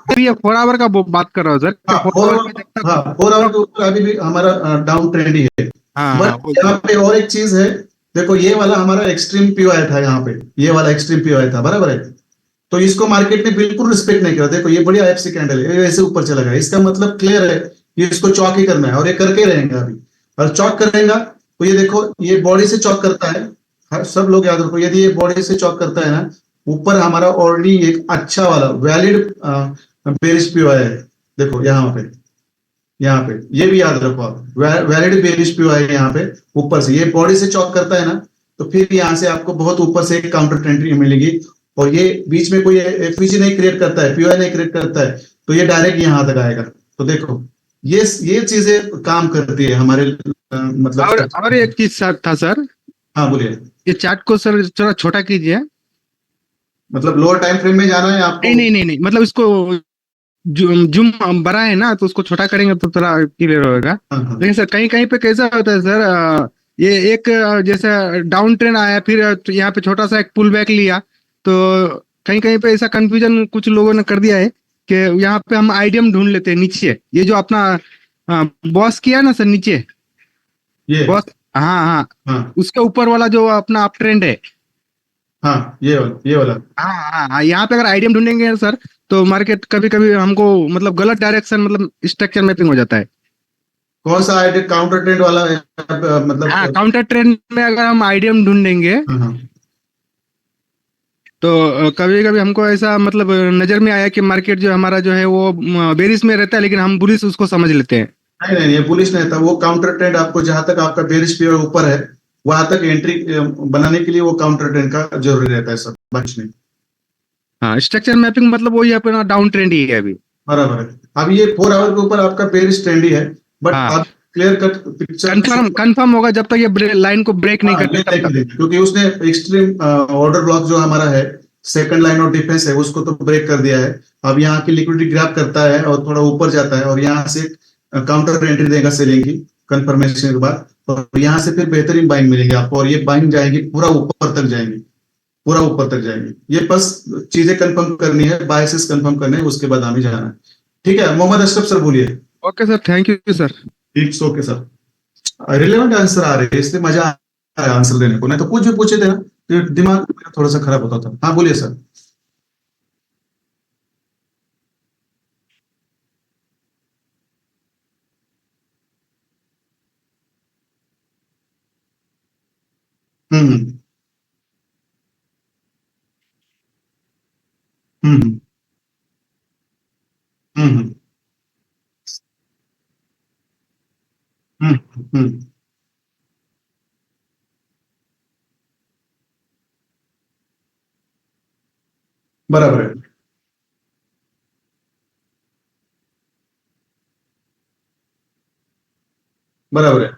Speaker 4: अभी ये 4 आवर का बात कर रहा हूँ सर, कि
Speaker 1: हाँ
Speaker 4: 4 आवर
Speaker 1: फोर,
Speaker 4: में जब तक
Speaker 1: हाँ 4 आवर के ऊपर अभी भी हमारा डाउन ट्रेंड ही है।
Speaker 4: हाँ हाँ
Speaker 1: बट यहाँ पे और एक चीज है। देखो ये वाला हमारा एक्सट्रीम पीओ आया था यहाँ पे, ये वाला एक्सट्रीम पीओ आया था, बराबर है। तो इसको मार्केट ने बिल्कुल रिस्पेक्ट नहीं करा। देखो ये बढ़िया एफसी कैंडल है, ये ऐसे ऊपर चला गया, इसका मतलब क्लियर है कि इसको चौक ही करना है, और ये करके रहेंगे अभी। और चौक करेगा तो ये देखो ये बॉडी से चौक करता है। सब लोग याद रखो, यदि ये बॉडी से चौक करता है ना, ऊपर हमारा ऑलरेडी एक अच्छा वाला वैलिड बेरिश पीओ आया है। देखो यहाँ पे ये भी याद रखो आप, वैलिड बेरिश पीओ है यहाँ पे। ऊपर से ये बॉडी से चॉक करता है ना, तो फिर यहाँ से आपको बहुत ऊपर से एक काउंटर एंट्री मिलेगी। और ये बीच में कोई एफवीजी नहीं क्रिएट करता है, पीओआई नहीं क्रिएट करता है, तो ये डायरेक्ट यहाँ तक आएगा। तो देखो ये चीजें काम करती है हमारे मतलब।
Speaker 4: और एक चीज सर था सर,
Speaker 1: हाँ बोलिए।
Speaker 4: ये चार्ट को सर थोड़ा छोटा कीजिए।
Speaker 1: मतलब लोअर टाइम फ्रेम में जाना है आपको?
Speaker 4: नहीं नहीं नहीं नहीं, मतलब इसको जूम बड़ा है ना, तो उसको छोटा करेंगे तो थोड़ा क्लियर होगा।
Speaker 1: हाँ हाँ
Speaker 4: लेकिन सर कहीं कहीं पे कैसा होता है सर, ये एक जैसे डाउन ट्रेंड आया, फिर यहाँ पे छोटा सा एक पुल बैक लिया, तो कहीं कहीं पे ऐसा कंफ्यूजन कुछ लोगों ने कर दिया है कि यहाँ पे हम आईडियम ढूंढ लेते हैं नीचे, ये जो अपना बॉस किया ना सर नीचे,
Speaker 1: ये।
Speaker 4: बॉस, हाँ हाँ,
Speaker 1: हाँ
Speaker 4: उसके ऊपर वाला जो अपना अप ट्रेंड है।
Speaker 1: हाँ, ये वाला।
Speaker 4: हाँ हाँ हाँ, यहाँ पे अगर आईडियम ढूंढेंगे सर, तो मार्केट कभी कभी हमको मतलब गलत डायरेक्शन, मतलब स्ट्रक्चर मैपिंग हो जाता है।
Speaker 1: कौन सा आइडिया काउंटर ट्रेंड वाला है
Speaker 4: हाँ,
Speaker 1: मतलब?
Speaker 4: काउंटर ट्रेंड में अगर हम आईडियम ढूंढेंगे,
Speaker 1: हाँ हाँ।
Speaker 4: तो कभी कभी हमको ऐसा मतलब नजर में आया कि मार्केट जो हमारा जो है वो बेरिश में रहता है, लेकिन हम बुलिश उसको समझ लेते हैं।
Speaker 1: नहीं नहीं, ये बुलिश नहीं था, वो काउंटर ट्रेंड आपको जहां तक आपका बेरिश पीरियड ऊपर है वहां तक एंट्री बनाने के लिए वो काउंटर ट्रेंड का जरूरी रहता है सर, बारिश नहीं।
Speaker 4: हाँ, स्ट्रक्चर मैपिंग मतलब वही अपना डाउन ट्रेंड ही है अभी।
Speaker 1: बराबर है। अब ये 4 आवर के ऊपर आपका बेरिश ट्रेंड ही है। बट
Speaker 4: हाँ,
Speaker 1: अब clear cut picture.
Speaker 4: Confirm confirm होगा जब तक ये लाइन को ब्रेक नहीं
Speaker 1: हाँ
Speaker 4: करते
Speaker 1: ये
Speaker 4: तब
Speaker 1: देखिए
Speaker 4: तक।
Speaker 1: देखिए, क्योंकि उसने एक्सट्रीम ऑर्डर ब्लॉक जो हमारा है, सेकंड लाइन ऑफ डिफेंस है, उसको तो ब्रेक कर दिया है। अब यहाँ की लिक्विडिटी ग्रैब करता है और थोड़ा ऊपर जाता है, और यहाँ से काउंटर एंट्री देगा सेलिंग की कंफर्मेशन के बाद, और यहाँ से फिर बेहतरीन बाइंग मिलेगी आपको, और ये बाइंग जाएगी पूरा ऊपर तक जाएंगी, पूरा ऊपर तक जाएंगी। ये बस चीजें कंफर्म करनी है, बायसेस कंफर्म करने हैं, उसके बाद हमें जाना है। ठीक है, मोहम्मद अशरफ सर बोलिए।
Speaker 4: Okay sir, thank you sir.
Speaker 1: It's okay sir. Relevant answer आ रहे हैं इसलिए मजा आ रहा है आंसर देने को, नहीं तो कुछ भी पूछे थे ना तो दिमाग मेरा थोड़ा सा खराब होता था। हाँ बोलिए सर। हम्म हम्म हम्म, हम्म, बराबर है। बराबर है।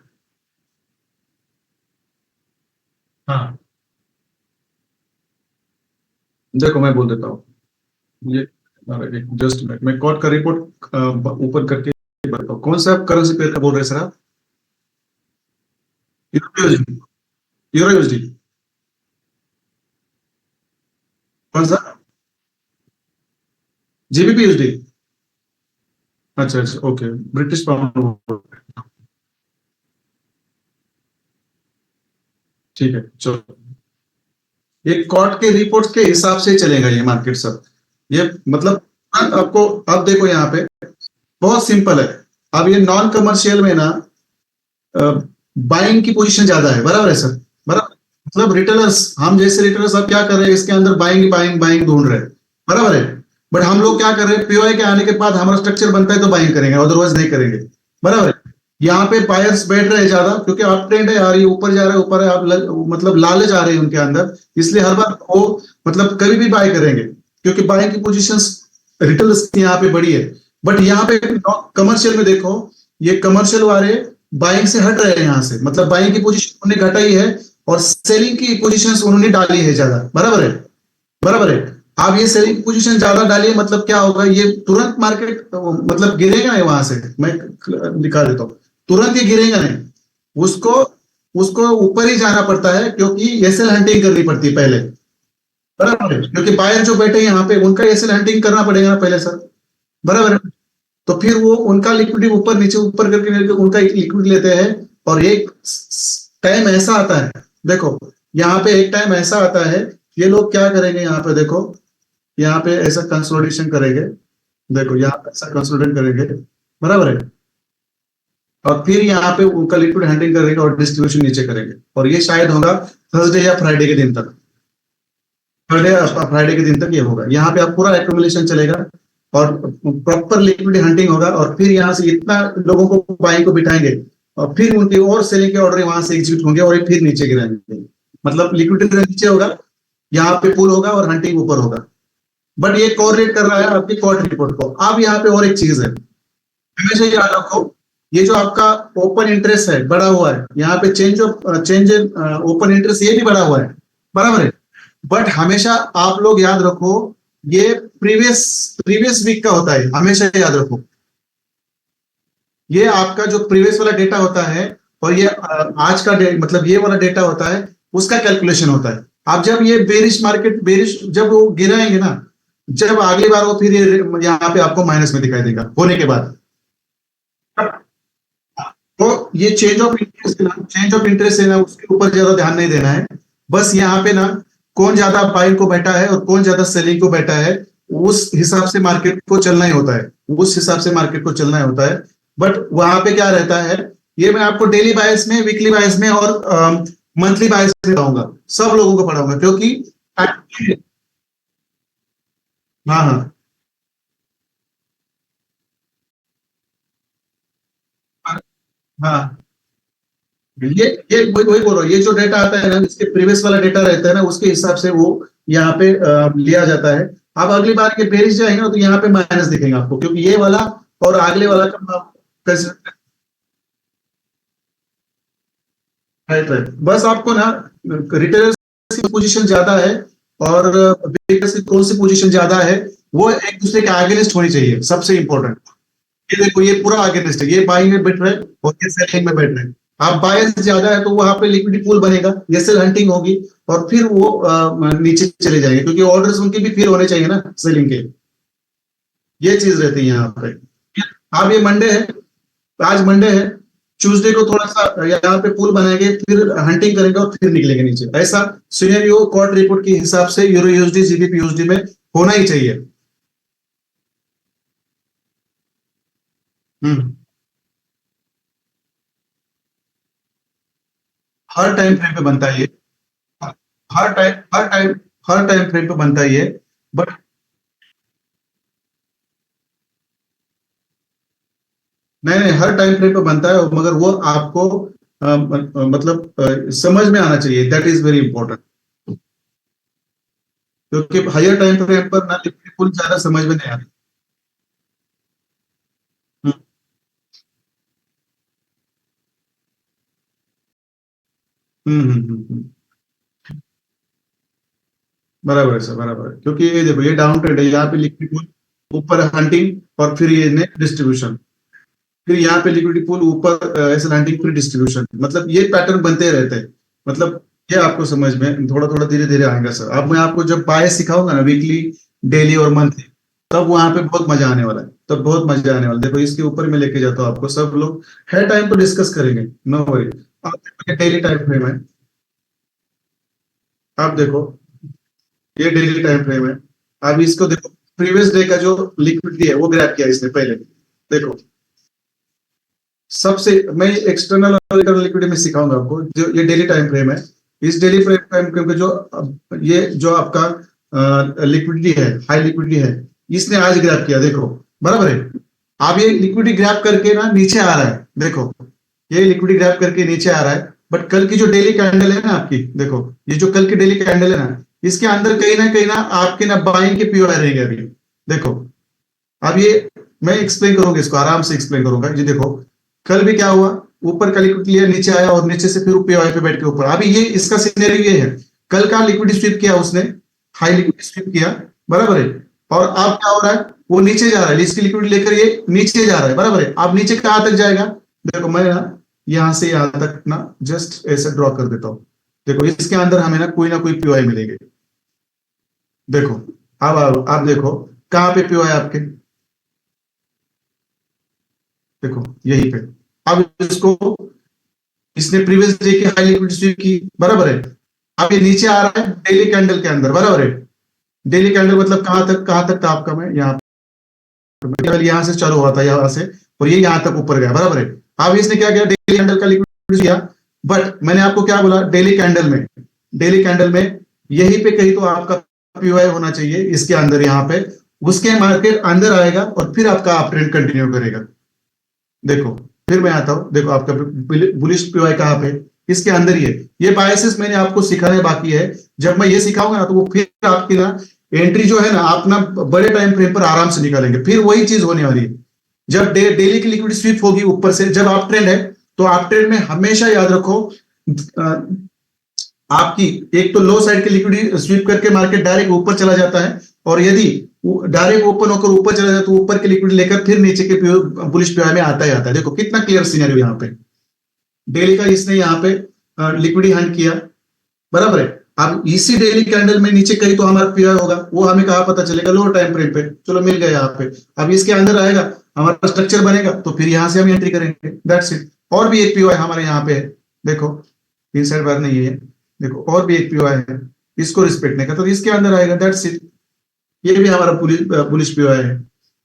Speaker 1: हाँ, देखो मैं बोल देता हूँ। ये जस्ट मिनट, मैं कॉट का रिपोर्ट ऊपर करके बताता हूँ। कौन सा करेंसी पेयर का बोल रहे हैं सर आप? Euro USD? Euro USD? कौन सा? GBP USD? अच्छा अच्छा, ओके। British pound? ठीक है, चलो। ये कॉट के रिपोर्ट्स के हिसाब से चलेगा ये मार्केट सब। ये मतलब आपको, अब देखो यहाँ पे बहुत सिंपल है। अब ये नॉन कमर्शियल में ना बाइंग की पोजीशन ज्यादा है, बराबर है सर? बराबर। मतलब रिटेलर्स, हम जैसे रिटेलर्स अब क्या कर रहे हैं, इसके अंदर बाइंग बाइंग बाइंग ढूंढ रहे हैं, बराबर है। बट हम लोग क्या कर रहे हैं, पीओआई के आने के बाद हमारा स्ट्रक्चर बनता है तो बाइंग करेंगे, अदरवाइज नहीं करेंगे, बराबर है। यहाँ पे बायर्स बैठ रहे हैं ज्यादा, क्योंकि अप ट्रेंड है यार, ये ऊपर जा रहा है, ऊपर है, आप मतलब लालच आ रहे हैं उनके अंदर, इसलिए हर बार वो मतलब कभी भी बाय करेंगे, क्योंकि बाइंग की पोजीशंस रिटेलर्स की यहाँ पे बड़ी है। बट यहाँ पे कमर्शियल में देखो, ये कमर्शियल वाले बाइंग से हट रहे हैं यहाँ से, मतलब बाइंग की पोजीशन उन्होंने घटाई है और सेलिंग की पोजीशंस उन्होंने डाली है ज्यादा, बराबर है। बराबर है। आप ये सेलिंग पोजीशन ज्यादा डालिए, मतलब क्या होगा, ये तुरंत मार्केट मतलब गिरेगा नहीं वहां से, मैं दिखा देता हूँ। तुरंत ये गिरेगा नहीं, उसको उसको ऊपर ही जाना पड़ता है, क्योंकि एसएल हंटिंग करनी पड़ती है पहले, बराबर है। क्योंकि बायर जो बैठे हैं यहाँ पे, उनका एसएल हंटिंग करना पड़ेगा ना पहले सर, बराबर है। तो फिर वो उनका लिक्विडिटी ऊपर नीचे ऊपर करके उनका लिक्विड लेते हैं। और एक टाइम ऐसा आता है, देखो यहाँ पे एक टाइम ऐसा आता है, ये लोग क्या करेंगे यहाँ पे देखो, यहाँ पे ऐसा कंसोलिडेशन करेंगे, देखो यहाँ पे ऐसा कंसोलिडेट करेंगे, बराबर है। और फिर यहाँ पे उनका लिक्विड हैंडलिंग करेंगे और डिस्ट्रीब्यूशन नीचे करेंगे, और ये शायद होगा थर्सडे या फ्राइडे के दिन तक, फ्राइडे फ्राइडे के दिन तक ये होगा। यहाँ पे आप पूरा एक्यूमुलेशन चलेगा और प्रॉपर लिक्विड हंटिंग होगा, और फिर यहाँ से इतना लोगों को बाइंग को बिठाएंगे, और फिर उनके और सेलिंग के ऑर्डर वहां से एग्जीक्यूट होंगे और फिर नीचे गिराएंगे। मतलब लिक्विडिटी नीचे होगा, यहाँ पे पुल होगा और हंटिंग ऊपर होगा। बट ये कोरिलेट कर रहा है आपकी कॉट रिपोर्ट को। अब यहाँ पे और एक चीज है, हमेशा याद रखो, ये जो आपका ओपन इंटरेस्ट है बढ़ा हुआ है, यहाँ पे चेंज ओपन इंटरेस्ट ये भी बढ़ा हुआ है, बराबर है। बट हमेशा आप लोग याद रखो, ये प्रीवियस प्रीवियस वीक का होता है, हमेशा याद रखो। ये आपका जो प्रीवियस वाला डेटा होता है, और ये आज का मतलब ये वाला डेटा होता है, उसका कैलकुलेशन होता है। आप जब ये बेरिश मार्केट, बेरिश जब वो गिराएंगे ना, जब अगली बार वो फिर ये यहाँ पे आपको माइनस में दिखाई देगा होने के बाद। तो ये चेंज ऑफ इंटरेस्ट है ना, उसके ऊपर ज्यादा ध्यान नहीं देना है। बस यहाँ पे ना कौन ज्यादा बाइंग को बैठा है और कौन ज्यादा सेलिंग को बैठा है, उस हिसाब से मार्केट को चलना ही होता है, उस हिसाब से मार्केट को चलना ही होता है। बट वहां पे क्या रहता है, ये मैं आपको डेली बायस में, वीकली बायस में और मंथली बायस में पढ़ाऊंगा, सब लोगों को पढ़ाऊंगा, क्योंकि हाँ हाँ हाँ, ये वही वही बोल रहा हूँ, ये जो डेटा आता है ना, इसके प्रीवियस वाला डेटा रहता है ना, उसके हिसाब से वो यहाँ पे लिया जाता है। अब अगली बार के पेरिस जाएंगे ना, तो यहाँ पे माइनस दिखेंगे आपको, क्योंकि ये वाला और अगले वाला का राइट राइट। बस आपको ना रिटेलर्स की पोजीशन ज्यादा है और बिगर्स की कौन सी पोजीशन ज्यादा है, वो एक दूसरे के अगेंस्ट होनी चाहिए, सबसे इंपॉर्टेंट। ये देखो, ये पूरा अगेंस्ट है, ये बाइंग में बैठ रहे हैं और ये सेलिंग में बैठ रहे हैं। आप बायर्स ज्यादा है तो वहां पे लिक्विडिटी पूल बनेगा, ये सेल हंटिंग होगी, और फिर वो नीचे चले जाएंगे, क्योंकि ऑर्डर्स उनके भी फिर होने चाहिए ना सेलिंग के। ये चीज रहती है यहाँ पे। अब ये मंडे है, आज मंडे है, ट्यूसडे को थोड़ा सा यहाँ पे पुल बनाएंगे, फिर हंटिंग करेंगे और फिर निकलेंगे नीचे। ऐसा सिनेरियो कॉर्ड रिपोर्ट के हिसाब से यूरो यूएसडी जीबीपी यूएसडी में होना ही चाहिए। हम्म। हर टाइम फ्रेम पे बनता है ये, हर टाइम फ्रेम पे बनता है ये। बट नहीं नहीं, हर टाइम फ्रेम पे बनता है, मगर वो आपको मतलब समझ में आना चाहिए, दैट इज वेरी इंपॉर्टेंट। क्योंकि हायर टाइम फ्रेम पर ना लिक्विड पुल ज्यादा समझ में नहीं आ रही। हम्म हम्म। बराबर है सर, बराबर है, क्योंकि ये देखो, ये डाउन ट्रेंड है, यहाँ पे लिक्विड पुल ऊपर हंटिंग, और फिर ये डिस्ट्रीब्यूशन, फिर यहाँ पे लिक्विड पुल ऊपर ऐसे हंटिंग, फिर डिस्ट्रीब्यूशन, मतलब ये पैटर्न बनते रहते हैं। मतलब ये आपको समझ में थोड़ा थोड़ा धीरे धीरे आएगा सर। अब मैं आपको जब बायस सिखाऊंगा ना, वीकली, डेली और मंथली, तब वहां पे बहुत मजा आने वाला है, तब बहुत मजा आने वाला है। देखो इसके ऊपर मैं लेके जाता हूँ आपको, सब लोग है टाइम तो डिस्कस करेंगे, नो वरी। आप डेली टाइम फ्रेम है, आप देखो, ये डेली टाइम फ्रेम है। अब इसको देखो, प्रीवियस डे का जो लिक्विडिटी है वो ग्रैब किया इसने पहले, देखो। सबसे मैं एक्सटर्नल और इंटरनल लिक्विडिटी में सिखाऊंगा आपको, जो ये डेली टाइम फ्रेम है। इस डेली टाइम फ्रेम का जो ये जो आपका लिक्विडिटी है, हाई लिक्विडिटी है, इसने आज ग्रैब किया, देखो, बराबर है। अब ये लिक्विडिटी ग्रैब करके ना नीचे आ रहा है, देखो, ये लिक्विडिटी ग्रैब करके नीचे आ रहा है। बट कल की जो डेली कैंडल है ना आपकी, देखो, ये जो कल की डेली कैंडल है ना, इसके अंदर कहीं ना आपके ना बाइंग के पीओआई रहेंगे अभी, देखो। अब ये मैं एक्सप्लेन करूंगा, इसको आराम से एक्सप्लेन करूंगा। ये देखो, कल भी क्या हुआ, ऊपर का लिक्विड लिया, नीचे आया, और नीचे से फिर पीओआई पे बैठ के ऊपर। अभी ये इसका सिनेरियो ये है, कल का लिक्विड स्वीप किया उसने, हाई लिक्विड स्वीप किया, बराबर है। और अब क्या हो रहा है, वो नीचे जा रहा है, इसकी लिक्विड लेकर ये नीचे जा रहा है, बराबर है। अब नीचे कहां तक जाएगा, देखो मैं ना यहां से यहां तक ना जस्ट ऐसे ड्रॉ कर देता हूं। देखो इसके अंदर हमें ना कोई पीओआई मिलेगी, देखो। अब आप देखो कहां पे पीओआई आपके, देखो यहीं पे। अब इसको, इसने प्रीवियस डे की हाई लिक्विड स्वीप की, बराबर है। अब ये नीचे आ रहा है डेली कैंडल के अंदर, बराबर है। डेली कैंडल मतलब कहां तक था आपका, मैं यहाँ पर, यहां से चालू हुआ था, यहां से, और ये यहां तक ऊपर गया, बराबर है। अब इसने क्या किया, डेली कैंडल का लिक्विड किया। बट मैंने आपको क्या बोला, डेली कैंडल में यहीं पे कहीं तो आपका पीओआई होना चाहिए, इसके अंदर, यहाँ पे। उसके मार्केट अंदर आएगा और फिर आपका अप ट्रेंड कंटिन्यू करेगा, देखो। फिर मैं आता हूं, देखो आपका बुलिश पीओआई कहां पे, इसके अंदर ही है। ये बायसेस मैंने आपको सिखाने बाकी है, जब मैं ये सिखाऊंगा ना, तो वो फिर आपकी ना एंट्री जो है ना, आप ना बड़े टाइम फ्रेम पर आराम से निकालेंगे, फिर वही चीज होने वाली है। जब डेली की लिक्विड स्वीप होगी ऊपर से, जब आप ट्रेंड है, तो आप ट्रेंड में हमेशा याद रखो, आपकी एक तो लो साइड की लिक्विडिटी स्वीप करके मार्केट डायरेक्ट ऊपर चला जाता है, और यदि डायरेक्ट ओपन होकर ऊपर चला जाए तो ऊपर की लिक्विडिटी लेकर फिर नीचे के बुलिश पीओआई में आता ही आता है। देखो कितना क्लियर सिनेरियो यहाँ पे, डेली का इसने यहाँ पे लिक्विडिटी हंट किया, बराबर है। अब इसी डेली कैंडल में नीचे कहीं तो हमारा पीओआई होगा, वो हमें कहाँ पता चलेगा, लोअर टाइम फ्रेम पे, चलो मिल गया यहाँ पे। अब इसके अंदर आएगा, हमारा स्ट्रक्चर बनेगा, तो फिर यहाँ से हम एंट्री करेंगे, दैट्स इट। और भी एक पीओआई हमारे यहाँ पे है, देखो, इन साइड बार नहीं है, देखो और भी एक पीओआई है, इसको रिस्पेक्ट नहीं करता तो इसके अंदर आएगा, दैट्स इट। ये भी हमारा बुलिश पीओआई है।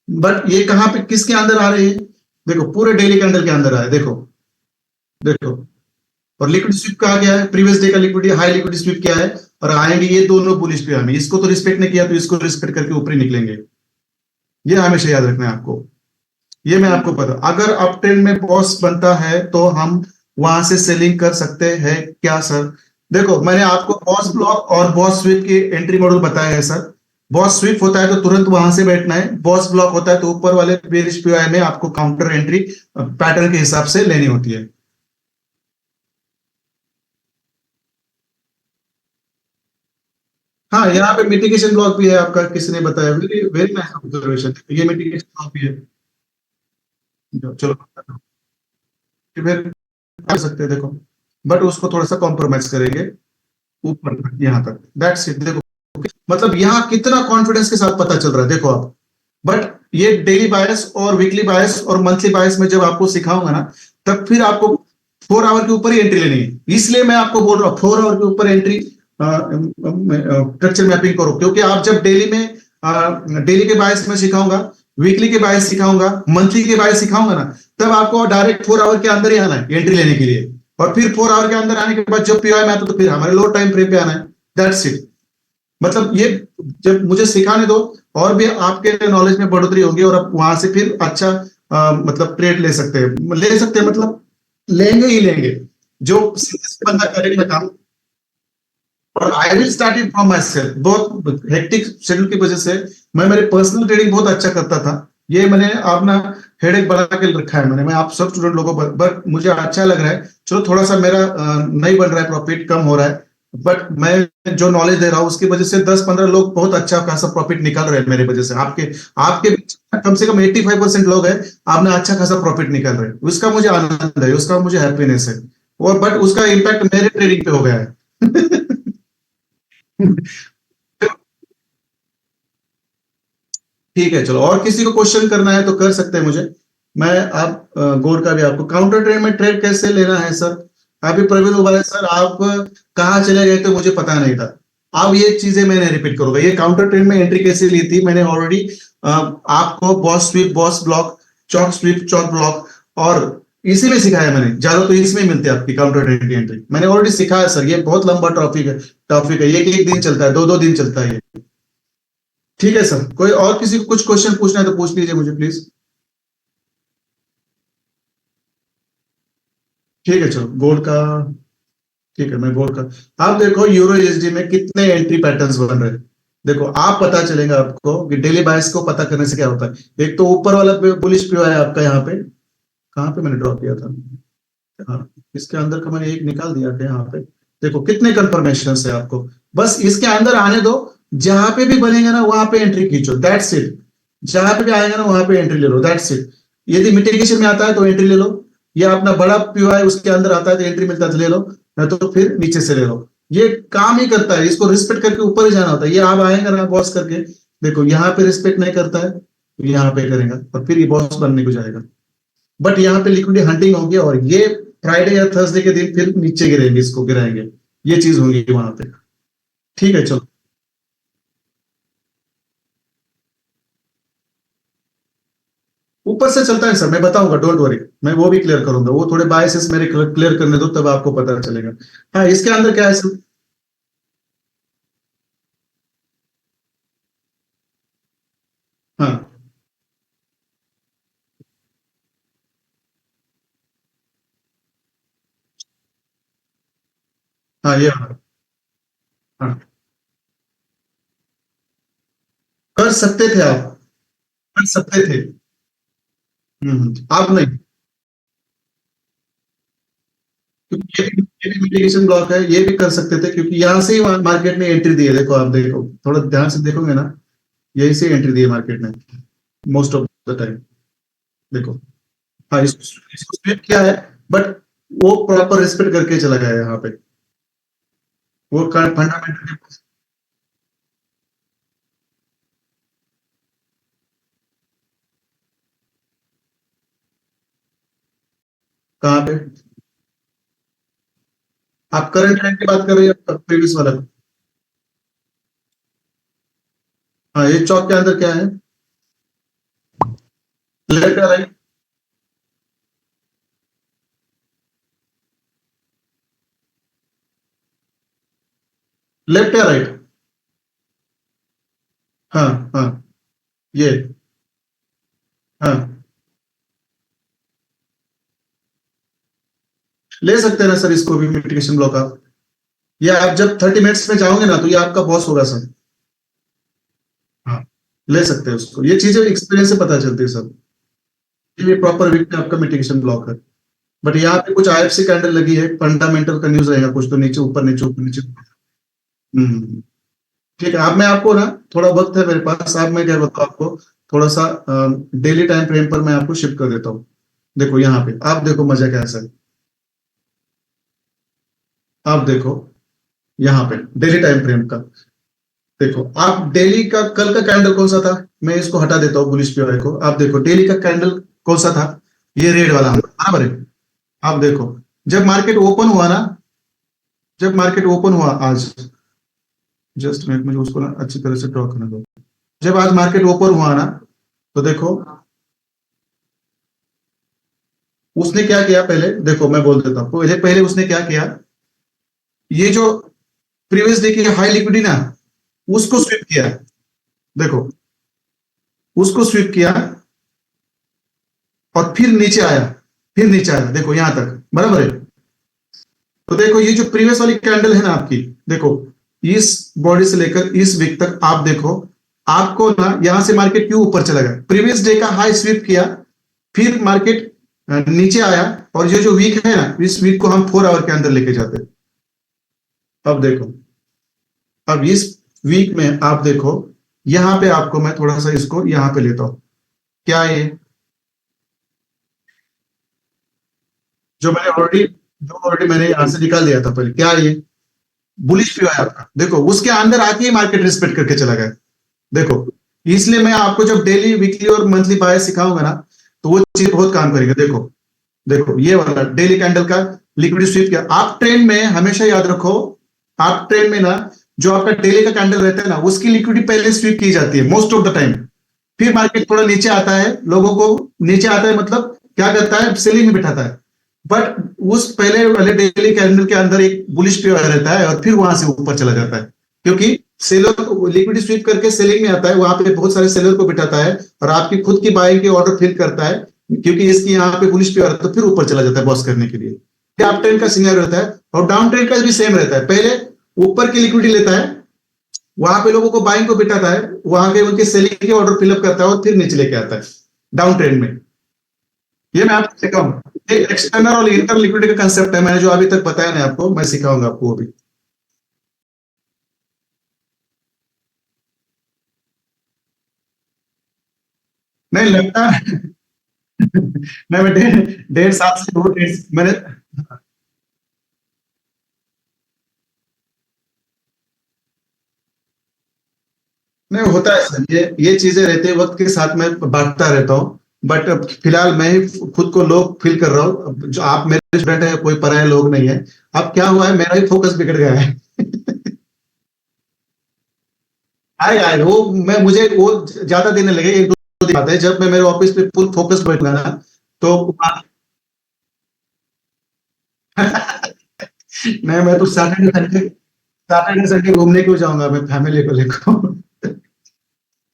Speaker 1: बट ये कहां पे, किसके अंदर आ रहे हैं, देखो पूरे डेली कैंडल के अंदर आए, देखो, देखो। और लिक्विड स्वीप कहा गया है, प्रीवियस डे का लिक्विडिटी हाई लिक्विड स्वीप किया है, और आएंगे ये दोनों बुलिश पीओआई में। इसको तो रिस्पेक्ट नहीं किया, तो इसको रिस्पेक्ट करके ऊपर ही निकलेंगे। ये हमेशा याद रखना है आपको, ये मैं आपको पता। अगर अप ट्रेंड में बॉस बनता है तो हम वहां से सेलिंग कर सकते हैं क्या सर? देखो मैंने आपको बॉस ब्लॉक और बॉस स्वीप की एंट्री मॉडल बताया है सर। बॉस स्वीप होता है तो तुरंत वहां से बैठना है, बॉस ब्लॉक होता है तो ऊपर वाले बेरिश पीओआई में आपको काउंटर एंट्री पैटर्न के हिसाब से लेनी होती है। हाँ, यहाँ पे मिटिगेशन ब्लॉक भी है आपका, किसने बताया, वेरी वेरी नाइस ऑब्जर्वेशन, ये मिटिगेशन ब्लॉक भी है। चलो फिर आ सकते हैं, देखो, बट उसको थोड़ा सा कॉम्प्रोमाइज करेंगे ऊपर तक, यहाँ तक, दैट्स इट। देखो मतलब यहाँ कितना कॉन्फिडेंस के साथ पता चल रहा है, देखो आप। बट ये डेली बायस और वीकली बायस और मंथली बायस में जब आपको सिखाऊंगा ना, तब फिर आपको 4 आवर के ऊपर ही एंट्री लेनी है। इसलिए मैं आपको बोल रहा हूँ 4 आवर के ऊपर एंट्री स्ट्रक्चर मैपिंग करो, क्योंकि आप जब डेली के बायस में सिखाऊंगा, वीकली के बायस सिखाऊंगा, मंथली के बायस सिखाऊंगा ना, तब आपको डायरेक्ट 4 आवर के अंदर ही आना है एंट्री लेने के लिए। और फिर 4 आवर के अंदर आने के बाद जब पीओआई में आता तो फिर हमारे लो टाइम फ्रेम पे आना है, दैट्स इट। मतलब ये जब मुझे सिखाने दो, और भी आपके नॉलेज में बढ़ोतरी होगी, और आप वहां से फिर अच्छा मतलब ट्रेड ले सकते हैं, मतलब लेंगे ही लेंगे जो बंदा करेगा काम। और I will start it from my self. बहुत हेक्टिक शेड्यूल की वजह से मैं मेरे पर्सनल ट्रेडिंग बहुत अच्छा करता था, ये मैंने अपना हेडेक बढ़ा के रखा है मैंने, मैं आप सब स्टूडेंट लोगों पर, बट मुझे अच्छा लग रहा है, चलो थोड़ा सा मेरा नहीं बन रहा है, प्रॉफिट कम हो रहा है, बट मैं जो नॉलेज दे रहा हूँ उसकी वजह से 10-15 लोग बहुत अच्छा खासा प्रॉफिट निकाल रहे हैं मेरे वजह से। आपके आपके बीच में कम से कम 85% लोग हैं, आपने अच्छा खासा प्रॉफिट निकाल रहे हैं, उसका मुझे आनंद है, उसका मुझे हैप्पीनेस है, और बट उसका इम्पैक्ट मेरे ट्रेडिंग पे हो गया है। ठीक है, चलो और किसी को क्वेश्चन करना है तो कर सकते हैं मुझे। मैं आप गोल्ड का भी आपको काउंटर ट्रेड में ट्रेड कैसे लेना है सर, अभी प्रवीण उबाले सर आप कहाँ चले गए तो मुझे पता नहीं था। अब ये चीजें मैंने रिपीट करूंगा, ये काउंटर ट्रेड में एंट्री कैसे ली थी मैंने ऑलरेडी आपको बॉस स्वीप बॉस ब्लॉक चौक स्वीप चौक ब्लॉक और इसी में सिखाया मैंने, ज्यादा तो इसमें ही मिलती है आपकी काउंटर ट्रेड की एंट्री, मैंने ऑलरेडी सिखाया सर, ये बहुत लंबा टॉपिक है, ये एक दिन चलता है, 2-2 दिन चलता है ये। ठीक है सर, कोई और किसी को कुछ क्वेश्चन पूछना है तो पूछ लीजिए मुझे प्लीज। ठीक है, चलो गोल्ड का, ठीक है मैं गोल्ड का, आप देखो यूरो यूएसडी में कितने एंट्री पैटर्न्स बन रहे हैं, देखो आप पता चलेगा आपको कि डेली बायस को पता करने से क्या होता है। एक तो ऊपर वाला बुलिश पीओ है आपका, यहाँ पे कहाँ पे मैंने ड्रॉ किया था, हाँ इसके अंदर का मैंने एक निकाल दिया था यहाँ पे, देखो कितने कंफर्मेशन है आपको, बस इसके अंदर आने दो, जहां पे भी बनेगा ना वहां पे एंट्री खींचो, दैट्स इट, जहां पे भी आएगा ना वहां पे एंट्री ले लो, दैट्स इट। यदि मिटिगेशन में आता है तो एंट्री ले लो, या अपना बड़ा पीओआई उसके अंदर आता है तो एंट्री मिलता है तो ले लो, नहीं तो फिर नीचे से ले लो, ये काम ही करता है, इसको रिस्पेक्ट करके ऊपर ही जाना होता है। ये आप आएंगे ना बॉस करके, देखो यहाँ पे रिस्पेक्ट नहीं करता है तो यहाँ पे करेगा और फिर ये बॉस बनने को जाएगा, बट यहाँ पे लिक्विडिटी हंटिंग होगी और ये फ्राइडे या थर्सडे के दिन फिर नीचे गिरेंगे, इसको गिराएंगे, ये चीज होगी वहां पे। ठीक है चलो, ऊपर से चलता है सर, मैं बताऊंगा, डोंट वरी, मैं वो भी क्लियर करूंगा, वो थोड़े बायसेस मेरे क्लियर करने दो तब आपको पता चलेगा। हाँ इसके अंदर क्या है सर, हाँ हाँ ये हाँ, कर सकते थे आप, कर सकते थे, आप नहीं, क्योंकि ये भी मिटिगेशन ब्लॉक है, ये भी कर सकते थे क्योंकि यहाँ से ही मार्केट ने एंट्री दी है, देखो आप देखो थोड़ा ध्यान से देखोगे ना, यही से एंट्री दी है मार्केट ने मोस्ट ऑफ द टाइम, देखो हाँ इसको स्प्लिट किया है, बट वो प्रॉपर रिस्पेक्ट करके चला गया है यहाँ पे, वो फंडामेंटल कहाँ पे, आप करंट ट्रेंड की बात कर रहे हैं प्रीवियस वाला, हाँ ये चौक के अंदर क्या है, लेफ्ट या राइट, लेफ्ट या राइट, हाँ हाँ ये, हाँ ले सकते हैं ना सर इसको भी मिटिगेशन ब्लॉक आप, ये आप जब 30 मिनट्स में जाओगे ना तो ये आपका बॉस होगा सर, हाँ ले सकते हैं उसको, ये चीजें एक्सपीरियंस से पता चलती है सब, ये प्रॉपर वीक में आपका मिटिगेशन ब्लॉक है, बट यहाँ पे कुछ आईएफसी कैंडल लगी है, फंडामेंटल का न्यूज रहेगा कुछ तो नीचे ऊपर नीचे ऊपर नीचे, हम्म ठीक है। अब मैं आपको ना, थोड़ा वक्त है मेरे पास, अब मैं क्या बताऊँ आपको, थोड़ा सा डेली टाइम फ्रेम पर मैं आपको शिफ्ट कर देता हूँ, देखो यहाँ पे आप देखो मजा कैसा है, आप देखो यहाँ पे डेली टाइम फ्रेम का, देखो आप डेली का कल का कैंडल कौन सा था, मैं इसको हटा देता हूँ बुलिश पीओआई को, आप देखो डेली का कैंडल कौन सा था, ये रेड वाला बराबर है, आप देखो जब मार्केट ओपन हुआ ना, जब मार्केट ओपन हुआ आज, जस्ट मिनट मुझे उसको ना अच्छी तरह से ड्रॉ करने दो, जब आज मार्केट ओपन हुआ ना तो देखो उसने क्या किया, पहले देखो मैं बोल देता हूँ, पहले पहले उसने क्या किया, ये जो प्रीवियस डे की हाई लिक्विडिटी ना उसको स्विप किया, देखो उसको स्विप किया, और फिर नीचे आया, देखो यहां तक, बराबर है। तो देखो ये जो प्रीवियस वाली कैंडल है ना आपकी, देखो इस बॉडी से लेकर इस वीक तक आप देखो, आपको ना यहां से मार्केट क्यों ऊपर चला गया, प्रीवियस डे का हाई स्वीप किया, फिर मार्केट नीचे आया, और ये जो वीक है ना, इस वीक को हम 4 आवर के अंदर लेके जाते हैं। अब देखो, अब इस वीक में आप देखो, यहां पे आपको मैं थोड़ा सा इसको यहां पे लेता हूं, क्या ये जो ऑलरेडी मैंने यहां से निकाल दिया था पहले, क्या ये बुलिश व्यू है आपका, देखो उसके अंदर आके ही मार्केट रिस्पेक्ट करके चला गया। देखो इसलिए मैं आपको जब डेली, वीकली और मंथली बाय सिखाऊंगा ना, तो वो चीज बहुत काम करेगा। देखो देखो ये वाला डेली कैंडल का लिक्विड स्वीप किया। आप ट्रेंड में हमेशा याद रखो, आप ट्रेंड में ना जो आपका डेली का कैंडल रहता है ना, उसकी लिक्विडिटी पहले स्वीप की जाती है मोस्ट ऑफ द टाइम। फिर मार्केट थोड़ा नीचे आता है, लोगों को नीचे आता है, मतलब क्या करता है, सेलिंग में बिठाता है। बट उस पहले वाले डेली कैलेंडर के अंदर एक बुलिश पे रहता है, और फिर वहां से ऊपर चला जाता है, क्योंकि सेलर लिक्विडिटी स्वीप करके सेलिंग में आता है, वहां पे बहुत सारे सेलर को बिठाता है, और आपकी खुद की बाइंग के ऑर्डर फिल करता है, क्योंकि इसकी यहाँ पे बुलिश पे आ रहा है, तो फिर ऊपर चला जाता है बॉस करने के लिए। अप ट्रेंड का सिनेरियो रहता है, और डाउन ट्रेंड का भी सेम रहता है। पहले ऊपर की लिक्विडिटी लेता है, वहां पे लोगों को बाइंग को बिठाता है, वहां के उनके सेलिंग के ऑर्डर फिलअप करता है, और फिर नीचे लेके आता है डाउन ट्रेंड में। ये मैं आपको सिखाऊंगा, एक्सटर्नल और इंटरनल लिक्विडिटी का कंसेप्ट है, मैंने जो अभी तक बताया ना आपको, मैं सिखाऊंगा आपको अभी। नहीं लगता नहीं, मैं 1.5 साल से मैंने, नहीं होता है सर, ये चीजें रहती है, वक्त के साथ मैं बांटता रहता हूँ। बट अब फिलहाल मैं ही खुद को लोग फील कर रहा हूँ। अब जो आप मेरे स्टूडेंट है, कोई पराये लोग नहीं है। अब क्या हुआ है, मेरा ही फोकस बिगड़ गया है आए आए वो, मैं मुझे वो ज्यादा देने लगे, 1-2 दिन बाद है, जब मैं मेरे ऑफिस पे फुल फोकस बैठूंगा ना, तो नहीं, मैं तो सैटरडे संडे घूमने क्यों जाऊंगा, मैं फैमिली को लेकर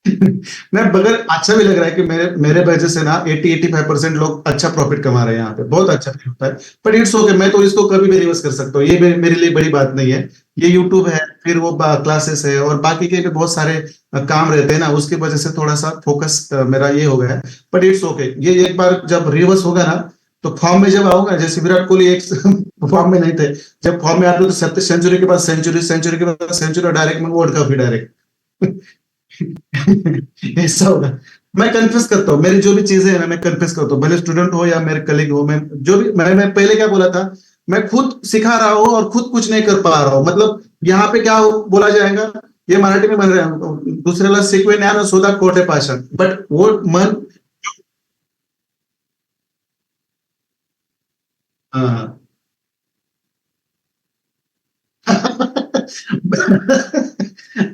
Speaker 1: नहीं, मगर अच्छा भी लग रहा है कि मेरे मेरे वजह से ना 80-85% लोग अच्छा प्रॉफिट कमा रहे हैं यहाँ पे, बहुत अच्छा फील होता है। बट इट्स ओके, मैं तो इसको कभी भी रिवर्स कर सकता हूँ, ये मेरे लिए बड़ी बात नहीं है। ये यूट्यूब है, फिर वो क्लासेस है, और बाकी के भी बहुत सारे काम रहते हैं ना, उसकी वजह से थोड़ा सा फोकस मेरा ये हो गया है। बट इट्स ओके, ये एक बार जब रिवर्स होगा ना, तो फॉर्म में जब आऊंगा, जैसे विराट कोहली एक फॉर्म में नहीं थे, जब फॉर्म में आते तो 70 सेंचुरी के बाद सेंचुरी, सेंचुरी के बाद सेंचुरी, और डायरेक्ट में वर्ल्ड कप ही डायरेक्ट ऐसा होगा। मैं कन्फ्यूज करता हूँ, मेरी जो भी चीजें है ना, मैं कन्फ्यूज करता हूँ, भले स्टूडेंट हो या मेरे कलीग हो, मैं जो भी, मैं पहले क्या बोला था, मैं खुद सिखा रहा हूँ और खुद कुछ नहीं कर पा रहा हूँ। मतलब यहाँ पे क्या बोला जाएगा, ये मराठी में बन रहा है, दूसरेला शिकवे ज्ञान और शोधा कोठे पाषाण, बट वो मन, हाँ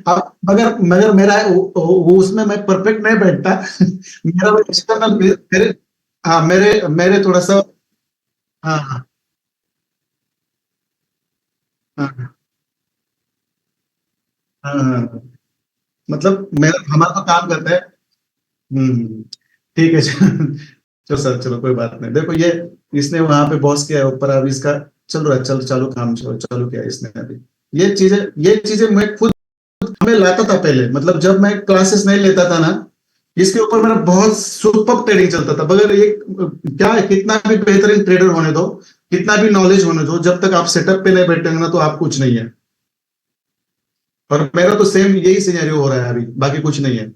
Speaker 1: अब मगर मगर मेरा वो उसमें मैं परफेक्ट नहीं बैठता मेरा वो एक्सटर्नल मेरे, हाँ मेरे मेरे थोड़ा सा, हाँ हाँ हाँ हाँ हाँ, हाँ। मतलब मेरा हमारा तो काम करता है। ठीक है चलो सर, चलो कोई बात नहीं। देखो ये इसने वहां पे बॉस किया है ऊपर, अब इसका चल रहा है, चल चालू काम, चलो चालू किया इसने अभी। ये चीजें मैं खुद में लाता था पहले, मतलब जब मैं क्लासेस नहीं लेता था ना, इसके ऊपर मेरा बहुत सुपर ट्रेडिंग चलता था। मगर ये क्या है, कितना भी बेहतरीन ट्रेडर होने दो, कितना भी नॉलेज होने दो, जब तक आप सेटअप पे नहीं बैठेंगे ना, तो आप कुछ नहीं है। और मेरा तो सेम यही सिनेरियो हो रहा है अभी, बाकी कुछ नहीं है।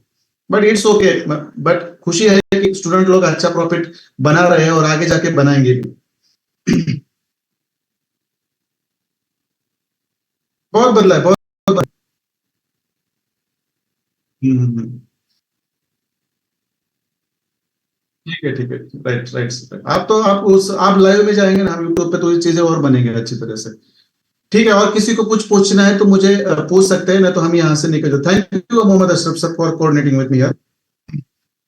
Speaker 1: बट इट्स ओके, बट खुशी है कि स्टूडेंट लोग अच्छा प्रॉफिट बना रहे हैं, और आगे जाके बनाएंगे भी बहुत बदला है, बहुत बदला है। ठीक है ठीक है, राइट राइट। आप लाइव में जाएंगे ना यूट्यूब पे, तो ये चीजें और बनेंगे अच्छी तरह से। ठीक है, और किसी को कुछ पूछना है तो मुझे पूछ सकते हैं ना, तो हम यहाँ से निकल जाए। Thank you Mohammad Ashraf sir for coordinating with me यार।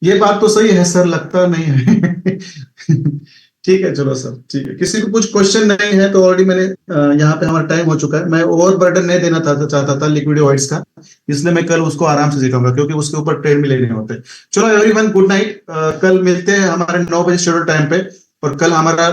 Speaker 1: ये बात तो सही है सर, लगता नहीं है ठीक है, चलो सर, ठीक है। किसी को कुछ क्वेश्चन नहीं है तो ऑलरेडी मैंने यहाँ पे हमारा टाइम हो चुका है। मैं ओवर बर्डन नहीं देना चाहता था लिक्विड वाइट्स का, इसलिए मैं कल उसको आराम से सिखाऊंगा क्योंकि उसके ऊपर ट्रेन भी लेने होते हैं। चलो एवरीवन, गुड नाइट। कल मिलते हैं हमारे 9 बजे शेड्यूल टाइम पे, और कल हमारा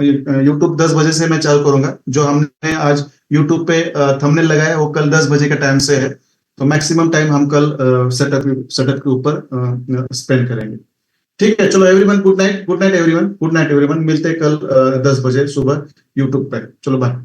Speaker 1: यूट्यूब 10 बजे से मैं चालू करूंगा। जो हमने आज यूट्यूब पे थंबनेल लगाया वो कल 10 बजे का टाइम से है, तो मैक्सिमम टाइम हम कल सेटअप के ऊपर स्पेंड करेंगे। ठीक है, चलो everyone, good night, good night everyone, good night everyone. मिलते हैं कल 10 बजे सुबह यूट्यूब पे। चलो बाय।